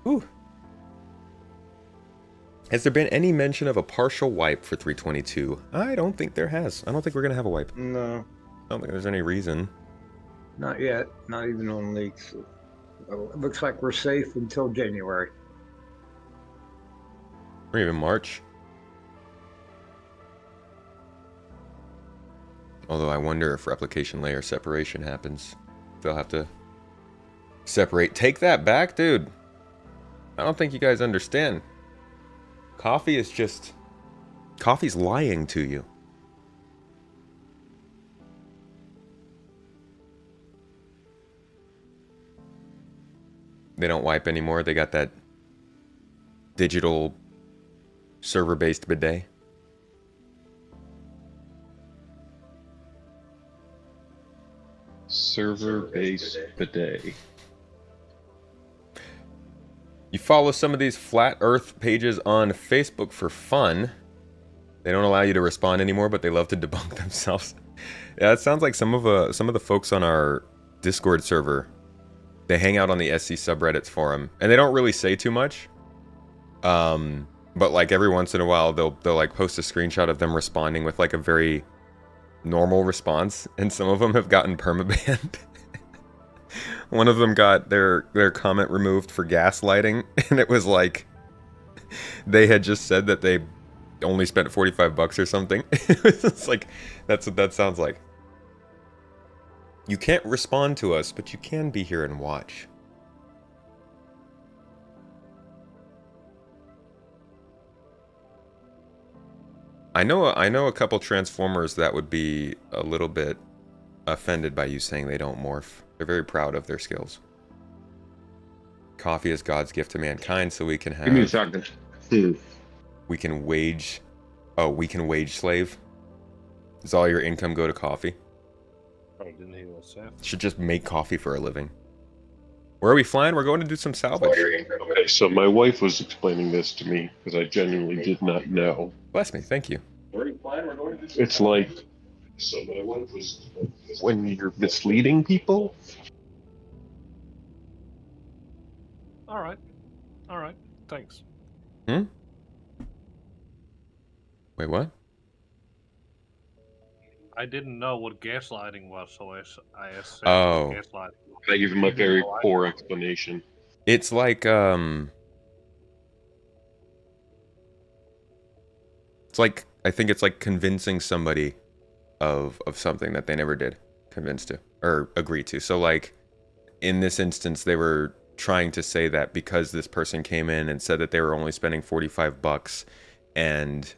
Ooh. Has there been any mention of a partial wipe for 322? I don't think there has. I don't think we're gonna have a wipe. No, I don't think there's any reason. not yet. Not even on leaks. It looks like we're safe until January. Or even March. Although I wonder if replication layer separation happens. They'll have to separate. Take that back, dude. I don't think you guys understand. Coffee is just... Coffee's lying to you. They don't wipe anymore. They got that digital server-based bidet. Server-based bidet. You follow some of these flat earth pages on Facebook for fun. They don't allow you to respond anymore, but they love to debunk themselves. Yeah, it sounds like some of the folks on our Discord server, they hang out on the SC subreddits forum, and they don't really say too much. But like every once in a while, they'll like post a screenshot of them responding with like a very normal response, and some of them have gotten permabanned. One of them got their comment removed for gaslighting, and it was like they had just said that they only spent $45 or something. It's like that's what that sounds like. You can't respond to us, but you can be here and watch. I know a couple Transformers that would be a little bit offended by you saying they don't morph. They're very proud of their skills. Coffee is God's gift to mankind, so we can have... Give me a second. We can wage... Oh, we can wage slave? Does all your income go to coffee? I didn't hear what said. Should just make coffee for a living. Where are we flying? We're going to do some salvage. Okay, so my wife was explaining this to me because I genuinely did not know. Bless me, thank you. It's like when you're misleading people. Alright. Alright. Thanks. Wait, what? I didn't know what gaslighting was, so I asked Oh. gaslighting. I give him a very poor explanation. It's like, It's like, I think it's like convincing somebody of something that they never did. convinced to or agree to. So like in this instance, they were trying to say that because this person came in and said that they were only spending $45 and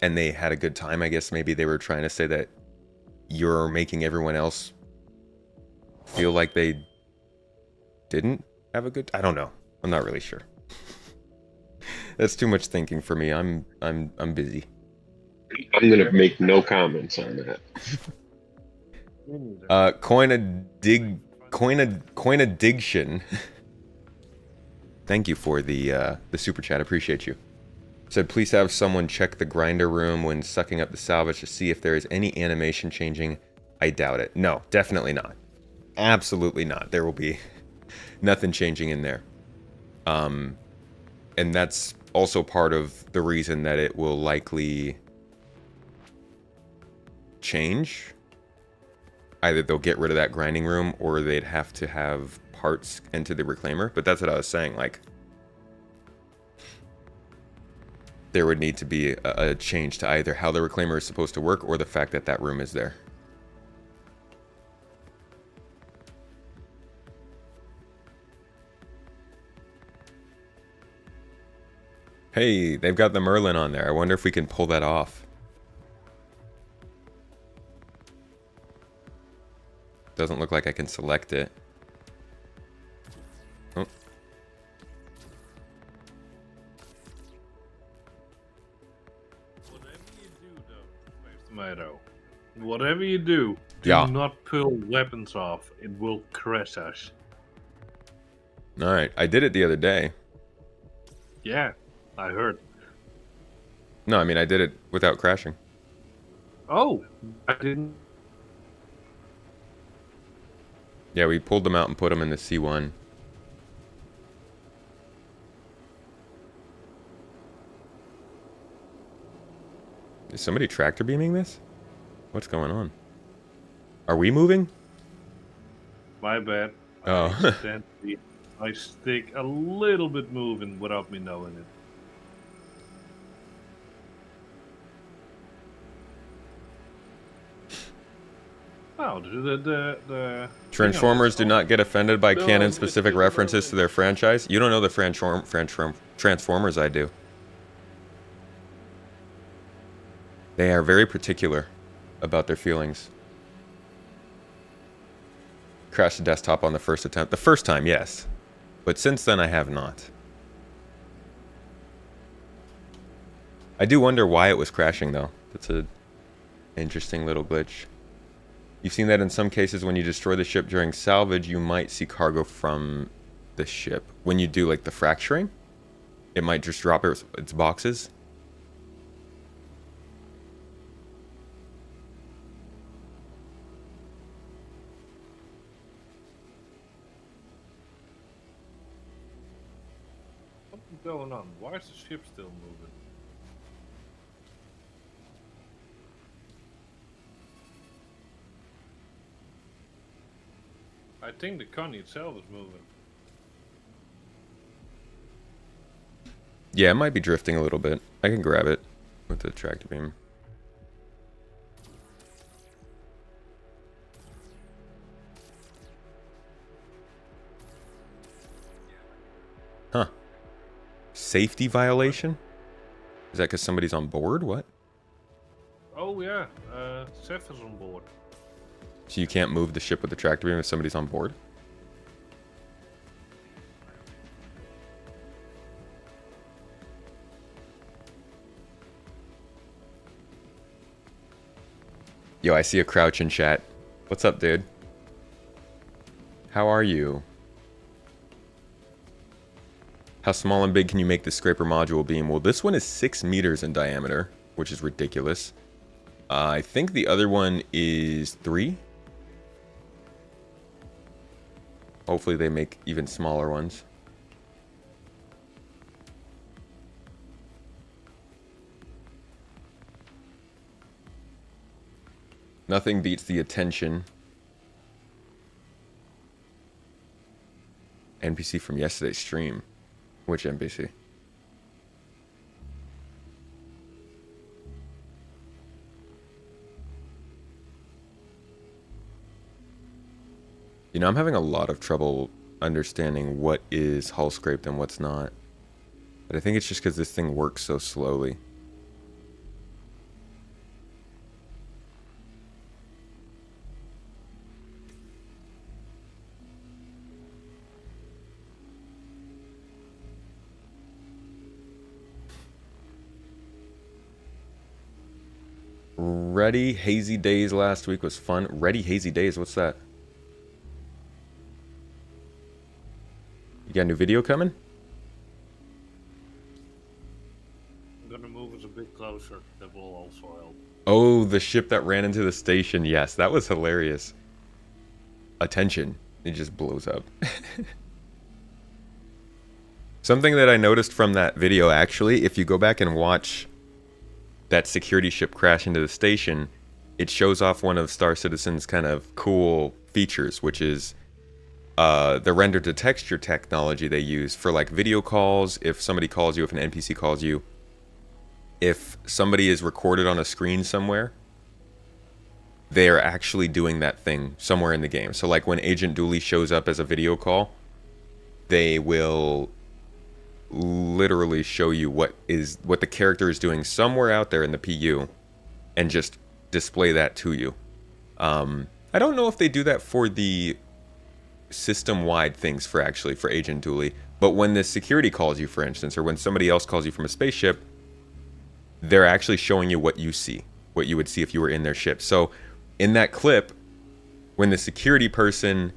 they had a good time, I guess maybe they were trying to say that you're making everyone else feel like they didn't have a good. I don't know. I'm not really sure. That's too much thinking for me. I'm busy. I'm gonna make no comments on that. Coin addiction. Thank you for the super chat. Appreciate you. Said please have someone check the grinder room when sucking up the salvage to see if there is any animation changing. I doubt it. No, definitely not. Absolutely not. There will be nothing changing in there. And that's also part of the reason that it will likely change. Either they'll get rid of that grinding room or they'd have to have parts into the reclaimer. But that's what I was saying. Like, there would need to be a change to either how the reclaimer is supposed to work or the fact that that room is there. Hey, they've got the Merlin on there. I wonder if we can pull that off. Doesn't look like I can select it. Oh. Whatever you do, though, Tomato, whatever you do, do Yeah. not pull weapons off. It will crash us. All right, I did it the other day. Yeah, I heard. No, I mean I did it without crashing. Oh, I didn't. Yeah, we pulled them out and put them in the C1. Is somebody tractor beaming this? What's going on? Are we moving? My bad. Oh. Accidentally, I stick a little bit moving without me knowing it. Wow, the Transformers do not get offended by No, canon-specific it's- references to their franchise. You don't know the Transformers I do. They are very particular about their feelings. Crashed the desktop on the first attempt. The first time, yes. But since then, I have not. I do wonder why it was crashing, though. That's a interesting little glitch. You've seen that in some cases when you destroy the ship during salvage, you might see cargo from the ship. When you do, like, the fracturing, it might just drop its boxes. What's going on? Why is the ship still moving? I think the Connie itself is moving. Yeah, it might be drifting a little bit. I can grab it with the tractor beam. Huh. Safety violation? Is that because somebody's on board? What? Oh yeah, Seth is on board. So you can't move the ship with the tractor beam if somebody's on board? Yo, I see a crouch in chat. What's up, dude? How are you? How small and big can you make the scraper module beam? Well, this one is 6 meters in diameter, which is ridiculous. I think the other one is 3. Hopefully they make even smaller ones. Nothing beats the attention. NPC from yesterday's stream. Which NPC? You know, I'm having a lot of trouble understanding what is hull scraped and what's not. But I think it's just because this thing works so slowly. Ready Hazy Days last week was fun. Ready Hazy Days, what's that? You got a new video coming? I'm gonna move us a bit closer. That will also help. Oh, the ship that ran into the station. Yes, that was hilarious. Attention. It just blows up. Something that I noticed from that video, actually, if you go back and watch that security ship crash into the station, it shows off one of Star Citizen's kind of cool features, which is the render to texture technology they use for like video calls. If somebody calls you, if an NPC calls you, if somebody is recorded on a screen somewhere, they are actually doing that thing somewhere in the game. So like when Agent Dooley shows up as a video call, they will literally show you what the character is doing somewhere out there in the PU and just display that to you. I don't know if they do that for the system-wide things for Agent Dooley, but when the security calls you, for instance, or when somebody else calls you from a spaceship, they're actually showing you what you see, what you would see if you were in their ship. So in that clip, when the security person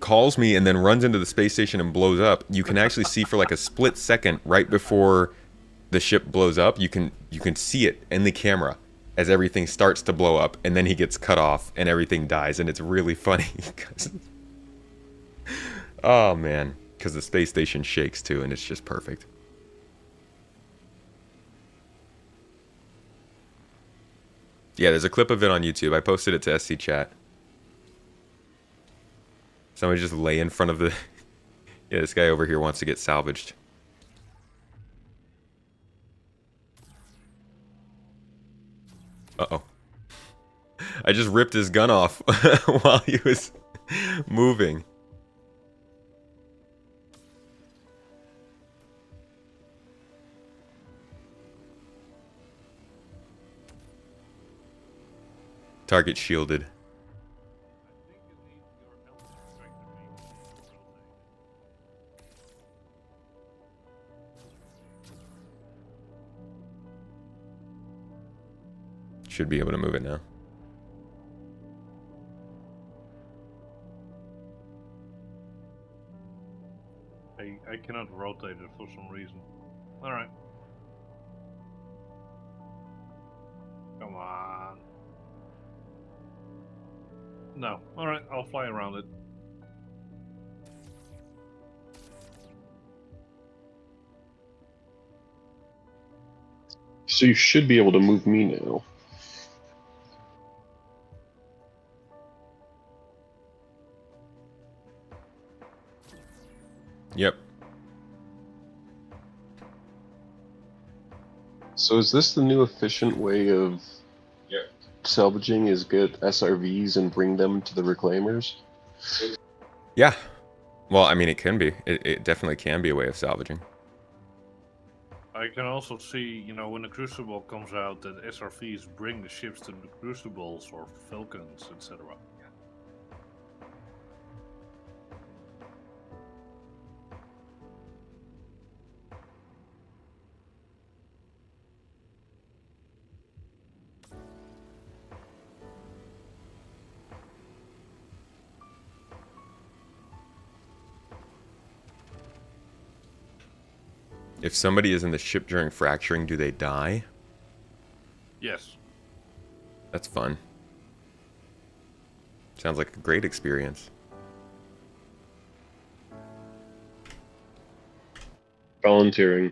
calls me and then runs into the space station and blows up, you can actually see for like a split second right before the ship blows up, you can see it in the camera as everything starts to blow up, and then he gets cut off and everything dies, and it's really funny. Oh man, because the space station shakes too, and it's just perfect. Yeah, there's a clip of it on YouTube. I posted it to SC Chat. Somebody just lay in front of the... Yeah, this guy over here wants to get salvaged. Uh-oh. I just ripped his gun off while he was moving. Target shielded. Should be able to move it now. I cannot rotate it for some reason. Alright. Come on. No. Alright, I'll fly around it. So you should be able to move me now. Yep. So is this the new efficient way of salvaging, is get SRVs and bring them to the reclaimers? Yeah. Well, I mean, it can be. It definitely can be a way of salvaging. I can also see, you know, when the Crucible comes out, that SRVs bring the ships to the Crucibles or Falcons, etc. If somebody is in the ship during fracturing, do they die? Yes. That's fun. Sounds like a great experience. Volunteering.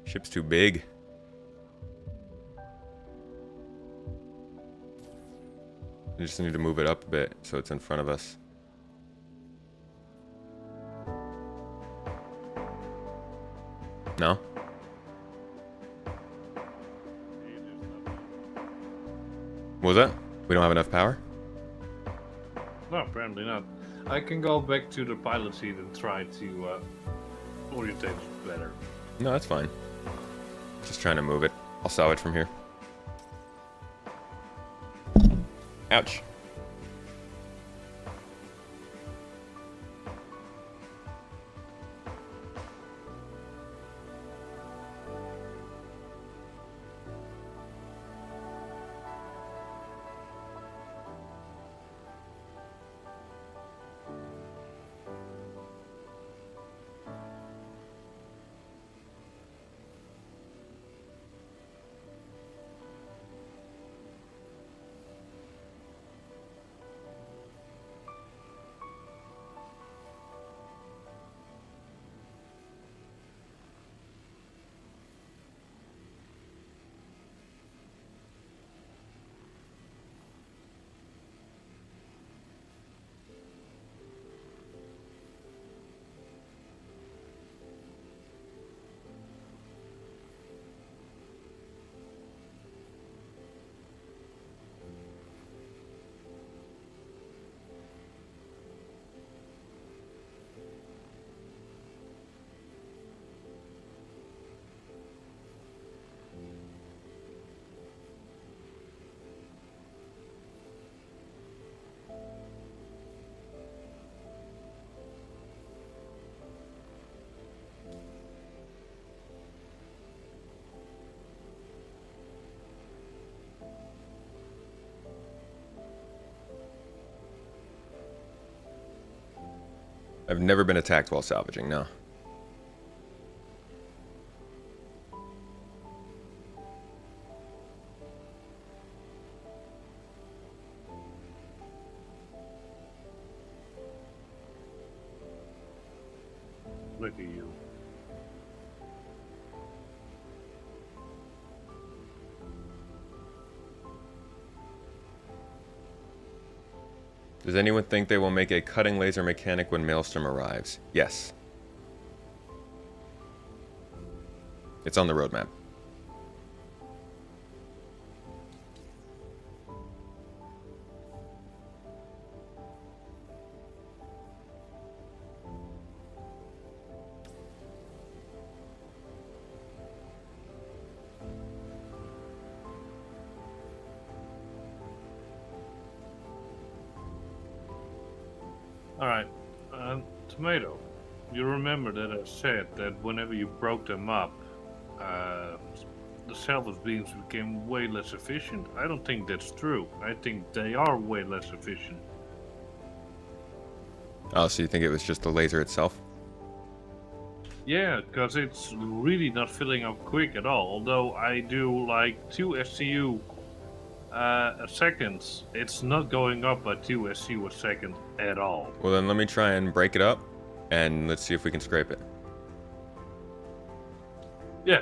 Ship's too big. We just need to move it up a bit so it's in front of us. No? What was that? We don't have enough power? No, apparently not. I can go back to the pilot seat and try to orientate it better. No, that's fine. Just trying to move it. I'll salvage from here. Ouch. I've never been attacked while salvaging, no. Look at you. Does anyone think they will make a cutting laser mechanic when Maelstrom arrives? Yes. It's on the roadmap. Alright, Tomato, you remember that I said that whenever you broke them up, the salvage beams became way less efficient? I don't think that's true. I think they are way less efficient. Oh, so you think it was just the laser itself? Yeah, because it's really not filling up quick at all. Although I do like 2 SCU a second, it's not going up by 2 SCU a second at all. Well, then let me try and break it up, and let's see if we can scrape it. Yeah.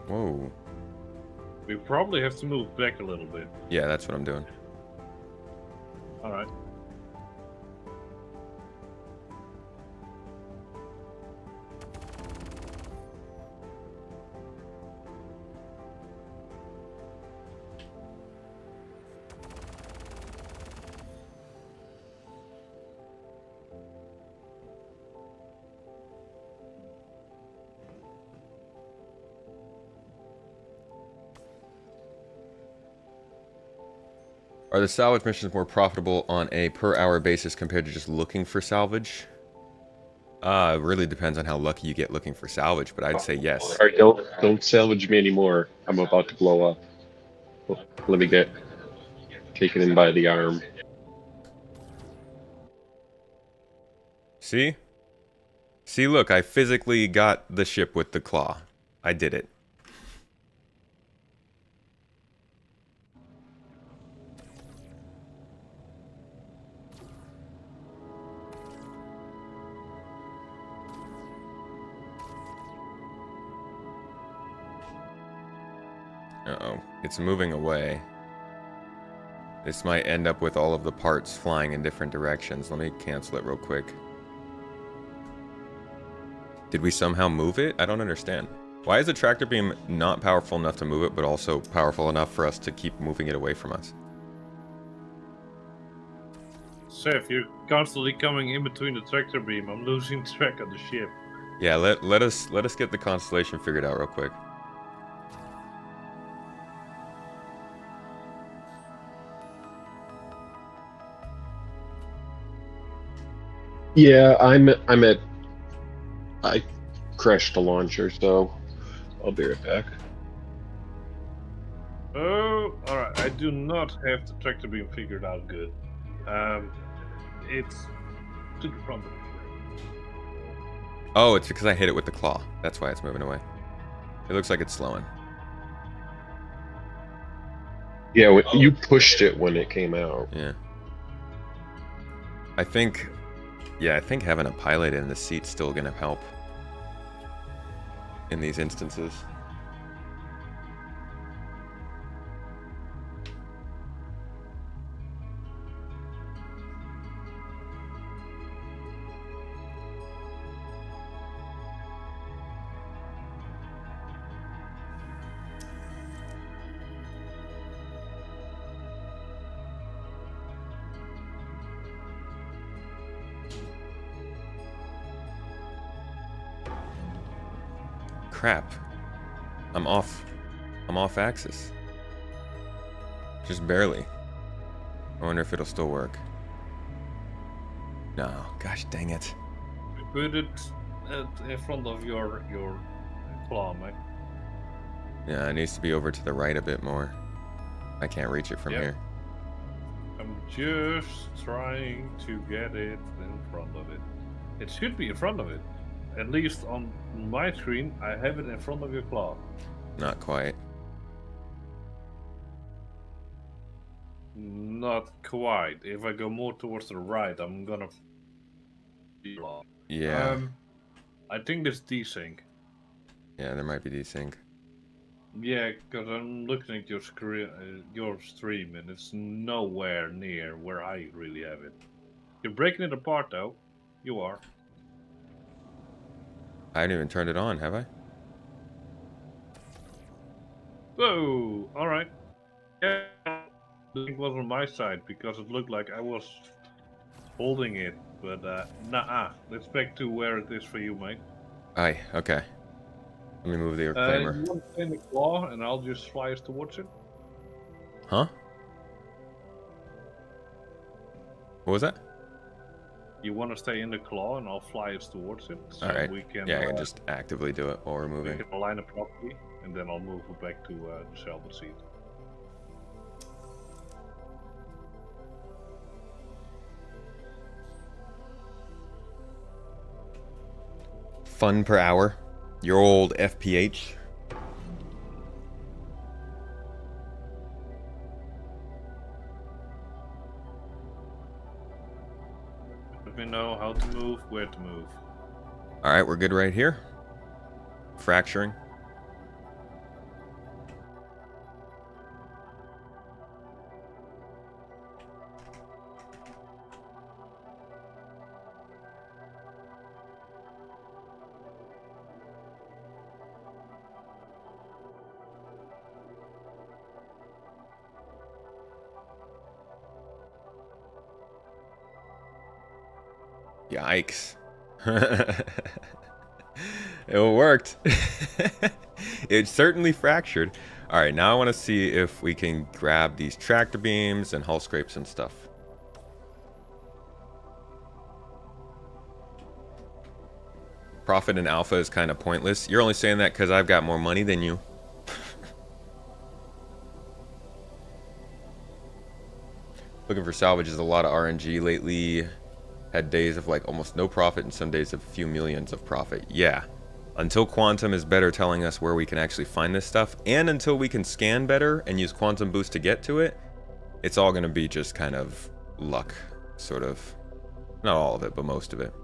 Whoa. We probably have to move back a little bit. Yeah, that's what I'm doing. Alright. Are the salvage missions more profitable on a per-hour basis compared to just looking for salvage? It really depends on how lucky you get looking for salvage, but I'd say yes. Alright, don't salvage me anymore. I'm about to blow up. Let me get taken in by the arm. See? See, look, I physically got the ship with the claw. I did it. Uh-oh. It's moving away. This might end up with all of the parts flying in different directions. Let me cancel it real quick. Did we somehow move it? I don't understand. Why is the tractor beam not powerful enough to move it, but also powerful enough for us to keep moving it away from us? Seth, you're constantly coming in between the tractor beam. I'm losing track of the ship. Yeah, let us get the constellation figured out real quick. Yeah, I crashed the launcher, so I'll be right back. Oh, alright. I do not have the tractor beam figured out good. It's to the front of the ship. Oh, it's because I hit it with the claw. That's why it's moving away. It looks like it's slowing. Yeah, you pushed it when it came out. Yeah. I think having a pilot in the seat's still gonna help in these instances. Crap. I'm off axis. Just barely. I wonder if it'll still work. No, gosh dang it. Put it in front of your claw, mate. Yeah, it needs to be over to the right a bit more. I can't reach it from Yep. here. I'm just trying to get it in front of it. It should be in front of it. At least on my screen, I have it in front of your claw. Not quite. Not quite. If I go more towards the right, I'm gonna be lost. Yeah. I think this desync. Yeah, there might be desync. Yeah, because I'm looking at your screen, your stream, and it's nowhere near where I really have it. You're breaking it apart, though. You are. I haven't even turned it on, have I? Whoa! Alright. Yeah, the link was on my side because it looked like I was holding it, but nah. Let's back to where it is for you, mate. Aye, okay. Let me move the reclaimer. You want to stay in the claw, and I'll just fly us towards it. Huh? What was that? You want to stay in the claw, and I'll fly us towards it. So Alright. we can, Yeah, I can just actively do it while we're we moving. can align it properly, and then I'll move it back to the salvage seat. Fun per hour. Your old FPH. Let me know how to move, where to move. Alright, we're good right here. Fracturing. Yikes. It worked. It certainly fractured. Alright, now I want to see if we can grab these tractor beams and hull scrapes and stuff. Profit in alpha is kind of pointless. You're only saying that because I've got more money than you. Looking for salvage is a lot of RNG lately. Had days of like almost no profit and some days of a few millions of profit. Yeah. Until Quantum is better telling us where we can actually find this stuff, and until we can scan better and use Quantum Boost to get to it, it's all going to be just kind of luck, sort of. Not all of it, but most of it.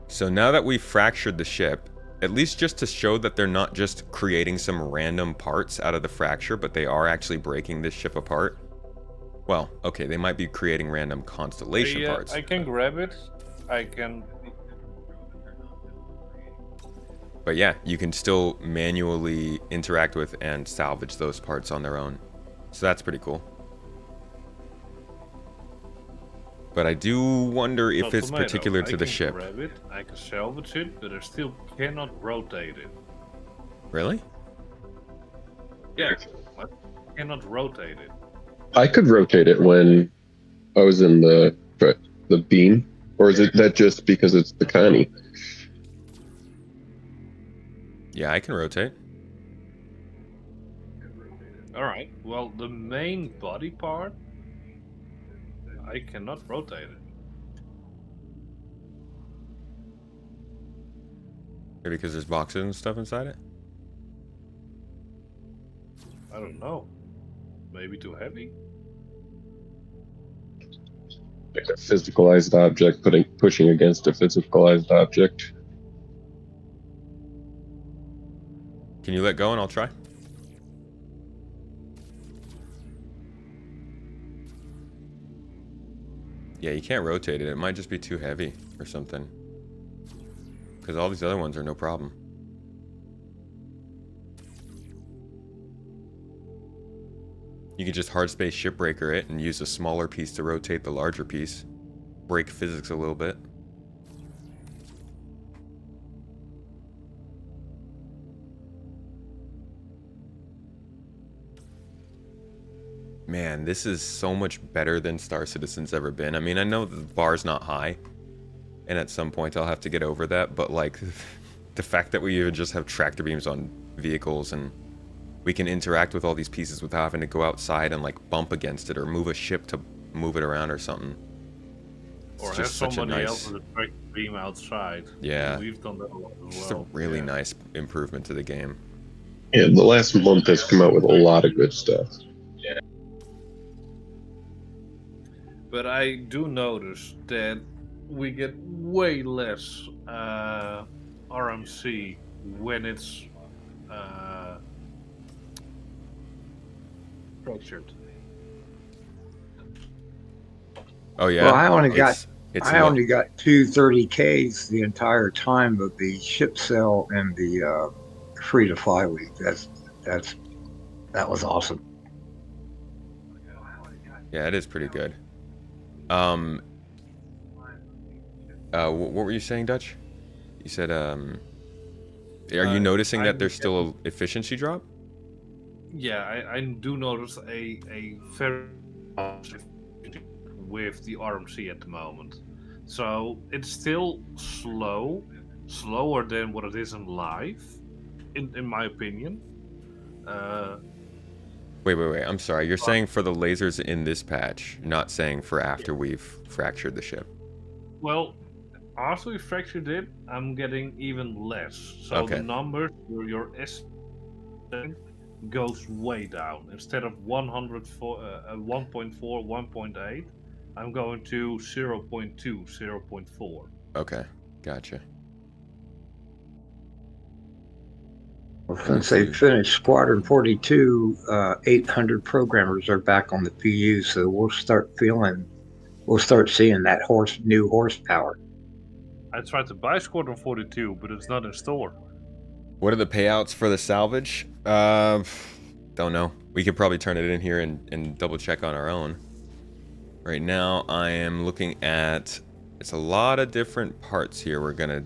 So now that we've fractured the ship, at least just to show that they're not just creating some random parts out of the fracture, but they are actually breaking this ship apart. Well, okay, they might be creating random constellation parts. I can grab it. I can. But yeah, you can still manually interact with and salvage those parts on their own. So that's pretty cool. But I do wonder if it's particular to the ship. I can grab it, I can salvage it, but I still cannot rotate it. Really? Yeah, I cannot rotate it. I could rotate it when I was in the beam, or is it that just because it's the Connie? Yeah, I can rotate. Alright, well, the main body part, I cannot rotate it. Maybe because there's boxes and stuff inside it? I don't know. Maybe too heavy? Like a physicalized object pushing against a physicalized object. Can you let go and I'll try? Yeah, you can't rotate it. It might just be too heavy or something. Because all these other ones are no problem. You could just hard space shipbreaker it and use a smaller piece to rotate the larger piece. Break physics a little bit. Man, this is so much better than Star Citizen's ever been. I mean, I know the bar's not high, and at some point I'll have to get over that, but like, the fact that we even just have tractor beams on vehicles and we can interact with all these pieces without having to go outside and like bump against it or move a ship to move it around or something. It's Or have just such a somebody nice, else with a tractor beam outside. Yeah. We've done that a lot as just well. a really Yeah. nice improvement to the game. Yeah, the last month has come out with a lot of good stuff. But I do notice that we get way less RMC when it's structured. Oh yeah. Well, I only got It's I low. only got 230Ks the entire time of the ship sale and the free to fly week. That was awesome. Yeah, it is pretty good. What were you saying, Dutch? You said, are you noticing that there's still a efficiency drop? Yeah, I do notice a very with the RMC at the moment. So it's still slower than what it is in live, in my opinion. Wait. I'm sorry. You're saying for the lasers in this patch, not saying for after we've fractured the ship. Well, after we fractured it, I'm getting even less. So Okay. the numbers for your S goes way down. Instead of 1.4, 1.8, I'm going to 0.2, 0.4. Okay, gotcha. Well, since they finished Squadron 42, 800 programmers are back on the PU, so we'll start seeing that new horsepower. I tried to buy Squadron 42, but it's not in store. What are the payouts for the salvage? Don't know. We could probably turn it in here and double check on our own. Right now, I am looking at... It's a lot of different parts here we're gonna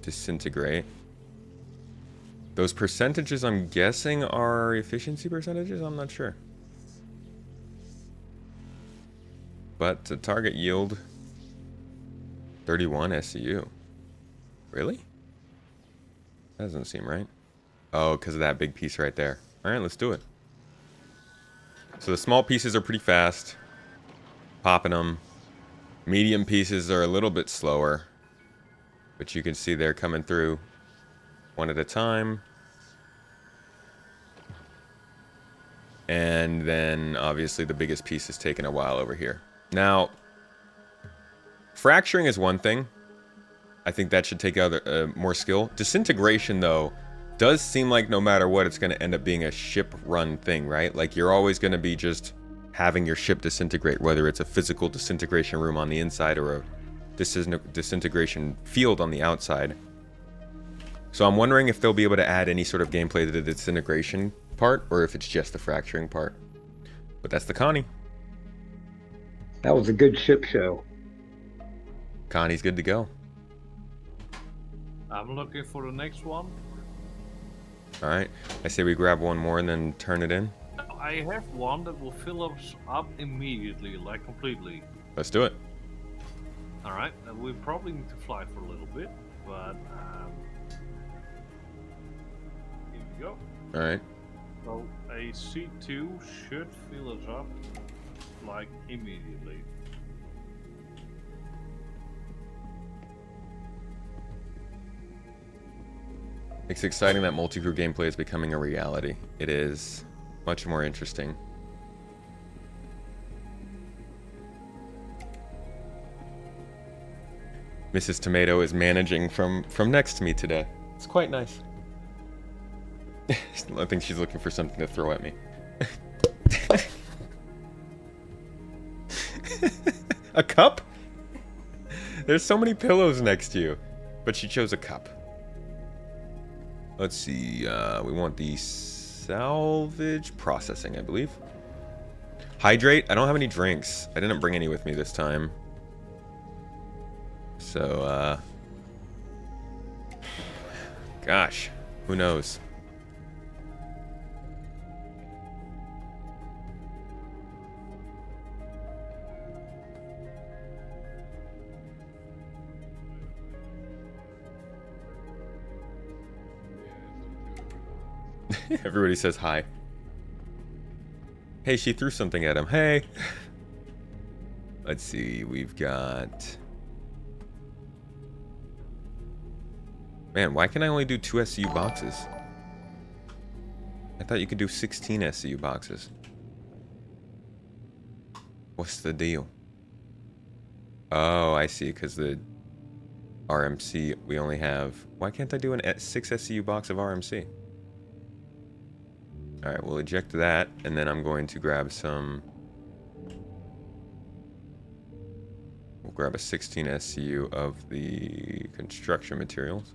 disintegrate. Those percentages, I'm guessing, are efficiency percentages? I'm not sure. But the target yield... 31 SCU. Really? That doesn't seem right. Oh, because of that big piece right there. Alright, let's do it. So the small pieces are pretty fast. Popping them. Medium pieces are a little bit slower. But you can see they're coming through one at a time. And then, obviously, the biggest piece is taking a while over here. Now, fracturing is one thing. I think that should take out more skill. Disintegration, though, does seem like no matter what, it's going to end up being a ship-run thing, right? Like, you're always going to be just having your ship disintegrate, whether it's a physical disintegration room on the inside or a disintegration field on the outside. So I'm wondering if they'll be able to add any sort of gameplay to the disintegration part, or if it's just the fracturing part. But that's the Connie. That was a good ship show. Connie's good to go. I'm looking for the next one. All right. I say we grab one more and then turn it in. I have one that will fill us up immediately, like completely. Let's do it. All right, we probably need to fly for a little bit, but here we go. All right. So a C2 should fill us up like immediately. It's exciting that multi-crew gameplay is becoming a reality. It is much more interesting. Mrs. Tomato is managing from next to me today. It's quite nice. I think she's looking for something to throw at me. A cup? There's so many pillows next to you, but she chose a cup. Let's see, we want the salvage processing, I believe. Hydrate, I don't have any drinks. I didn't bring any with me this time. So, gosh, who knows? Everybody says hi. Hey, she threw something at him. Hey. Let's see, we've got... Man, why can I only do 2 SCU boxes? I thought you could do 16 SCU boxes. What's the deal? Oh, I see, because the RMC, we only have... Why can't I do an 6 SCU box of RMC? Alright, we'll eject that, and then I'm going to grab some... We'll grab a 16 SCU of the construction materials.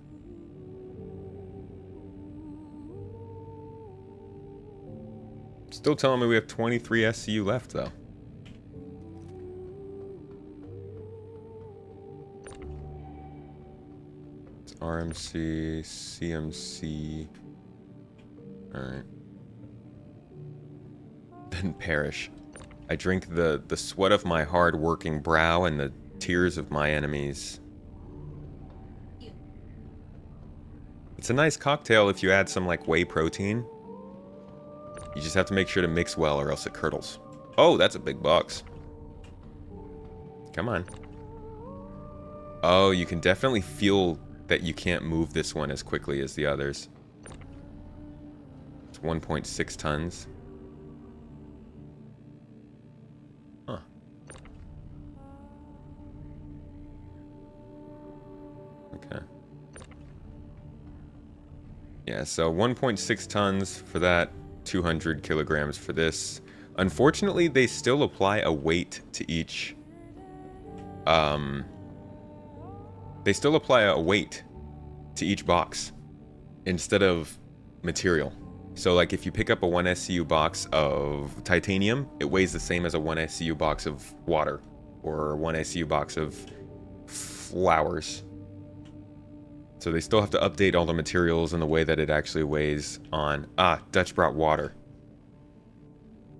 Still telling me we have 23 SCU left, though. It's RMC, CMC... Alright. Then perish. I drink the sweat of my hard-working brow and the tears of my enemies. It's a nice cocktail if you add some, like, whey protein. You just have to make sure to mix well or else it curdles. Oh, that's a big box. Come on. Oh, you can definitely feel that you can't move this one as quickly as the others. It's 1.6 tons. Huh. Okay. Yeah, so 1.6 tons for that, 200 kilograms for this. Unfortunately, they still apply a weight to each. They still apply a weight to each box instead of material. So, like, if you pick up a 1 SCU box of titanium, it weighs the same as a 1 SCU box of water or 1 SCU box of flowers. So they still have to update all the materials and the way that it actually weighs on... Ah, Dutch brought water.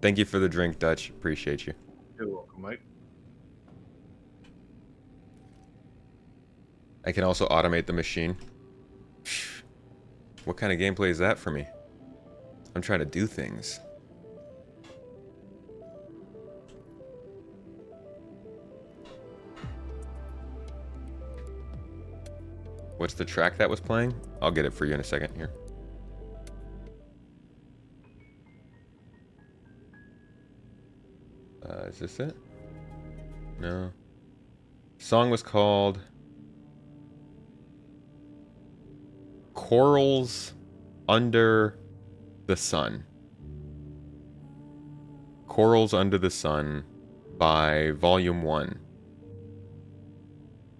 Thank you for the drink, Dutch. Appreciate you. You're welcome, mate. I can also automate the machine. What kind of gameplay is that for me? I'm trying to do things. What's the track that was playing? I'll get it for you in a second here. Is this it? No. Song was called Corals Under the Sun. Corals Under the Sun by Volume 1.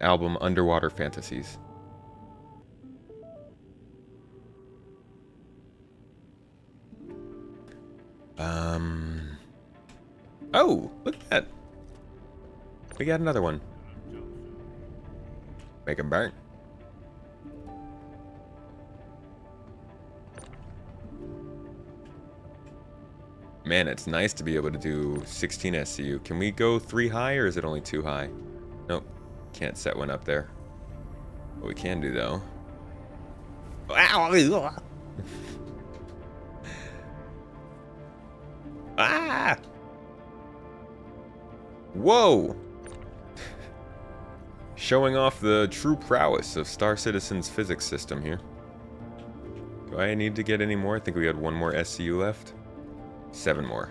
Album Underwater Fantasies. Oh, look at that. We got another one. Make 'em burn. Man, it's nice to be able to do 16 SCU. Can we go 3 high or is it only 2 high? Nope. Can't set one up there. What we can do though. Ah! Whoa! Showing off the true prowess of Star Citizen's physics system here. Do I need to get any more? I think we had 1 more SCU left. 7 more.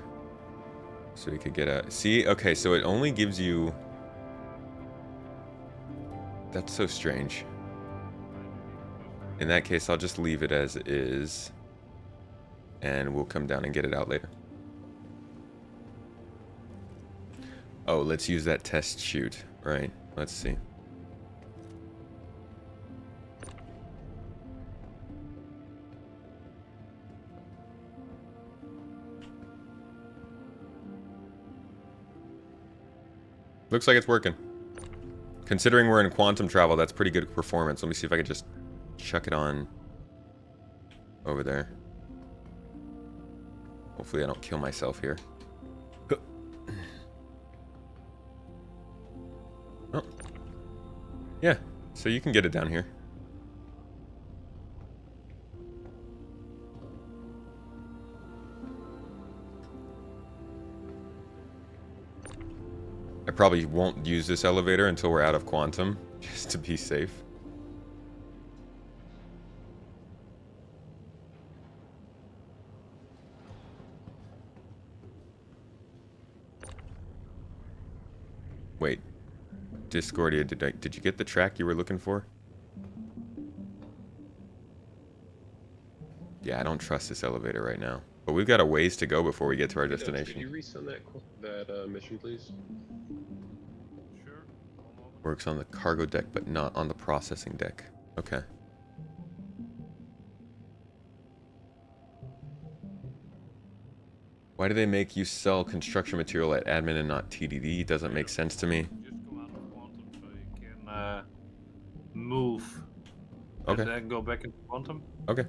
So we could get a... See? Okay, so it only gives you... That's so strange. In that case, I'll just leave it as is. And we'll come down and get it out later. Oh, let's use that test shoot. Right. Let's see. Looks like it's working. Considering we're in quantum travel, that's pretty good performance. Let me see if I can just chuck it on over there. Hopefully I don't kill myself here. Oh. Yeah, so you can get it down here. I probably won't use this elevator until we're out of quantum, just to be safe. Wait. Discordia, did you get the track you were looking for? Yeah, I don't trust this elevator right now. But we've got a ways to go before we get to our destination. Could you resend that mission, please? Sure. Works on the cargo deck, but not on the processing deck. Okay. Why do they make you sell construction material at admin and not TDD? Doesn't make sense to me. Just go out of quantum so you can move. Okay. And then go back into quantum. Okay.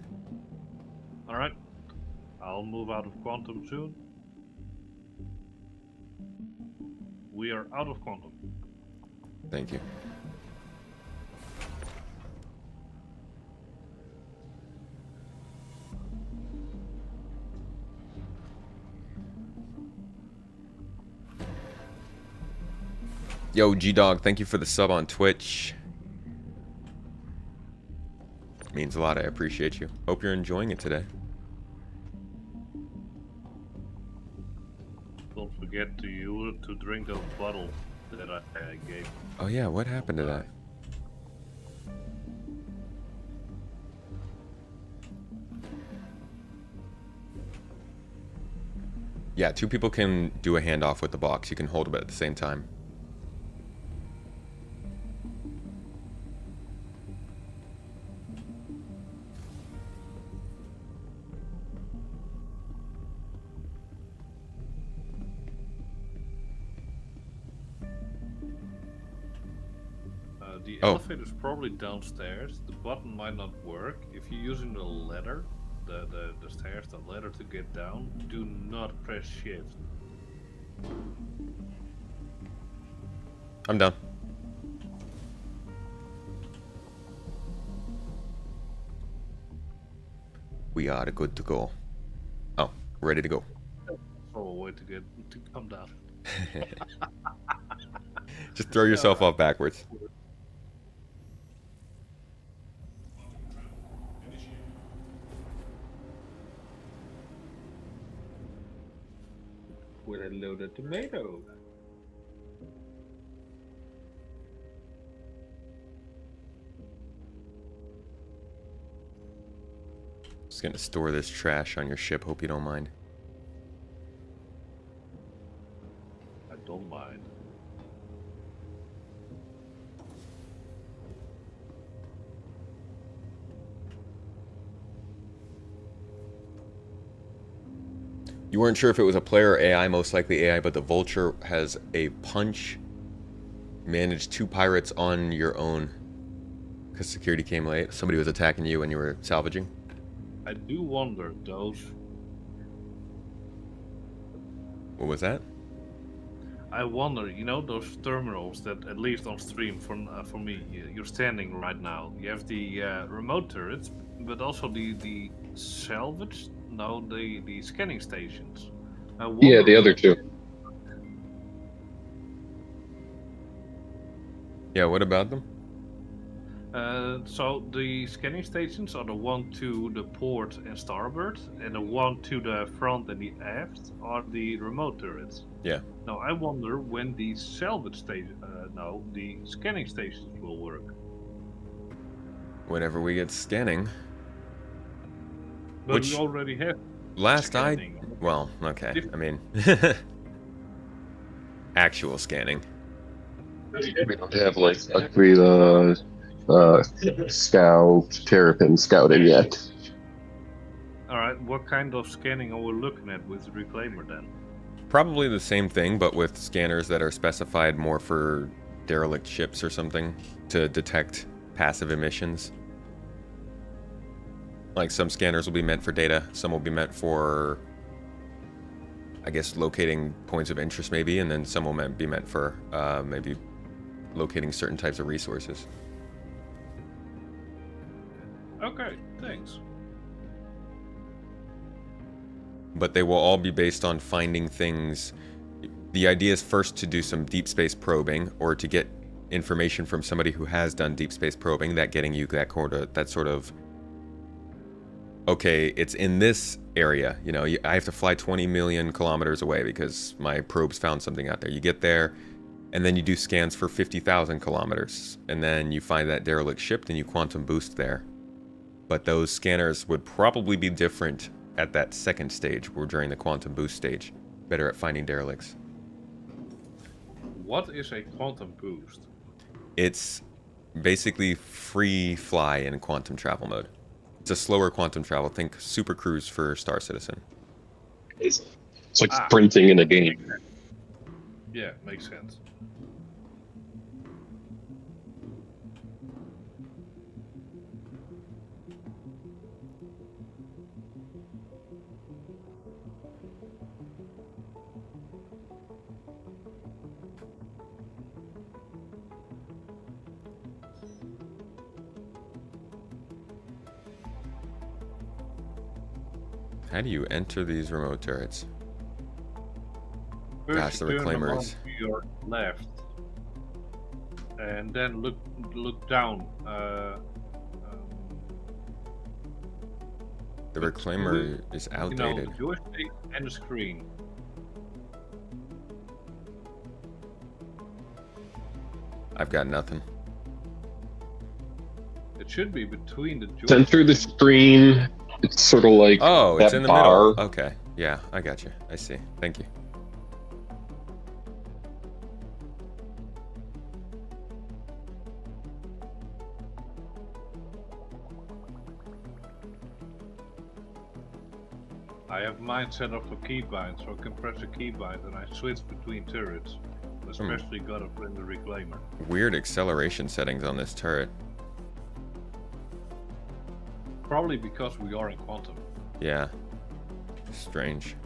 Alright. I'll move out of quantum soon. We are out of quantum. Thank you. Yo, G-Dog, thank you for the sub on Twitch. Means a lot, I appreciate you. Hope you're enjoying it today. Don't forget to drink those bottles that I gave. Oh yeah, what happened to that? Yeah, 2 people can do a handoff with the box. You can hold them at the same time. The Oh. elevator's probably downstairs. The button might not work. If you're using the ladder, the stairs, the ladder to get down, do not press shift. I'm done. We are good to go. Oh, ready to go. So a way to come down. Just throw yourself off backwards. With a loaded tomato. gonna store this trash on your ship. Hope you don't mind. I don't mind. You weren't sure if it was a player or AI, most likely AI, but the Vulture has a punch. Manage 2 pirates on your own. Because security came late. Somebody was attacking you when you were salvaging. I do wonder, those... What was that? I wonder, you know, those terminals that, at least on stream, for me, you're standing right now. You have the remote turrets, but also the salvage... No, the scanning stations. I wonder Yeah, the other two. Yeah, what about them? So the scanning stations are the one to the port and starboard, and the one to the front and the aft are the remote turrets. Yeah. Now I wonder when the salvage station, the scanning stations will work. Whenever we get scanning. But Which- we already have Last scanning. well, okay. I mean, actual scanning. We don't have like scout, terrapin scouting yet. Alright, what kind of scanning are we looking at with the reclaimer then? Probably the same thing, but with scanners that are specified more for derelict ships or something to detect passive emissions. Like some scanners will be meant for data, some will be meant for, I guess, locating points of interest maybe, and then some will be meant for maybe locating certain types of resources. Okay, thanks. But they will all be based on finding things. The idea is first to do some deep space probing, or to get information from somebody who has done deep space probing, that getting you that sort of, okay, it's in this area, you know, I have to fly 20 million kilometers away because my probes found something out there. You get there, and then you do scans for 50,000 kilometers, and then you find that derelict ship, and you quantum boost there. But those scanners would probably be different at that second stage, or during the quantum boost stage. Better at finding derelicts. What is a quantum boost? It's basically free fly in quantum travel mode. It's a slower quantum travel. Think Super Cruise for Star Citizen. It's like sprinting in a game. Yeah, makes sense. How do you enter these remote turrets? First Gosh, the you turn them reclaimer on is... to your left, and then look down. The reclaimer is You know, outdated. the joystick and the screen. I've got nothing. It should be between the joystick. Center the screen. It's sort of like Oh, it's that in the bar. middle. Okay. Yeah, I got you. I see. Thank you. I have mine set up for keybind, so I can press a keybind and I switch between turrets. Especially got it in the reclaimer. Weird acceleration settings on this turret. Probably because we are in quantum. Yeah. Strange.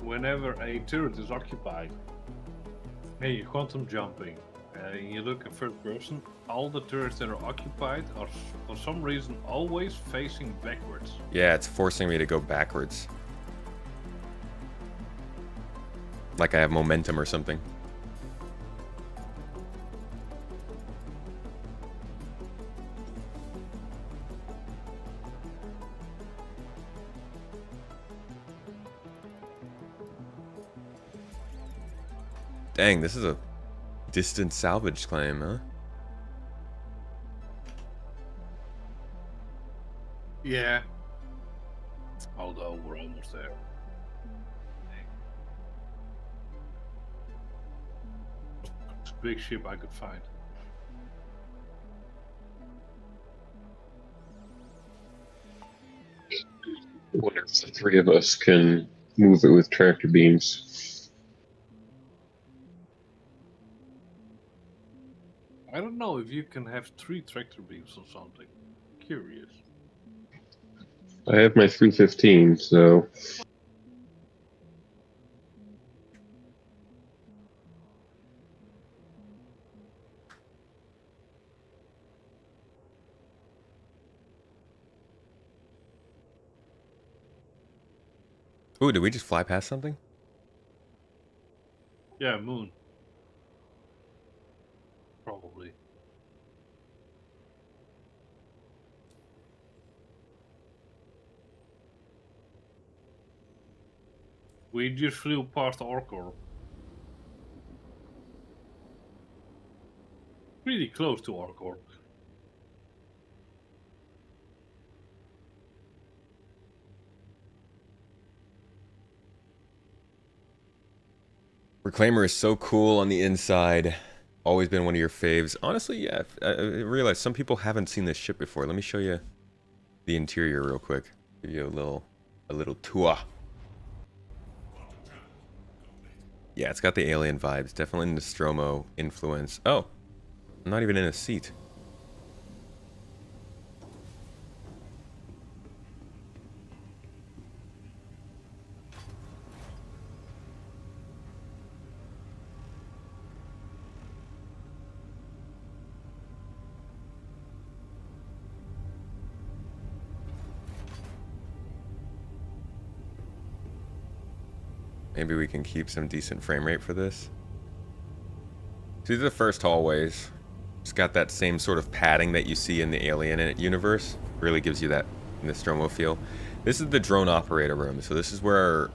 Whenever a turret is occupied, and you're quantum jumping, and you look at first person, all the turrets that are occupied are for some reason always facing backwards. Yeah, it's forcing me to go backwards. Like I have momentum or something. Dang, this is a distant salvage claim, huh? Yeah. Although we're almost there. It's a big ship I could find. I wonder if the three of us can move it with tractor beams. I don't know if you can have 3 tractor beams or something. Curious. I have my 315, so Ooh, did we just fly past something? Yeah, moon. Probably. We just flew past Orcor. Pretty close to Orcor. Reclaimer is so cool on the inside. Always been one of your faves. Honestly, yeah. I realize some people haven't seen this ship before. Let me show you the interior real quick. Give you a little tour. Yeah, it's got the alien vibes. Definitely Nostromo influence. Oh, I'm not even in a seat. Maybe we can keep some decent frame rate for this. So these are the first hallways. It's got that same sort of padding that you see in the Alien universe. Really gives you that Nostromo feel. This is the drone operator room. So this is where,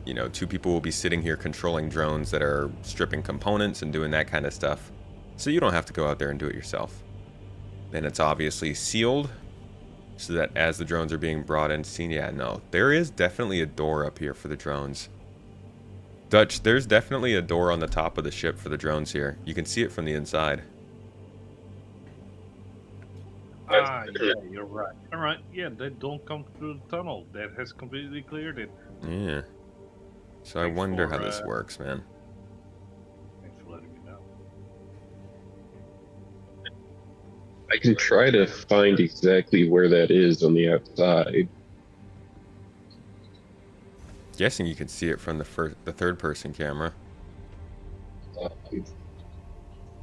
you know, 2 people will be sitting here controlling drones that are stripping components and doing that kind of stuff. So you don't have to go out there and do it yourself. Then it's obviously sealed, so that as the drones are being brought in, seen, yeah, no. There is definitely a door up here for the drones. Dutch, there's definitely a door on the top of the ship for the drones here. You can see it from the inside. Ah, yeah, you're right. Alright, yeah, they don't come through the tunnel. That has completely cleared it. Yeah. So I Thanks wonder for, how this works, man. Thanks for letting me know. I can try to find exactly where that is on the outside. Guessing you can see it from the third person camera.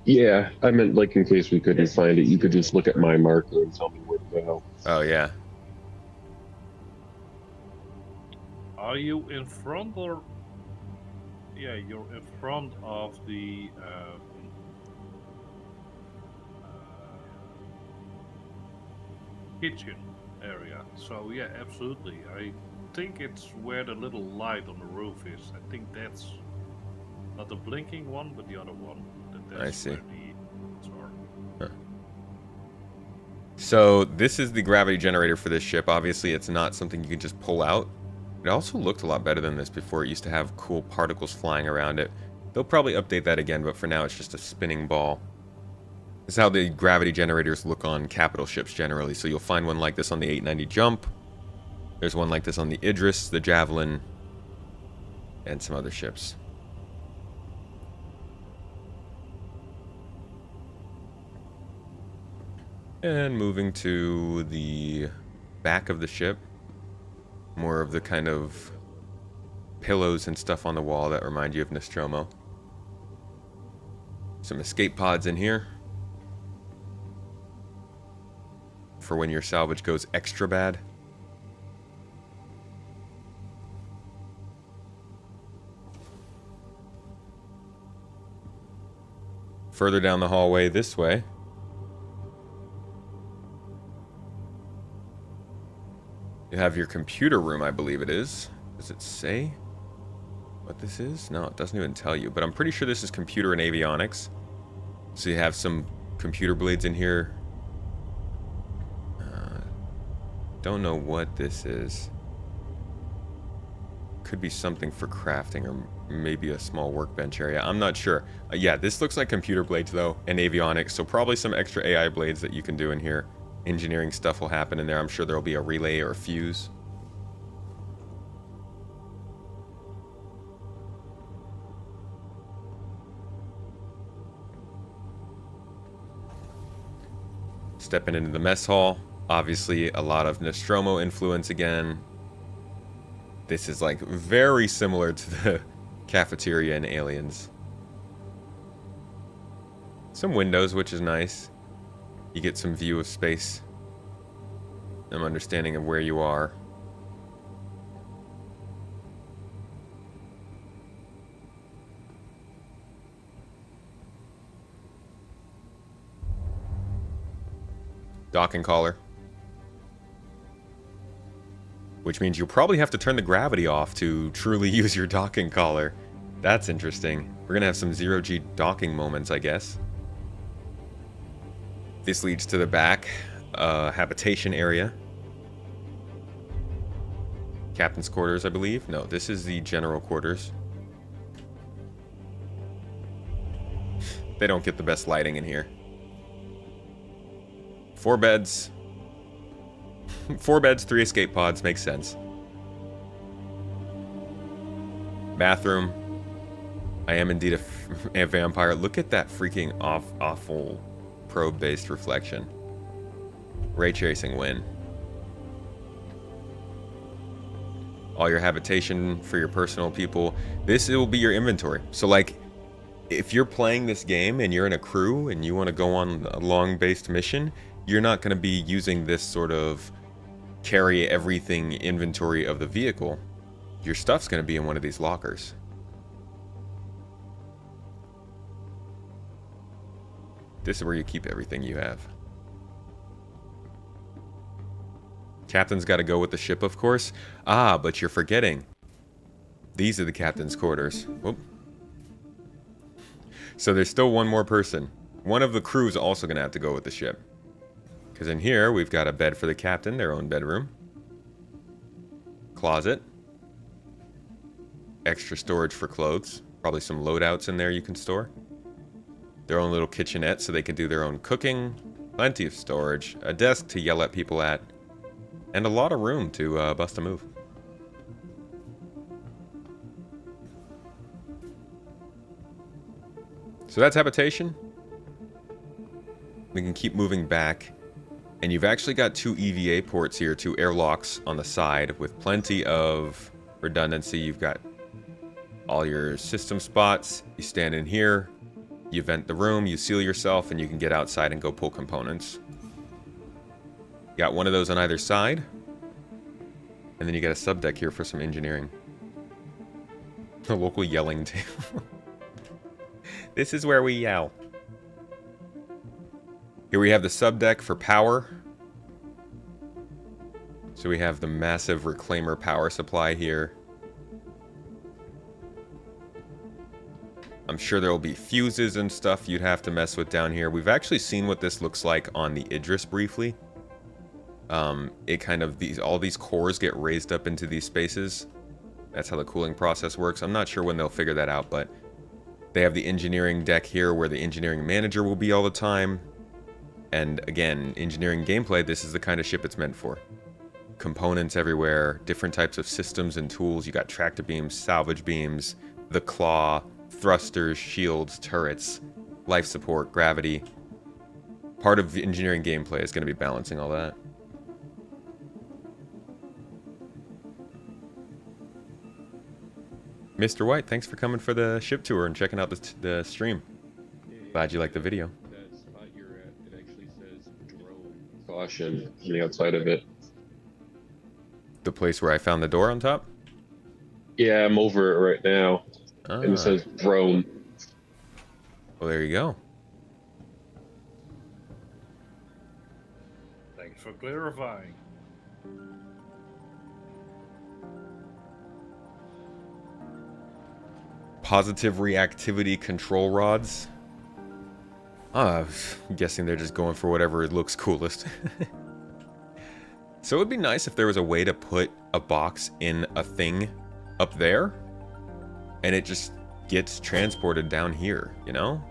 Yeah, I meant like in case we couldn't find it, you could just look at my marker and tell me where to go. Oh yeah. Are you in front or... Yeah, you're in front of the... kitchen area. So yeah, absolutely. I think it's where the little light on the roof is. I think that's not the blinking one, but the other one. That's I see. Where the are. So this is the gravity generator for this ship. Obviously, it's not something you can just pull out. It also looked a lot better than this before. It used to have cool particles flying around it. They'll probably update that again, but for now it's just a spinning ball. This is how the gravity generators look on capital ships generally. So you'll find one like this on the 890 Jump. There's one like this on the Idris, the Javelin, and some other ships. And moving to the back of the ship. More of the kind of pillows and stuff on the wall that remind you of Nostromo. Some escape pods in here. For when your salvage goes extra bad. Further down the hallway this way. You have your computer room, I believe it is. Does it say what this is? No, it doesn't even tell you. But I'm pretty sure this is computer and avionics. So you have some computer blades in here. Don't know what this is. Could be something for crafting or maybe a small workbench area. I'm not sure. Yeah, this looks like computer blades though, and avionics, so probably some extra AI blades that you can do in here. Engineering stuff will happen in there. I'm sure there'll be a relay or a fuse. Stepping into the mess hall. Obviously, a lot of Nostromo influence again. This is like very similar to the cafeteria in Aliens. Some windows, which is nice. You get some view of space. Some understanding of where you are. Docking collar. Which means you'll probably have to turn the gravity off to truly use your docking collar. That's interesting. We're gonna have some zero-G docking moments, I guess. This leads to the back habitation area. Captain's quarters, I believe. No, this is the general quarters. They don't get the best lighting in here. 4 beds. 4 beds, 3 escape pods. Makes sense. Bathroom. I am indeed a vampire. Look at that freaking awful probe-based reflection. Ray tracing win. All your habitation for your personal people. This will be your inventory. So like, if you're playing this game and you're in a crew and you want to go on a long-based mission, you're not going to be using this sort of carry everything inventory of the vehicle. Your stuff's going to be in one of these lockers. This is where you keep everything you have. Captain's got to go with the ship, of course. Ah, but you're forgetting. These are the captain's quarters. Whoop. So there's still one more person. One of the crew is also going to have to go with the ship. Because in here, we've got a bed for the captain, their own bedroom. Closet. Extra storage for clothes. Probably some loadouts in there you can store. Their own little kitchenette so they can do their own cooking. Plenty of storage. A desk to yell at people at. And a lot of room to bust a move. So that's habitation. We can keep moving back. And you've actually got 2 EVA ports here, 2 airlocks on the side with plenty of redundancy. You've got all your system spots. You stand in here, you vent the room, you seal yourself, and you can get outside and go pull components. You got one of those on either side. And then you got a subdeck here for some engineering. A local yelling table. This is where we yell. Here we have the subdeck for power. So we have the massive reclaimer power supply here. I'm sure there will be fuses and stuff you'd have to mess with down here. We've actually seen what this looks like on the Idris briefly. It kind of, all these cores get raised up into these spaces. That's how the cooling process works. I'm not sure when they'll figure that out, but they have the engineering deck here where the engineering manager will be all the time. And again, engineering gameplay, this is the kind of ship it's meant for. Components everywhere, different types of systems and tools. You got tractor beams, salvage beams, the claw, thrusters, shields, turrets, life support, gravity. Part of engineering gameplay is going to be balancing all that. Mr. White, thanks for coming for the ship tour and checking out the stream. Glad you liked the video. That spot you're at, it actually says drone caution on the outside of it. The place where I found the door on top? Yeah, I'm over it right now. Ah. And it says drone. Well, there you go. Thanks for clarifying. Positive reactivity control rods. I'm guessing they're just going for whatever looks coolest. So it would be nice if there was a way to put a box in a thing up there, and it just gets transported down here, you know?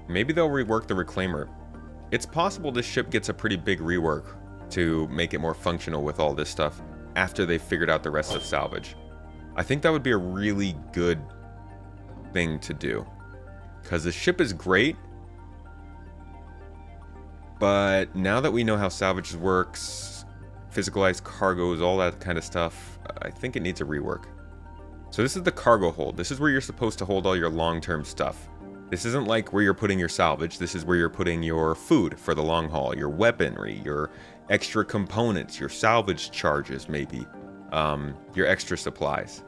Maybe they'll rework the reclaimer. It's possible this ship gets a pretty big rework to make it more functional with all this stuff after they've figured out the rest of Salvage. I think that would be a really good thing to do. Because the ship is great, but now that we know how Salvage works, physicalized cargoes, all that kind of stuff, I think it needs a rework. So this is the cargo hold. This is where you're supposed to hold all your long-term stuff. This isn't like where you're putting your salvage. This is where you're putting your food for the long haul, your weaponry, your extra components, your salvage charges maybe, your extra supplies.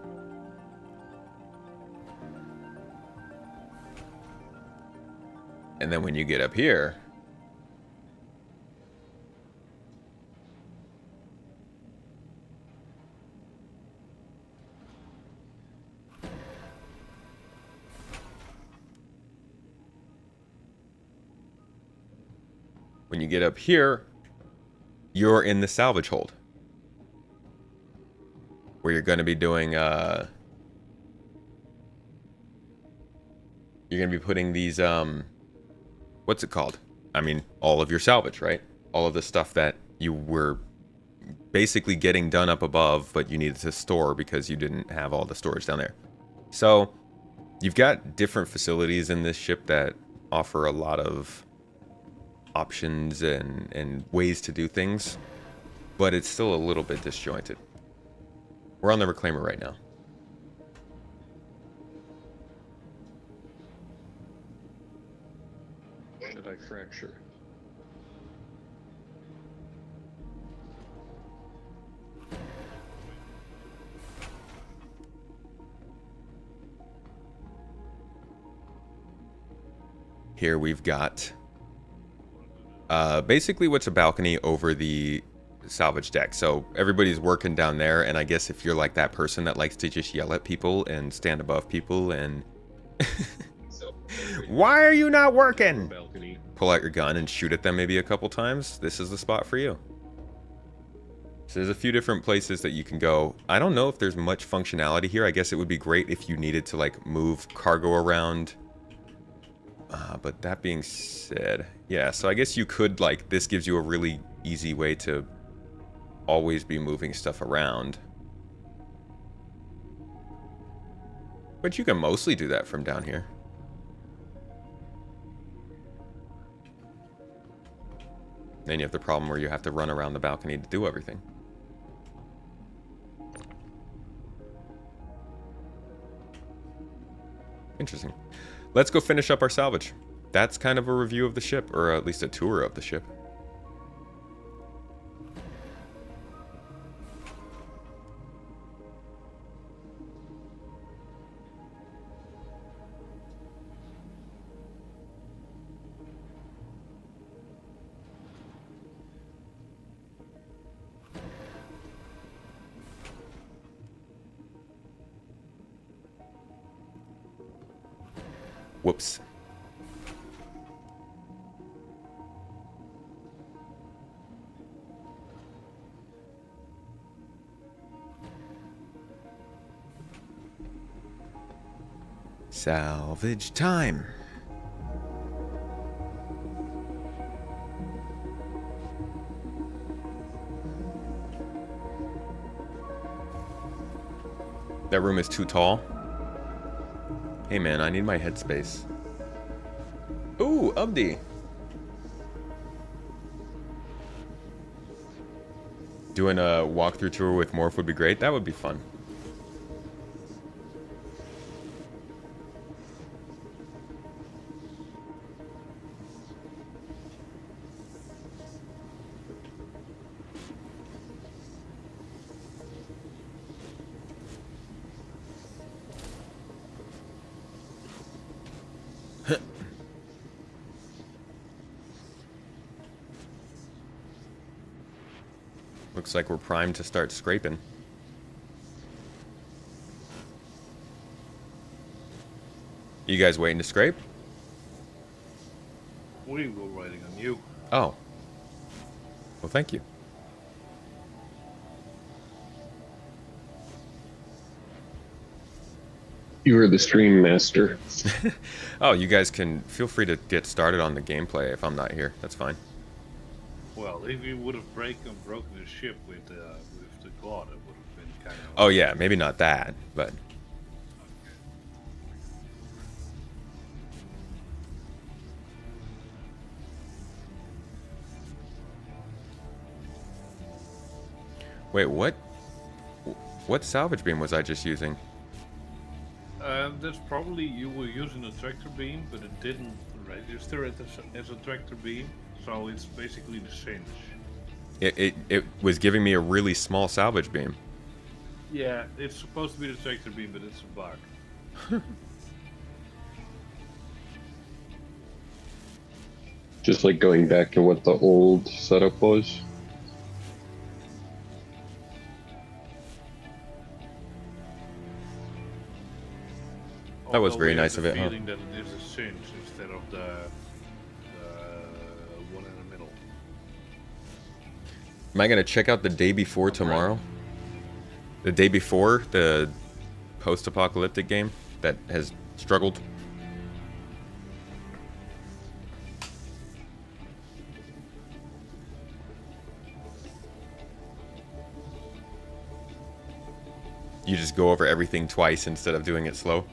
And then when you get up here, you're in the salvage hold, where you're going to be doing, you're going to be putting these, what's it called? I mean, all of your salvage, right? All of the stuff that you were basically getting done up above, but you needed to store because you didn't have all the storage down there. So, you've got different facilities in this ship that offer a lot of options and ways to do things, but it's still a little bit disjointed. We're on the reclaimer right now. When did I fracture? Here we've got basically what's a balcony over the salvage deck. So everybody's working down there, and I guess if you're like that person that likes to just yell at people and stand above people and why are you not working? Balcony. Pull out your gun and shoot at them maybe a couple times, this is the spot for you. So there's a few different places that you can go. I don't know if there's much functionality here. I guess it would be great if you needed to like move cargo around. But that being said, yeah, so I guess you could, like, this gives you a really easy way to always be moving stuff around. But you can mostly do that from down here. Then you have the problem where you have to run around the balcony to do everything. Interesting. Let's go finish up our salvage. That's kind of a review of the ship, or at least a tour of the ship. Whoops. Salvage time. That room is too tall. Hey man, I need my headspace. Ooh, Ubdi. Doing a walkthrough tour with Morph would be great. That would be fun. Looks like we're primed to start scraping. You guys waiting to scrape? We were waiting on you. Oh. Well, thank you. You are the stream master. Oh, you guys can feel free to get started on the gameplay if I'm not here. That's fine. Well, if you would have broken the ship with the god, it would have been kind of. Oh yeah, maybe not that, but wait, what? What salvage beam was I just using? That's probably you were using a tractor beam, but it didn't register it as a tractor beam, so it's basically the cinch. It was giving me a really small salvage beam. Yeah, it's supposed to be the tractor beam, but it's a bug. Just like going back to what the old setup was. That was Although very we have nice the of it, huh? feeling that it is a cinch instead of the one in the middle. Am I gonna check out the day before tomorrow? The day before the post-apocalyptic game that has struggled. You just go over everything twice instead of doing it slow.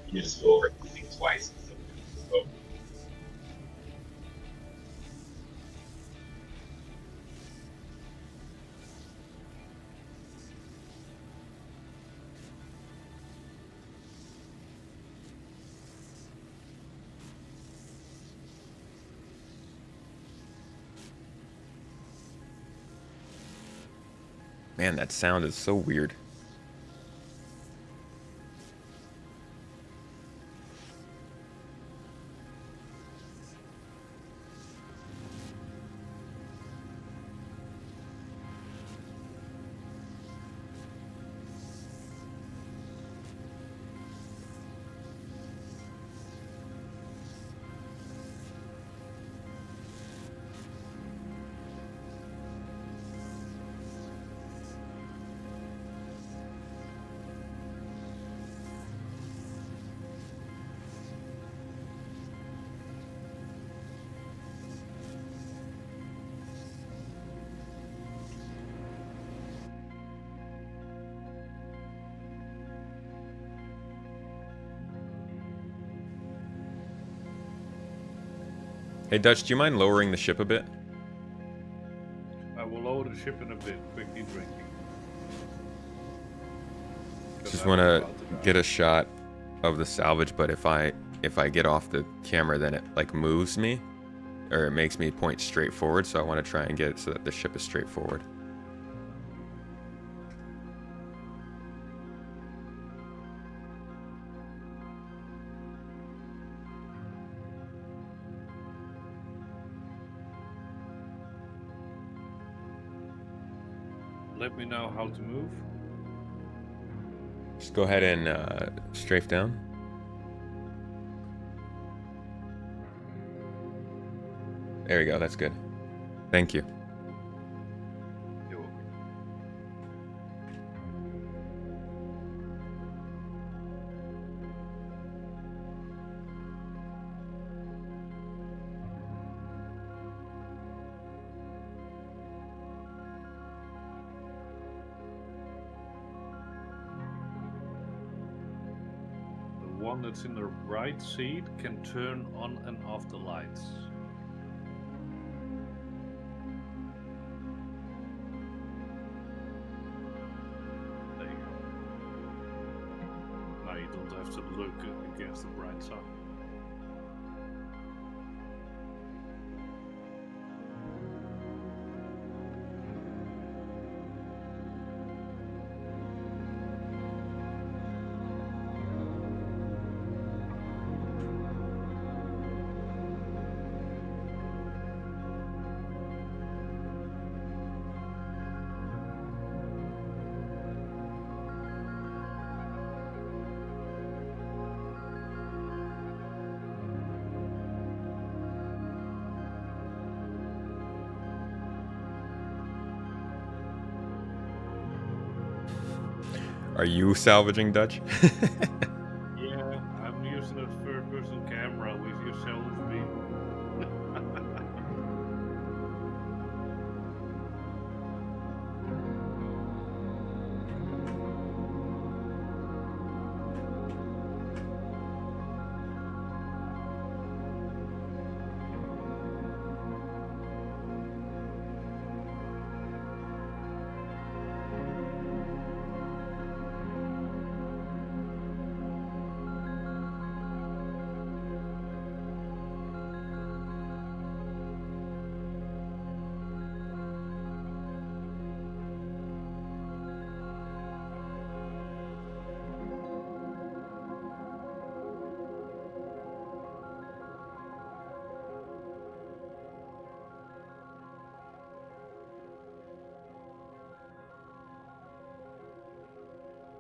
You just go over everything twice. So, Man, that sound is so weird. Hey Dutch, do you mind lowering the ship a bit? I will lower the ship in a bit, quickly drinking. Just want to get a shot of the salvage, but if I get off the camera, then it like moves me, or it makes me point straight forward. So I want to try and get it so that the ship is straight forward. Let me know how to move. Just go ahead and strafe down. There we go. That's good. Thank you. You're welcome. The one that's in the right seat can turn on and off the lights. There you go. Now you don't have to look against the bright sun. Are you salvaging, Dutch? Yeah, I'm using a third-person camera with your salvage beam.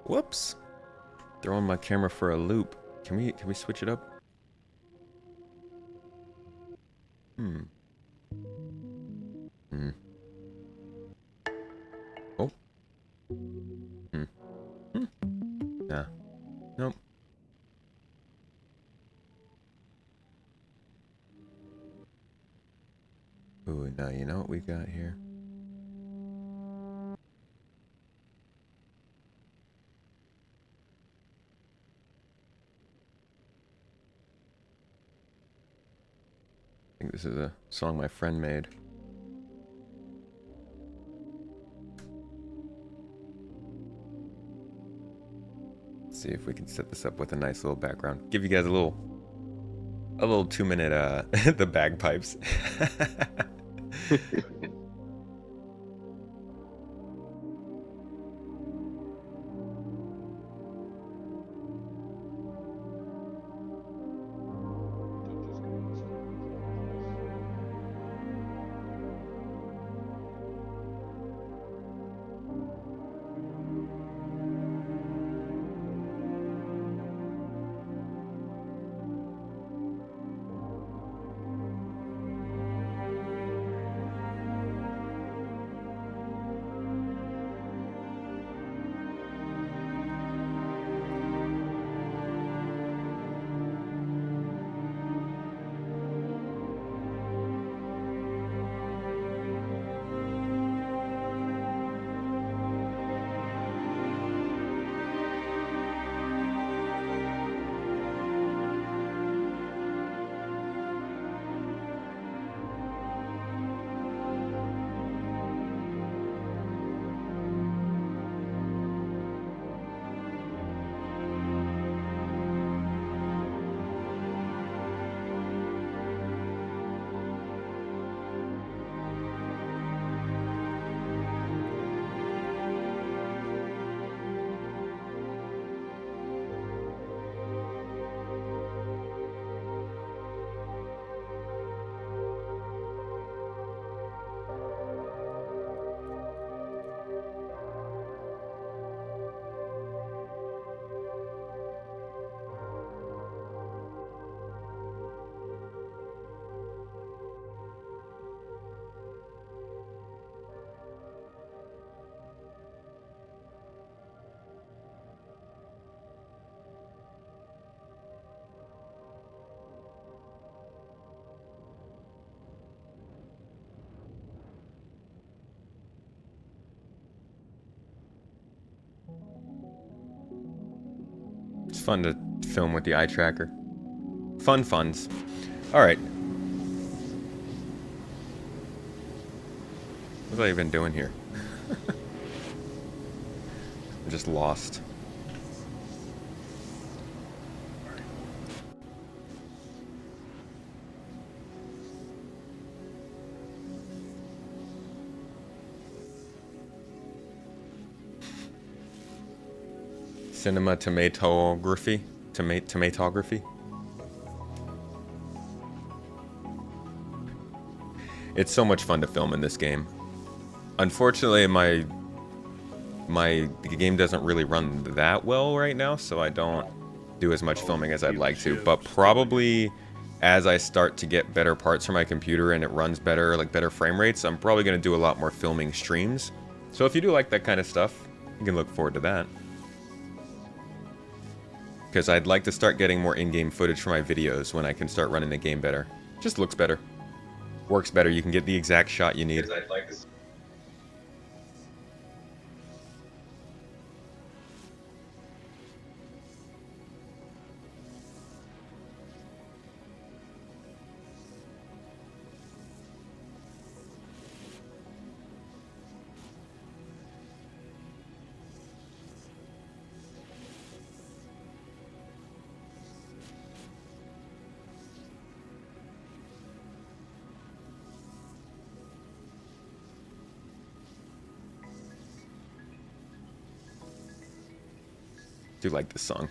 Whoops. Throwing my camera for a loop. Can we switch it up? Hmm. Hmm. Oh. Hmm. Hmm. Nah. Nope. Ooh, now you know what we got here? I think this is a song my friend made. Let's see if we can set this up with a nice little background. Give you guys a little 2-minute the bagpipes. It's fun to film with the eye tracker. Funs. All right. What have I even doing here? I'm just lost. Cinematography? Tomatography? It's so much fun to film in this game. Unfortunately, my game doesn't really run that well right now, so I don't do as much filming as I'd like to. But probably as I start to get better parts for my computer and it runs better, like better frame rates, I'm probably going to do a lot more filming streams. So if you do like that kind of stuff, you can look forward to that. because I'd like to start getting more in-game footage for my videos when I can start running the game better. Just looks better. Works better. You can get the exact shot you need. Because I'd like to see Do like this song.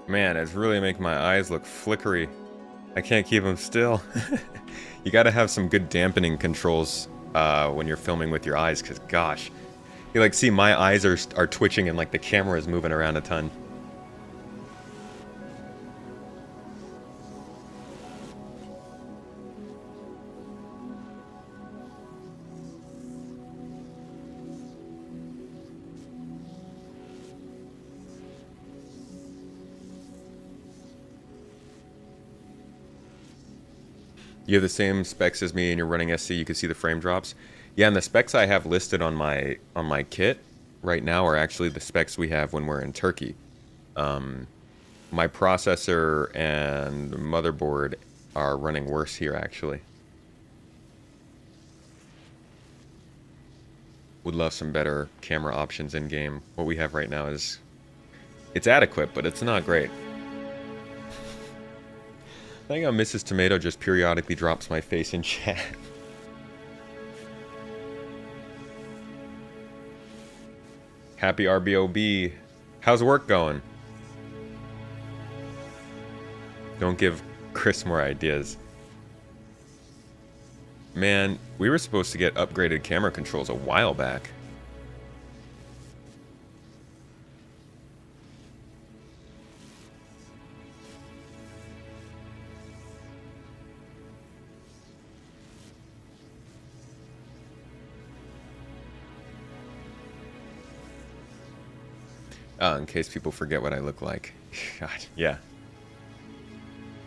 Man, it's really making my eyes look flickery. I can't keep them still. You gotta have some good dampening controls when you're filming with your eyes, because gosh. You like see my eyes are twitching and like the camera is moving around a ton. You have the same specs as me and you're running SC, you can see the frame drops. Yeah, and the specs I have listed on my kit right now are actually the specs we have when we're in Turkey. My processor and motherboard are running worse here actually. Would love some better camera options in game. What we have right now is, it's adequate, but it's not great. I think how Mrs. Tomato just periodically drops my face in chat. Happy RBOB. How's work going? Don't give Chris more ideas. Man, we were supposed to get upgraded camera controls a while back. In case people forget what I look like. God, yeah.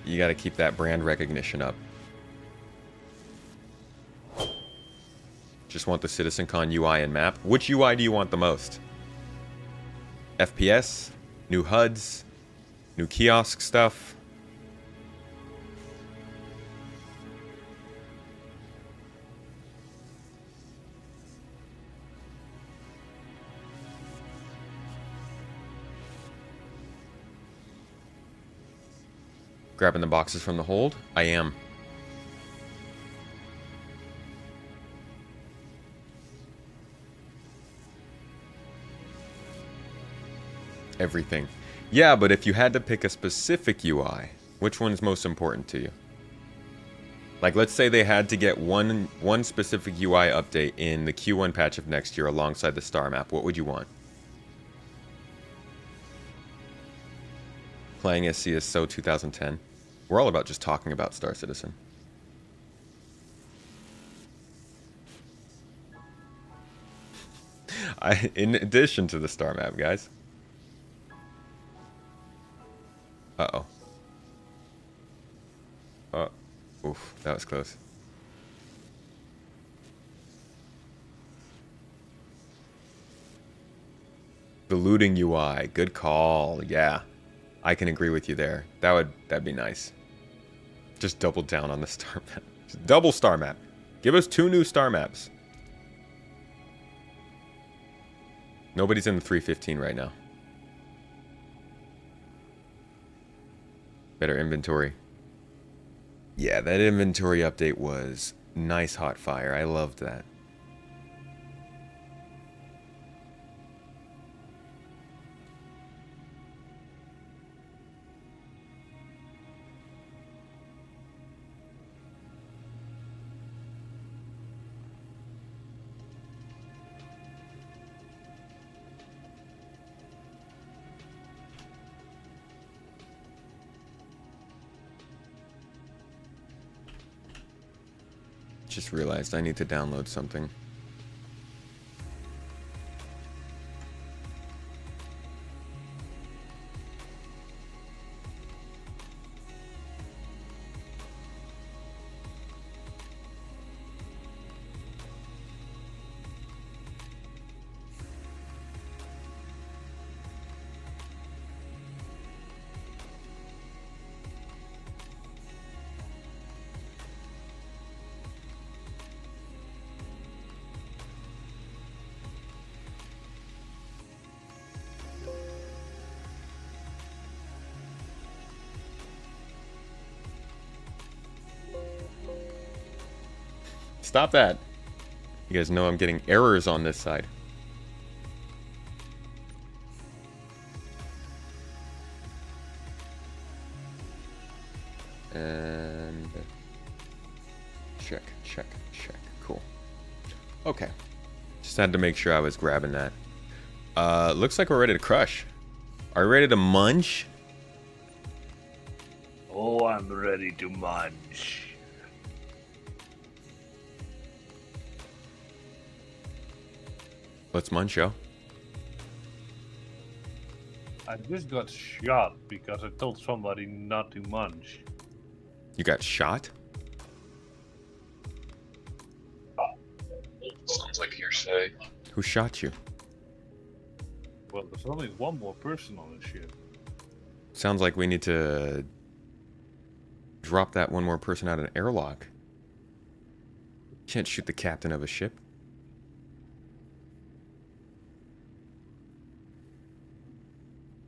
You gotta keep that brand recognition up. Just want the CitizenCon UI and map. Which UI do you want the most? FPS? New HUDs? New kiosk stuff? Grabbing the boxes from the hold? I am. Everything. Yeah, but if you had to pick a specific UI, which one's most important to you? Like, let's say they had to get one specific UI update in the Q1 patch of next year alongside the star map. What would you want? Playing SC is so 2010. We're all about just talking about Star Citizen. In addition to the star map, guys. Uh-oh. Oof, that was close. The looting UI, good call. Yeah, I can agree with you there. That'd be nice. Just double down on the star map. Just double star map. Give us 2 new star maps. Nobody's in the 315 right now. Better inventory. Yeah, that inventory update was nice hot fire. I loved that. Just realized I need to download something. Stop that. You guys know I'm getting errors on this side. And check. Cool. Okay. Just had to make sure I was grabbing that. Looks like we're ready to crush. Are you ready to munch? Oh, I'm ready to munch. Let's munch, yo. I just got shot because I told somebody not to munch. You got shot? Sounds like hearsay. Who shot you? Well, there's only one more person on the ship. Sounds like we need to drop that one more person out of an airlock. Can't shoot the captain of a ship.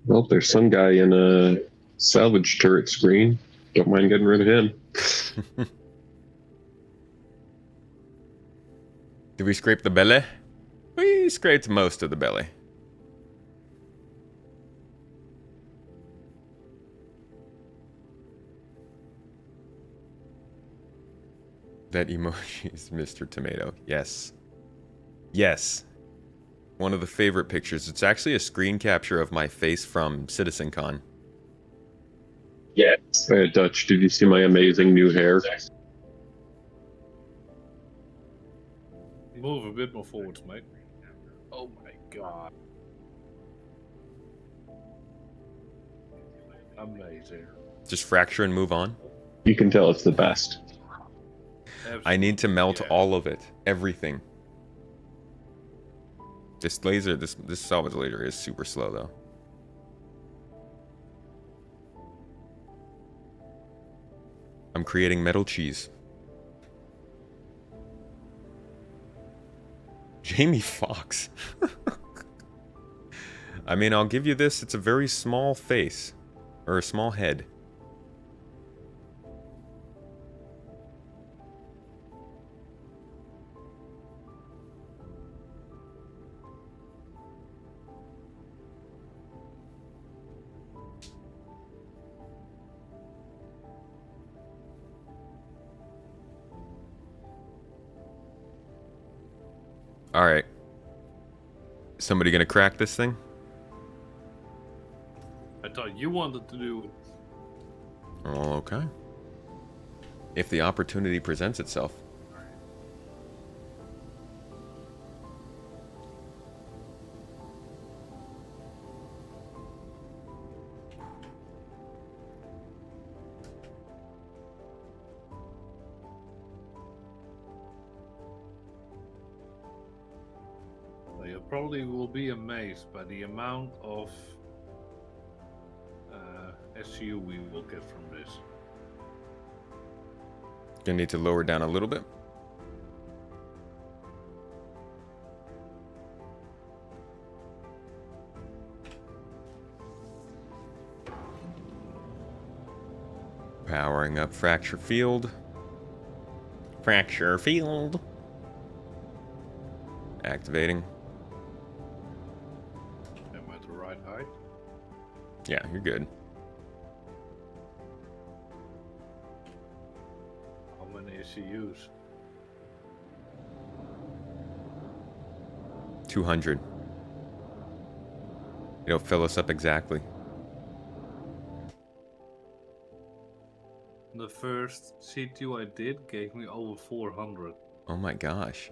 Well, there's some guy in a salvage turret screen. Don't mind getting rid of him. Did we scrape the belly? We scraped most of the belly. That emoji is Mr. Tomato. Yes. Yes. One of the favorite pictures. It's actually a screen capture of my face from CitizenCon. Yes. Hey, Dutch, did you see my amazing new hair? Move a bit more forwards, mate. Oh my god. Amazing. Just fracture and move on. You can tell it's the best. I need to melt Yeah. all of it. Everything. This laser, this salvage laser is super slow though. I'm creating metal cheese. Jamie Foxx. I mean, I'll give you this. It's a very small face. Or a small head. All right. Somebody gonna crack this thing? I thought you wanted to do it. Oh, okay. If the opportunity presents itself. You probably will be amazed by the amount of SU we will get from this. Gonna need to lower down a little bit. Powering up fracture field. Fracture field. Activating. Am I at the right height? Yeah, you're good. How many SCUs? 200. It'll fill us up exactly. The first C2 I did gave me over 400. Oh my gosh.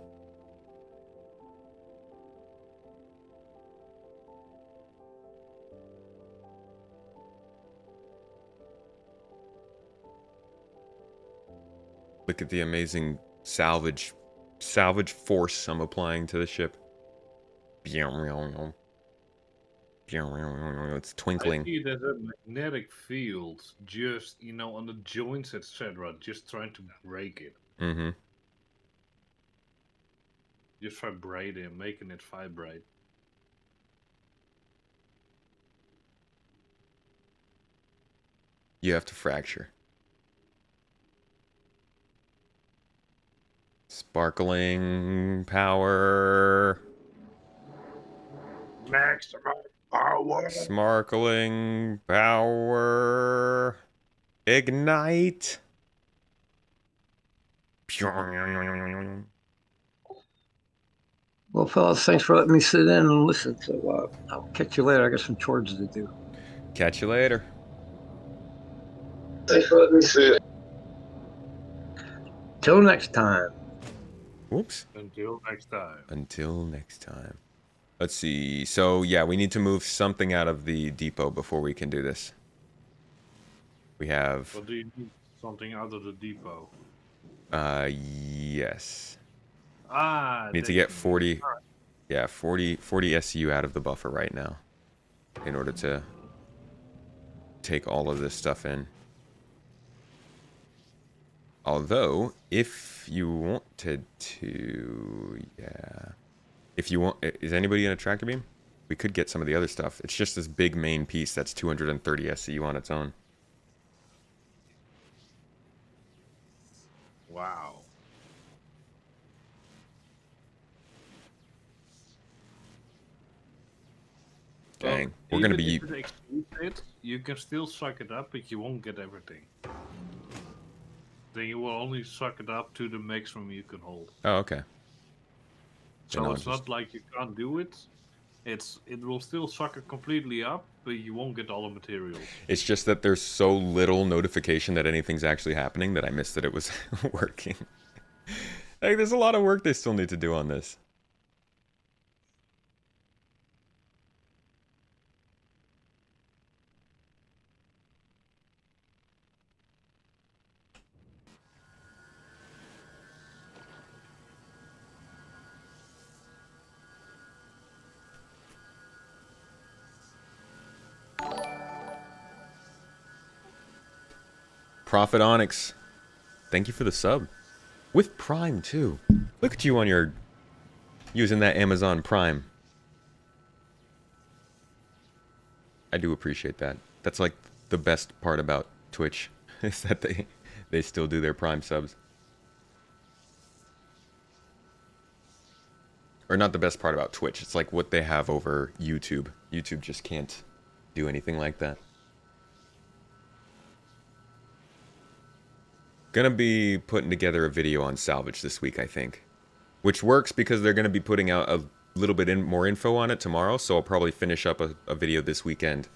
Look at the amazing salvage force I'm applying to the ship. It's I twinkling. see there's a magnetic field just, on the joints, etc. Just trying to break it. Mm-hmm. Just vibrating, making it vibrate. You have to fracture. Sparkling power. Maximum power. Sparkling power. Ignite. Well, fellas, thanks for letting me sit in and listen. So I'll catch you later. I got some chores to do. Catch you later. Thanks for letting me sit. Till next time. Whoops. Until next time. Until next time. Let's see. So, yeah, we need to move something out of the depot before we can do this. We have... What do you need? Something out of the depot? Yes. Need to they- get 40... Yeah, 40 SU out of the buffer right now. In order to take all of this stuff in. Although, if you wanted to... Yeah... If you want... Is anybody in a tractor beam? We could get some of the other stuff. It's just this big main piece that's 230 SCU on its own. Wow. Dang. We're going to be... If it exceeds it, you can still suck it up, but you won't get everything. Then you will only suck it up to the maximum you can hold. Oh, okay. So Then I'll it's just- not like you can't do it. It will still suck it completely up, but you won't get all the materials. It's just that there's so little notification that anything's actually happening that I missed that it was working. Like, there's a lot of work they still need to do on this. Prophet Onyx, thank you for the sub. With Prime, too. Look at you on your... using that Amazon Prime. I do appreciate that. That's like the best part about Twitch, is that they still do their Prime subs. Or not the best part about Twitch, it's like what they have over YouTube. YouTube just can't do anything like that. Gonna be putting together a video on Salvage this week, I think. Which works because they're gonna be putting out a little bit more info on it tomorrow, so I'll probably finish up a video this weekend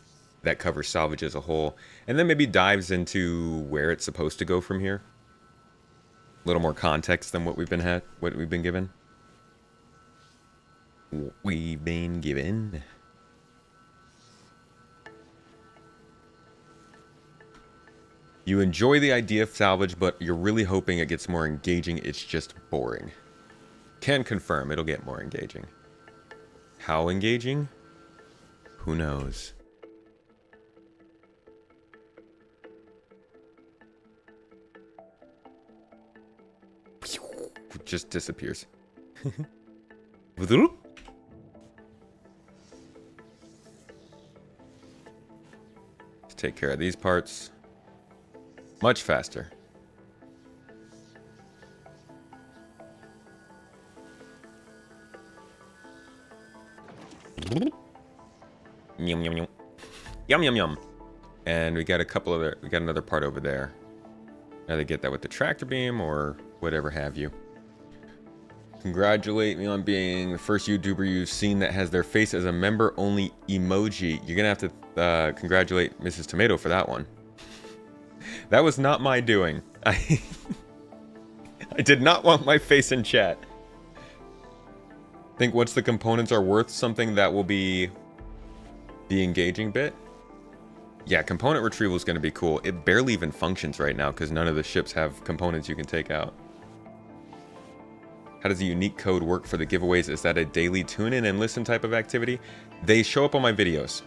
that covers Salvage as a whole, and then maybe dives into where it's supposed to go from here. A little more context than what we've been given. We've been given. You enjoy the idea of Salvage, but you're really hoping it gets more engaging. It's just boring. Can confirm it'll get more engaging. How engaging? Who knows? It just disappears. Let's take care of these parts much faster. Yum yum yum. Yum yum yum. And we got a couple other, we got another part over there. Either get that with the tractor beam or whatever have you. Congratulate me on being the first YouTuber you've seen that has their face as a member only emoji. You're gonna have to congratulate Mrs. Tomato for that one. That was not my doing. I did not want my face in chat. Think once the components are worth something, that will be the engaging bit. Yeah, component retrieval is going to be cool. It barely even functions right now because none of the ships have components you can take out. How does the unique code work for the giveaways? Is that a daily tune-in and listen type of activity? They show up on my videos.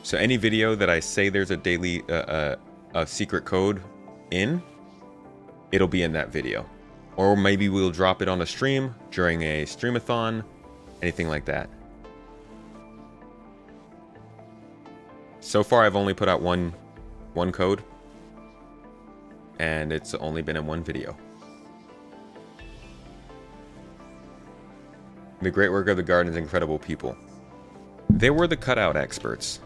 So any video that I say there's a daily, a secret code in, it'll be in that video. Or maybe we'll drop it on a stream during a streamathon, anything like that. So far, I've only put out one code, and it's only been in one video. The great work of the Garden's incredible people. They were the cutout experts.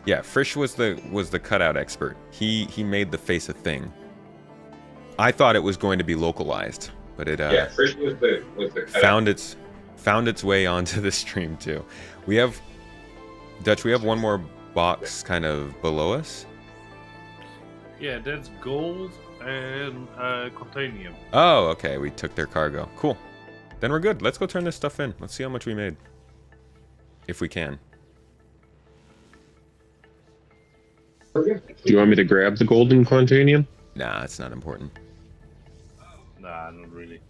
Yeah, Frisch was the cutout expert. He made the face a thing. I thought it was going to be localized, but it Yeah, Frisch was the cutout. found its way onto the stream too. We have Dutch. We have one more box kind of below us. Yeah, that's gold and contanium. Oh, okay. We took their cargo. Cool. Then we're good. Let's go turn this stuff in. Let's see how much we made, if we can. Do you want me to grab the golden Quantanium? Nah, it's not important. Nah, not really.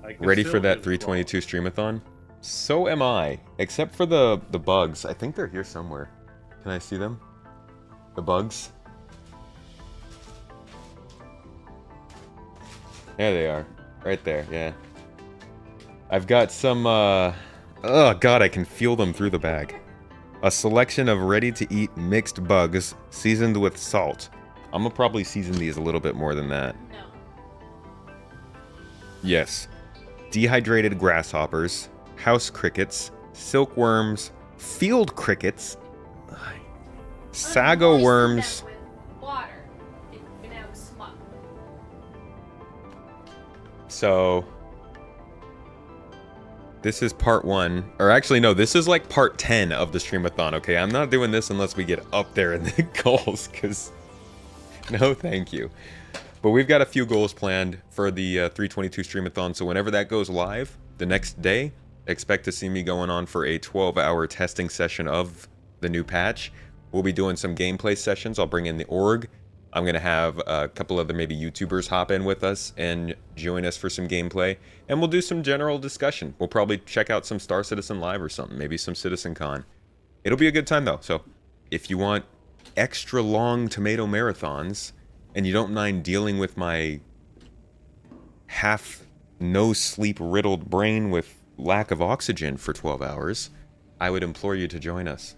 I can Ready still for that use 322 streamathon? So am I. Except for the bugs. I think they're here somewhere. Can I see them? The bugs? There they are. Right there, yeah. I've got some, oh god, I can feel them through the bag. A selection of ready-to-eat mixed bugs seasoned with salt. I'm gonna probably season these a little bit more than that. No. Yes. Dehydrated grasshoppers, house crickets, silkworms, field crickets, sago worms. Water. And now smoke. So this is part 1, or actually no, this is like part 10 of the streamathon. Okay, I'm not doing this unless we get up there in the goals, because no thank you. But we've got a few goals planned for the 322 streamathon, so whenever that goes live the next day, expect to see me going on for a 12-hour testing session of the new patch. We'll be doing some gameplay sessions. I'll bring in the org. I'm going to have a couple other maybe YouTubers hop in with us and join us for some gameplay. And we'll do some general discussion. We'll probably check out some Star Citizen Live or something. Maybe some Citizen Con. It'll be a good time though. So if you want extra long tomato marathons and you don't mind dealing with my half no sleep riddled brain with lack of oxygen for 12 hours, I would implore you to join us.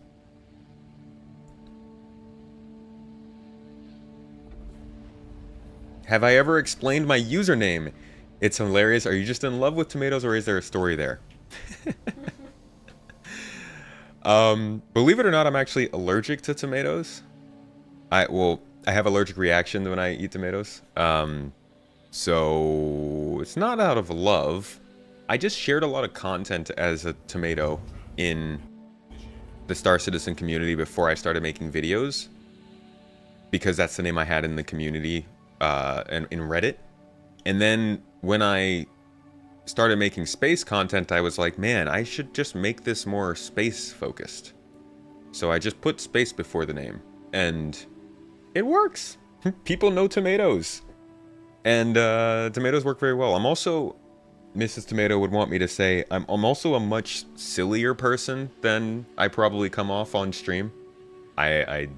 Have I ever explained my username? It's hilarious. Are you just in love with tomatoes, or is there a story there? Believe it or not, I'm actually allergic to tomatoes. I have allergic reaction when I eat tomatoes. So it's not out of love. I just shared a lot of content as a tomato in the Star Citizen community before I started making videos, because that's the name I had in the community. And in Reddit. And then when I started making space content, I was like, man, I should just make this more space focused. So I just put space before the name, and it works. People know tomatoes. And tomatoes work very well. I'm also, Mrs. Tomato would want me to say, I'm also a much sillier person than I probably come off on stream. I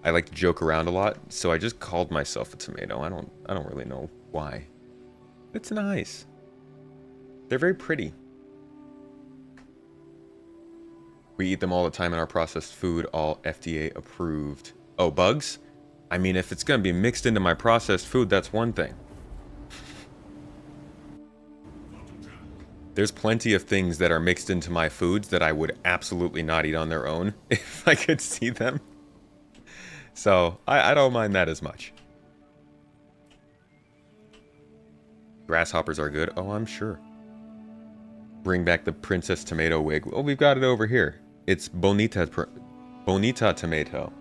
like to joke around a lot, so I just called myself a tomato. I don't really know why. It's nice. They're very pretty. We eat them all the time in our processed food, all FDA approved. Oh, bugs? I mean, if it's gonna be mixed into my processed food, that's one thing. There's plenty of things that are mixed into my foods that I would absolutely not eat on their own if I could see them. So, I don't mind that as much. Grasshoppers are good. Oh, I'm sure. Bring back the Princess Tomato wig. Oh, we've got it over here. It's Bonita Tomato.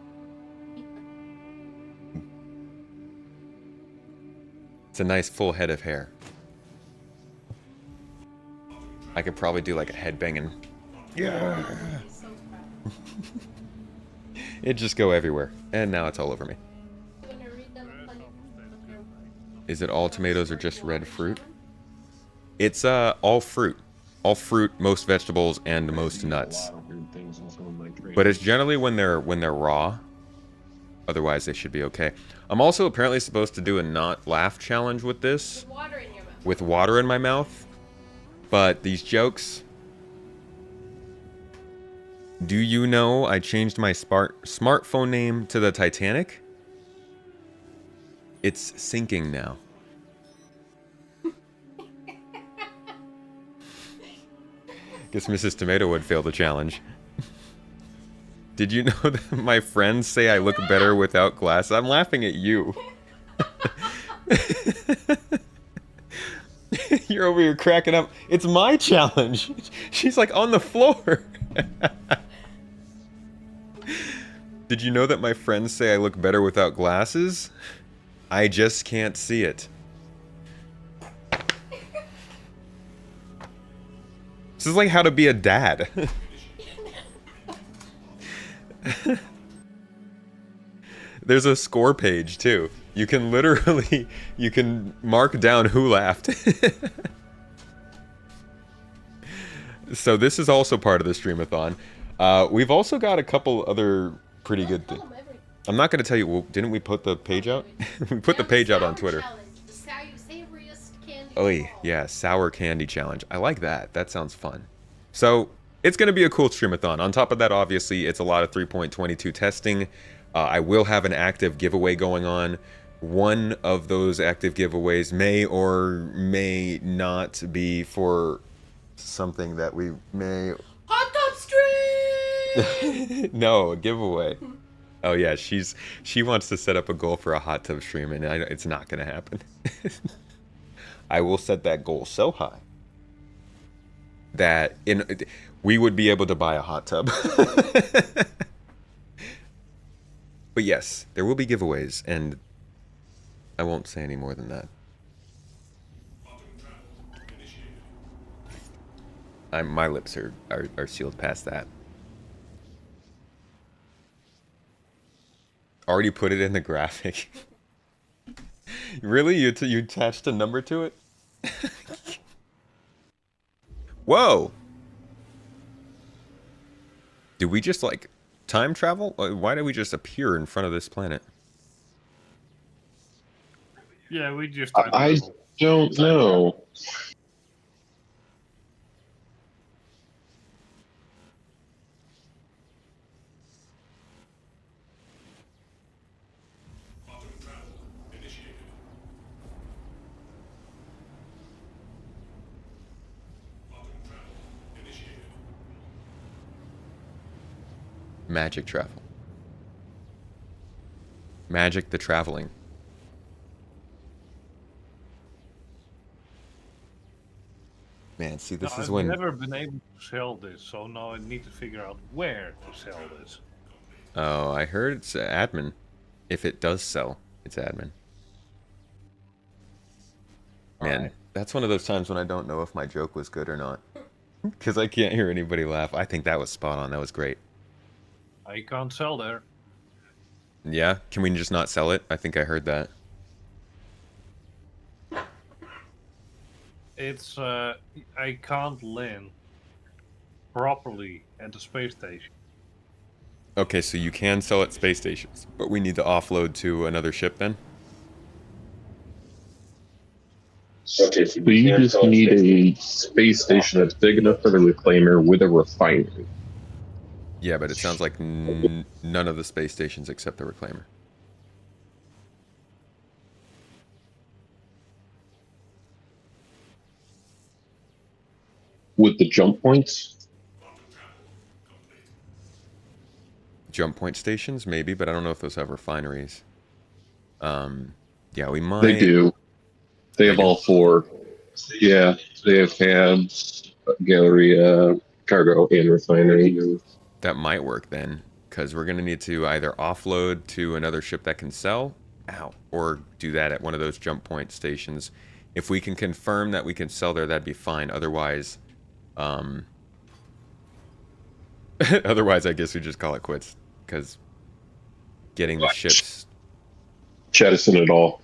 It's a nice full head of hair. I could probably do like a headbanging. Yeah. So proud. It'd just go everywhere. And now it's all over me. You wanna read them, honey? Is it all tomatoes or just red fruit? It's all fruit. All fruit, most vegetables, and most nuts. But it's generally when they're raw. Otherwise, they should be okay. I'm also apparently supposed to do a not laugh challenge with this. With water in your mouth. With water in my mouth. But these jokes... Do you know I changed my smartphone name to the Titanic? It's sinking now. Guess Mrs. Tomato would fail the challenge. Did you know that my friends say I look better without glasses? I'm laughing at you. You're over here cracking up. It's my challenge. She's like on the floor. Did you know that my friends say I look better without glasses? I just can't see it. This is like how to be a dad. There's a score page too. You can literally, you can mark down who laughed. So this is also part of the streamathon. We've also got a couple other pretty good things. I'm not going to tell you, well, didn't we put the page out? We put the page out on Twitter. Oh, yeah, sour candy challenge. I like that. That sounds fun. So, it's going to be a cool streamathon. On top of that, obviously, it's a lot of 3.22 testing. I will have an active giveaway going on. One of those active giveaways may or may not be for something that we may... Hot tub stream! No, a giveaway. Oh yeah, she wants to set up a goal for a hot tub stream, and it's not going to happen. I will set that goal so high that we would be able to buy a hot tub. But yes, there will be giveaways, and I won't say any more than that. My lips are sealed past that. Already put it in the graphic. Really? You attached a number to it? Whoa! Did we just, like, time travel? Why did we just appear in front of this planet? Yeah, we just... I don't know. Magic travel. Magic the traveling. Man, see, this is when... I've never been able to sell this, so now I need to figure out where to sell this. Oh, I heard it's admin. If it does sell, it's admin. Man, Alright. that's one of those times when I don't know if my joke was good or not. Because I can't hear anybody laugh. I think that was spot on. That was great. I can't sell there. Yeah? Can we just not sell it? I think I heard that. It's I can't land properly at the space station. Okay, so you can sell at space stations, but we need to offload to another ship then? Okay, So you just need a space station that's big enough for the reclaimer with a refinery. Yeah, but it sounds like none of the space stations except the reclaimer. With the jump points, Jump point stations, maybe, but I don't know if those have refineries. Yeah, we might. they do. They have do? all 4. Yeah, they have cabs, Galleria, cargo, and refinery. That might work then, because we're gonna need to either offload to another ship that can sell, or do that at one of those jump point stations. If we can confirm that we can sell there, that'd be fine. Otherwise, otherwise, I guess we just call it quits, because getting the ships. Jettison it all.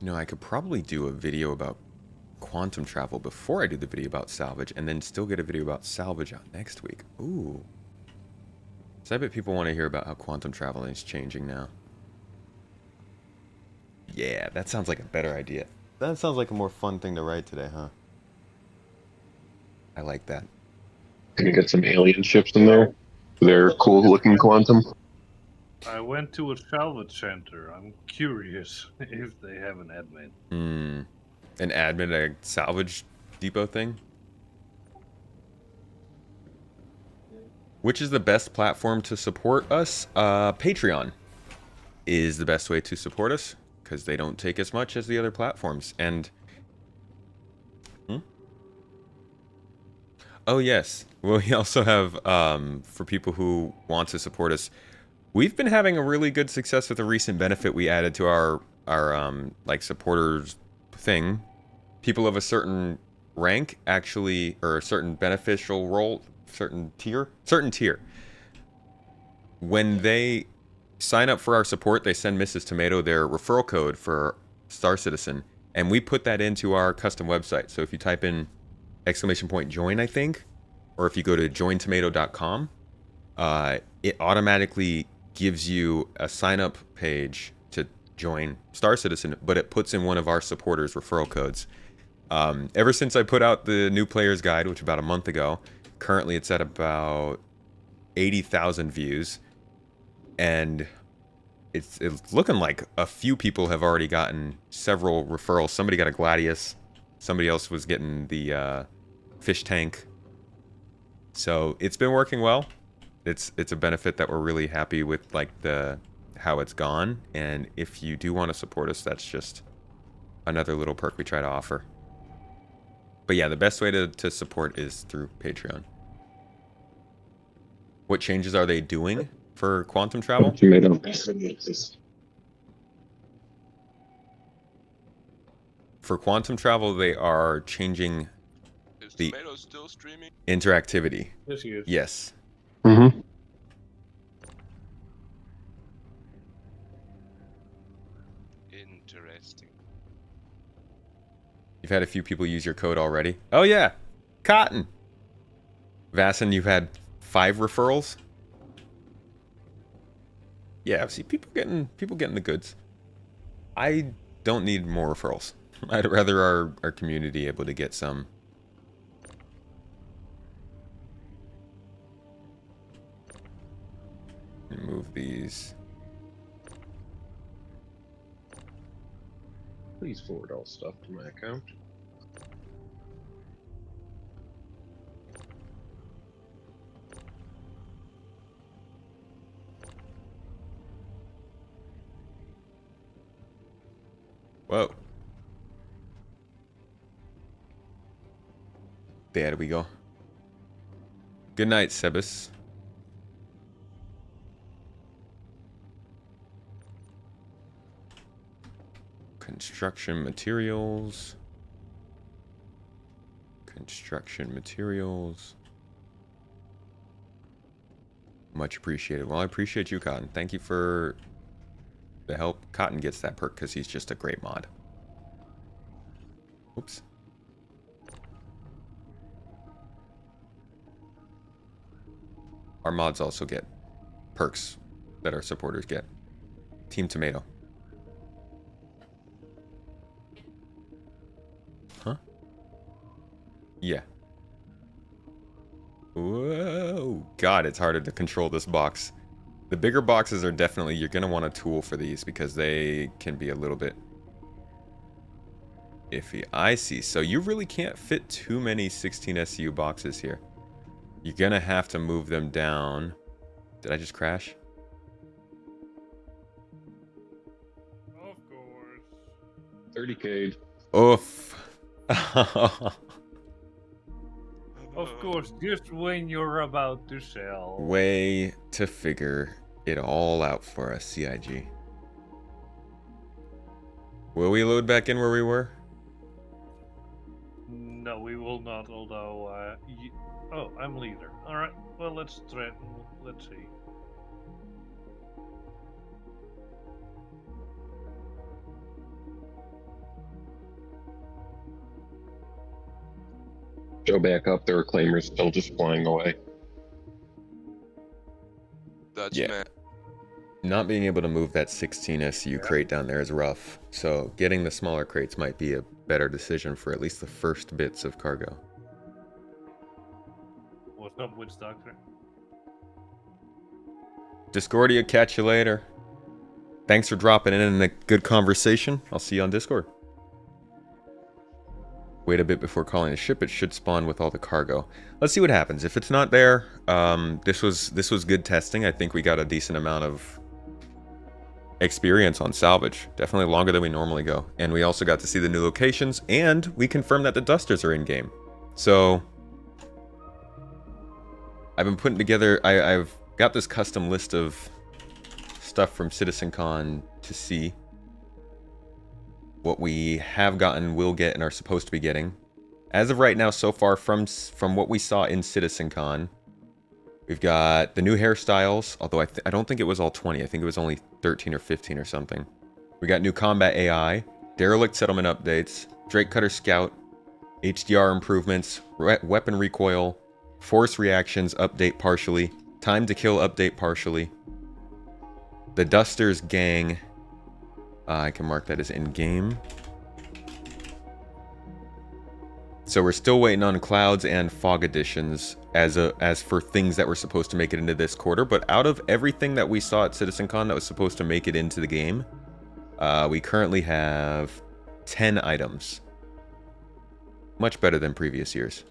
You know, I could probably do a video about quantum travel before I do the video about salvage, and then still get a video about salvage out next week. Ooh. So I bet people want to hear about how quantum traveling is changing now. Yeah, that sounds like a better idea. That sounds like a more fun thing to write today, huh? I like that. Gonna get some alien ships in there. They're cool looking quantum. I went to a salvage center. I'm curious if they have an admin. An admin at a salvage depot thing? Which is the best platform to support us? Patreon is the best way to support us, because they don't take as much as the other platforms. And oh yes, well, we also have for people who want to support us, we've been having a really good success with a recent benefit we added to our like supporters thing. People of a certain rank actually, or a certain beneficial role, certain tier, when they sign up for our support, they send Mrs. Tomato their referral code for Star Citizen, and we put that into our custom website. So if you type in !join, I think, or if you go to jointomato.com, it automatically gives you a sign up page to join Star Citizen, but it puts in one of our supporters referral codes. Ever since I put out the new player's guide, which about a month ago, currently it's at about 80,000 views, and it's looking like a few people have already gotten several referrals. Somebody got a Gladius, somebody else was getting the fish tank. So it's been working well. It's a benefit that we're really happy with, like how it's gone. And if you do want to support us, that's just another little perk we try to offer. But yeah, the best way to support is through Patreon. What changes are they doing for quantum travel? Tomato. For quantum travel, they are changing Is the Tomato still streaming? interactivity. Yes, he is. Yes. Mm-hmm. Interesting. You've had a few people use your code already. Oh yeah, Cotton. Vassin, you've had 5 referrals. Yeah, see, people getting the goods. I don't need more referrals. I'd rather our community able to get some. Remove these. Please forward all stuff to my account. Whoa. There we go. Good night, Sebas. Construction materials. Construction materials. Much appreciated. Well, I appreciate you, Cotton. Thank you for the help. Cotton gets that perk because he's just a great mod. Oops. Our mods also get perks that our supporters get. Team Tomato. Huh? Yeah. Whoa. God, it's harder to control this box. The bigger boxes are definitely, you're going to want a tool for these because they can be a little bit iffy. I see. So you really can't fit too many 16 SCU boxes here. You're going to have to move them down. Did I just crash? Of course. 30k. Oof. Of course, just when you're about to sell. Way to figure it all out for us, CIG. Will we load back in where we were? No, we will not, although... Oh, I'm leader. Alright, well, let's try. Let's see. Go back up. There are claimers still just flying away. That's Yeah. mad. Not being able to move that 16 SCU crate down there is rough. So getting the smaller crates might be a better decision for at least the first bits of cargo. What's up, Witch Doctor? Discordia, catch you later. Thanks for dropping in a good conversation. I'll see you on Discord. Wait a bit before calling a ship. It should spawn with all the cargo. Let's see what happens. If it's not there, this was good testing. I think we got a decent amount of experience on salvage. Definitely longer than we normally go. And we also got to see the new locations, and we confirmed that the Dusters are in game. So I've been putting together, I've got this custom list of stuff from CitizenCon to see what we have gotten, will get, and are supposed to be getting. As of right now, so far, from what we saw in CitizenCon, we've got the new hairstyles, although I don't think it was all 20. I think it was only 13 or 15 or something. We got new combat AI, Derelict settlement updates, Drake Cutter Scout, HDR improvements, weapon recoil, force reactions update partially, time to kill update partially, the Dusters gang. I can mark that as in-game. So we're still waiting on Clouds and Fog additions as for things that were supposed to make it into this quarter. But out of everything that we saw at CitizenCon that was supposed to make it into the game, we currently have 10 items. Much better than previous years.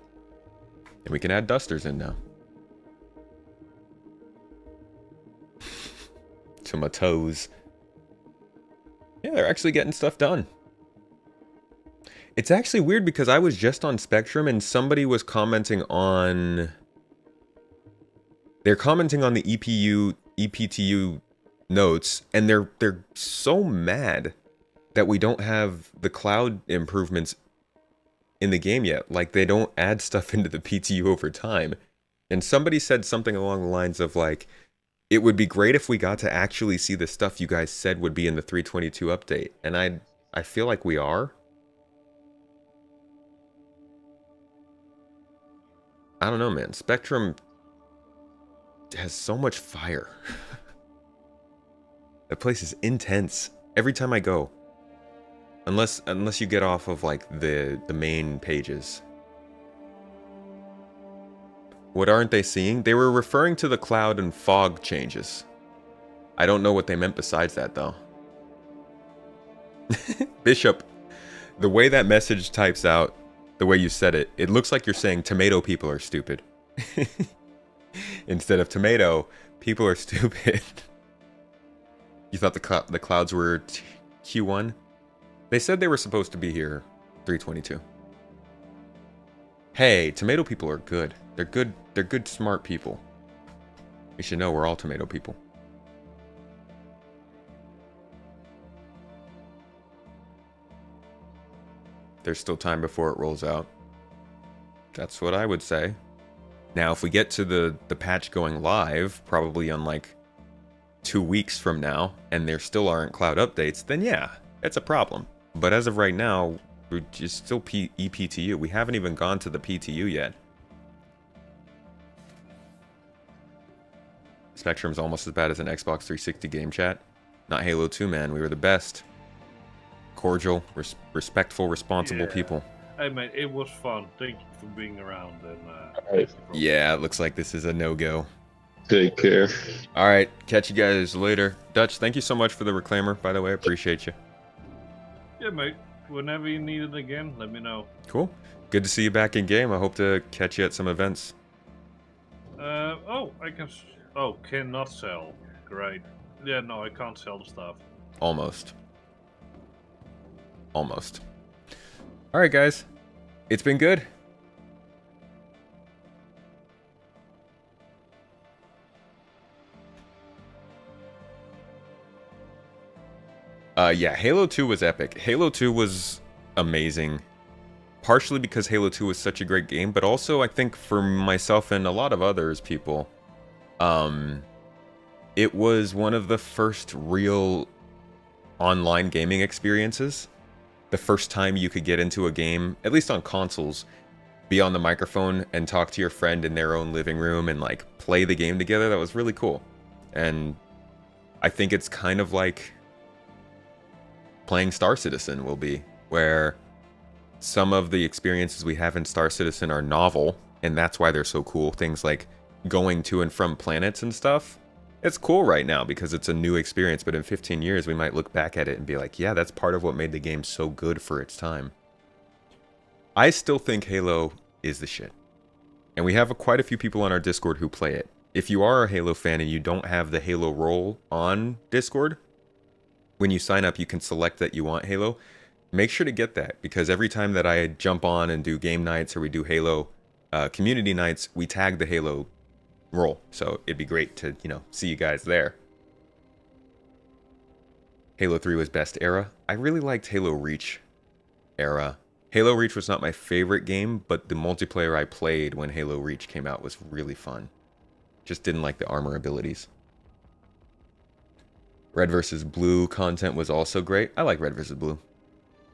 And we can add Dusters in now. To my toes. Yeah, they're actually getting stuff done. It's actually weird because I was just on Spectrum and somebody was commenting on... They're commenting on the EPTU notes, and they're so mad that we don't have the cloud improvements in the game yet. Like, they don't add stuff into the PTU over time. And somebody said something along the lines of, like, it would be great if we got to actually see the stuff you guys said would be in the 322 update. And I feel like we are. I don't know, man. Spectrum has so much fire. That place is intense every time I go. Unless you get off of, like, the main pages. What aren't they seeing? They were referring to the cloud and fog changes. I don't know what they meant besides that, though. Bishop, the way that message types out, the way you said it, it looks like you're saying tomato people are stupid. Instead of tomato, people are stupid. You thought the clouds were Q1? They said they were supposed to be here 322. Hey, tomato people are good. They're good, smart people. You should know we're all tomato people. There's still time before it rolls out. That's what I would say. Now, if we get to the patch going live, probably on like 2 weeks from now, and there still aren't cloud updates, then yeah, it's a problem. But as of right now, we're just still EPTU. We haven't even gone to the PTU yet. Spectrum's almost as bad as an Xbox 360 game chat. Not Halo 2, man. We were the best. Cordial, respectful, responsible people. Hey, mate, it was fun. Thank you for being around. And, Alright. Yeah, it looks like this is a no-go. Take care. All right, catch you guys later. Dutch, thank you so much for the reclaimer, by the way. I appreciate you. Yeah, mate. Whenever you need it again, let me know. Cool. Good to see you back in game. I hope to catch you at some events. Oh, I can... Oh, cannot sell. Great. Yeah, no, I can't sell the stuff. Almost. Almost. All right, guys. It's been good. Yeah, Halo 2 was epic. Halo 2 was amazing. Partially because Halo 2 was such a great game, but also I think for myself and a lot of others people, it was one of the first real online gaming experiences. The first time you could get into a game, at least on consoles, be on the microphone and talk to your friend in their own living room and like play the game together. That was really cool. And I think it's kind of like playing Star Citizen will be, where some of the experiences we have in Star Citizen are novel, and that's why they're so cool. Things like going to and from planets and stuff. It's cool right now because it's a new experience, but in 15 years we might look back at it and be like, yeah, that's part of what made the game so good for its time. I still think Halo is the shit. And we have quite a few people on our Discord who play it. If you are a Halo fan and you don't have the Halo role on Discord, when you sign up, you can select that you want Halo. Make sure to get that, because every time that I jump on and do game nights or we do Halo community nights, we tag the Halo role. So it'd be great to, see you guys there. Halo 3 was best era. I really liked Halo Reach era. Halo Reach was not my favorite game, but the multiplayer I played when Halo Reach came out was really fun. Just didn't like the armor abilities. Red vs. Blue content was also great. I like Red vs. Blue.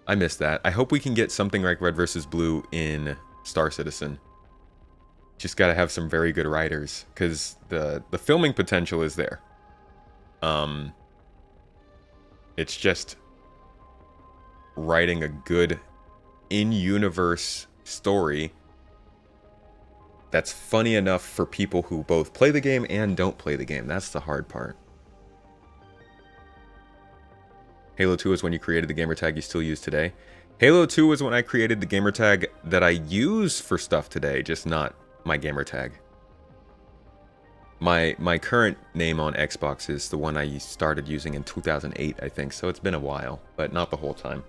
I miss that. I hope we can get something like Red vs. Blue in Star Citizen. Just gotta have some very good writers, because the filming potential is there. It's just writing a good in-universe story that's funny enough for people who both play the game and don't play the game. That's the hard part. Halo 2 is when you created the gamertag you still use today. Halo 2 is when I created the gamertag that I use for stuff today, just not my gamertag. My current name on Xbox is the one I started using in 2008, I think, so it's been a while, but not the whole time.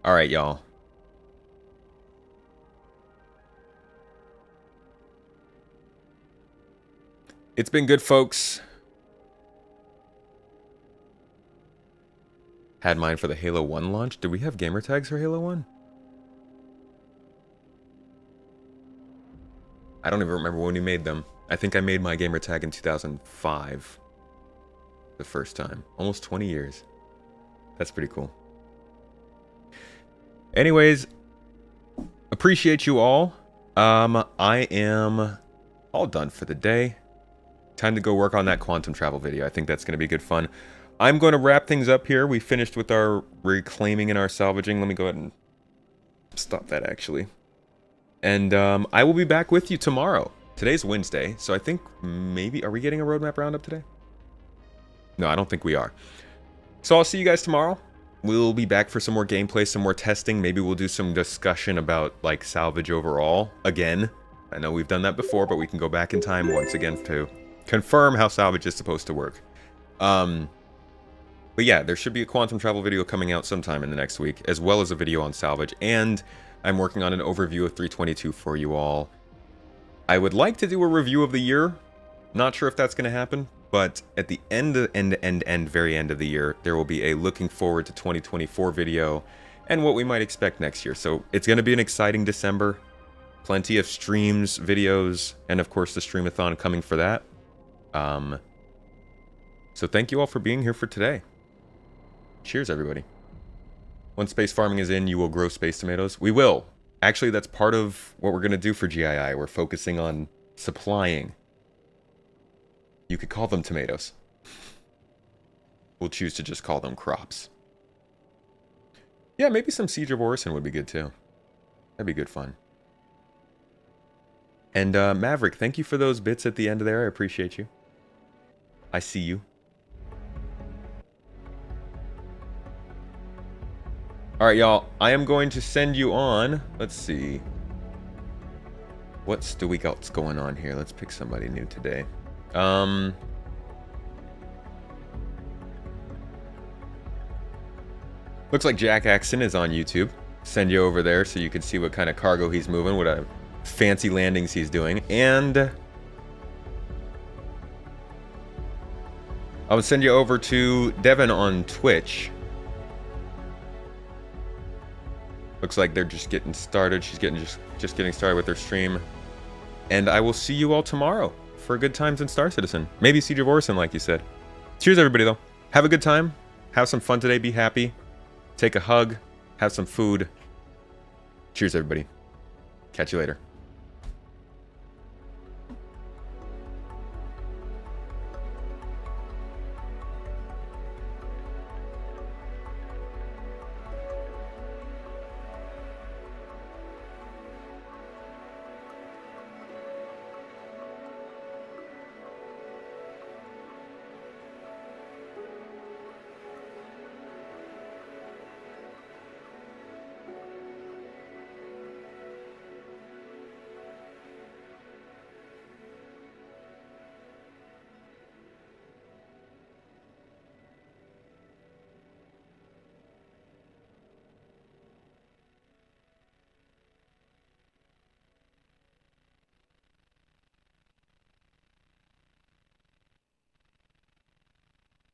Alright, y'all. It's been good, folks. Had mine for the Halo 1 launch. Did we have gamer tags for Halo 1? I don't even remember when we made them. I think I made my gamer tag in 2005. The first time. Almost 20 years. That's pretty cool. Anyways, appreciate you all. I am all done for the day. Time to go work on that quantum travel video. I think that's going to be good fun. I'm going to wrap things up here. We finished with our reclaiming and our salvaging. Let me go ahead and stop that, actually. And I will be back with you tomorrow. Today's Wednesday, so I think maybe... Are we getting a roadmap roundup today? No, I don't think we are. So I'll see you guys tomorrow. We'll be back for some more gameplay, some more testing. Maybe we'll do some discussion about, like, salvage overall again. I know we've done that before, but we can go back in time once again to confirm how salvage is supposed to work. But yeah, there should be a quantum travel video coming out sometime in the next week, as well as a video on salvage, and I'm working on an overview of 322 for you all. I would like to do a review of the year, Not sure if that's going to happen, but at the very end of the year, there will be a looking forward to 2024 video and what we might expect next year. So it's going to be an exciting December. Plenty of streams, videos, and of course the streamathon coming for that. So thank you all for being here for today. Cheers, everybody. Once space farming is in, you will grow space tomatoes. We will. Actually, that's part of what we're going to do for GII. We're focusing on supplying. You could call them tomatoes. We'll choose to just call them crops. Yeah, maybe some Siege of Orison would be good too. That'd be good fun. And Maverick, thank you for those bits at the end there. I appreciate you. I see you. All right, y'all. I am going to send you on. Let's see. What's the week else going on here? Let's pick somebody new today. Looks like Jack Axon is on YouTube. Send you over there so you can see what kind of cargo he's moving, what fancy landings he's doing. And I would send you over to Devin on Twitch. Looks like they're just getting started. She's just getting started with her stream. And I will see you all tomorrow for good times in Star Citizen. Maybe Siege of Orison, like you said. Cheers, everybody, though. Have a good time. Have some fun today. Be happy. Take a hug. Have some food. Cheers, everybody. Catch you later.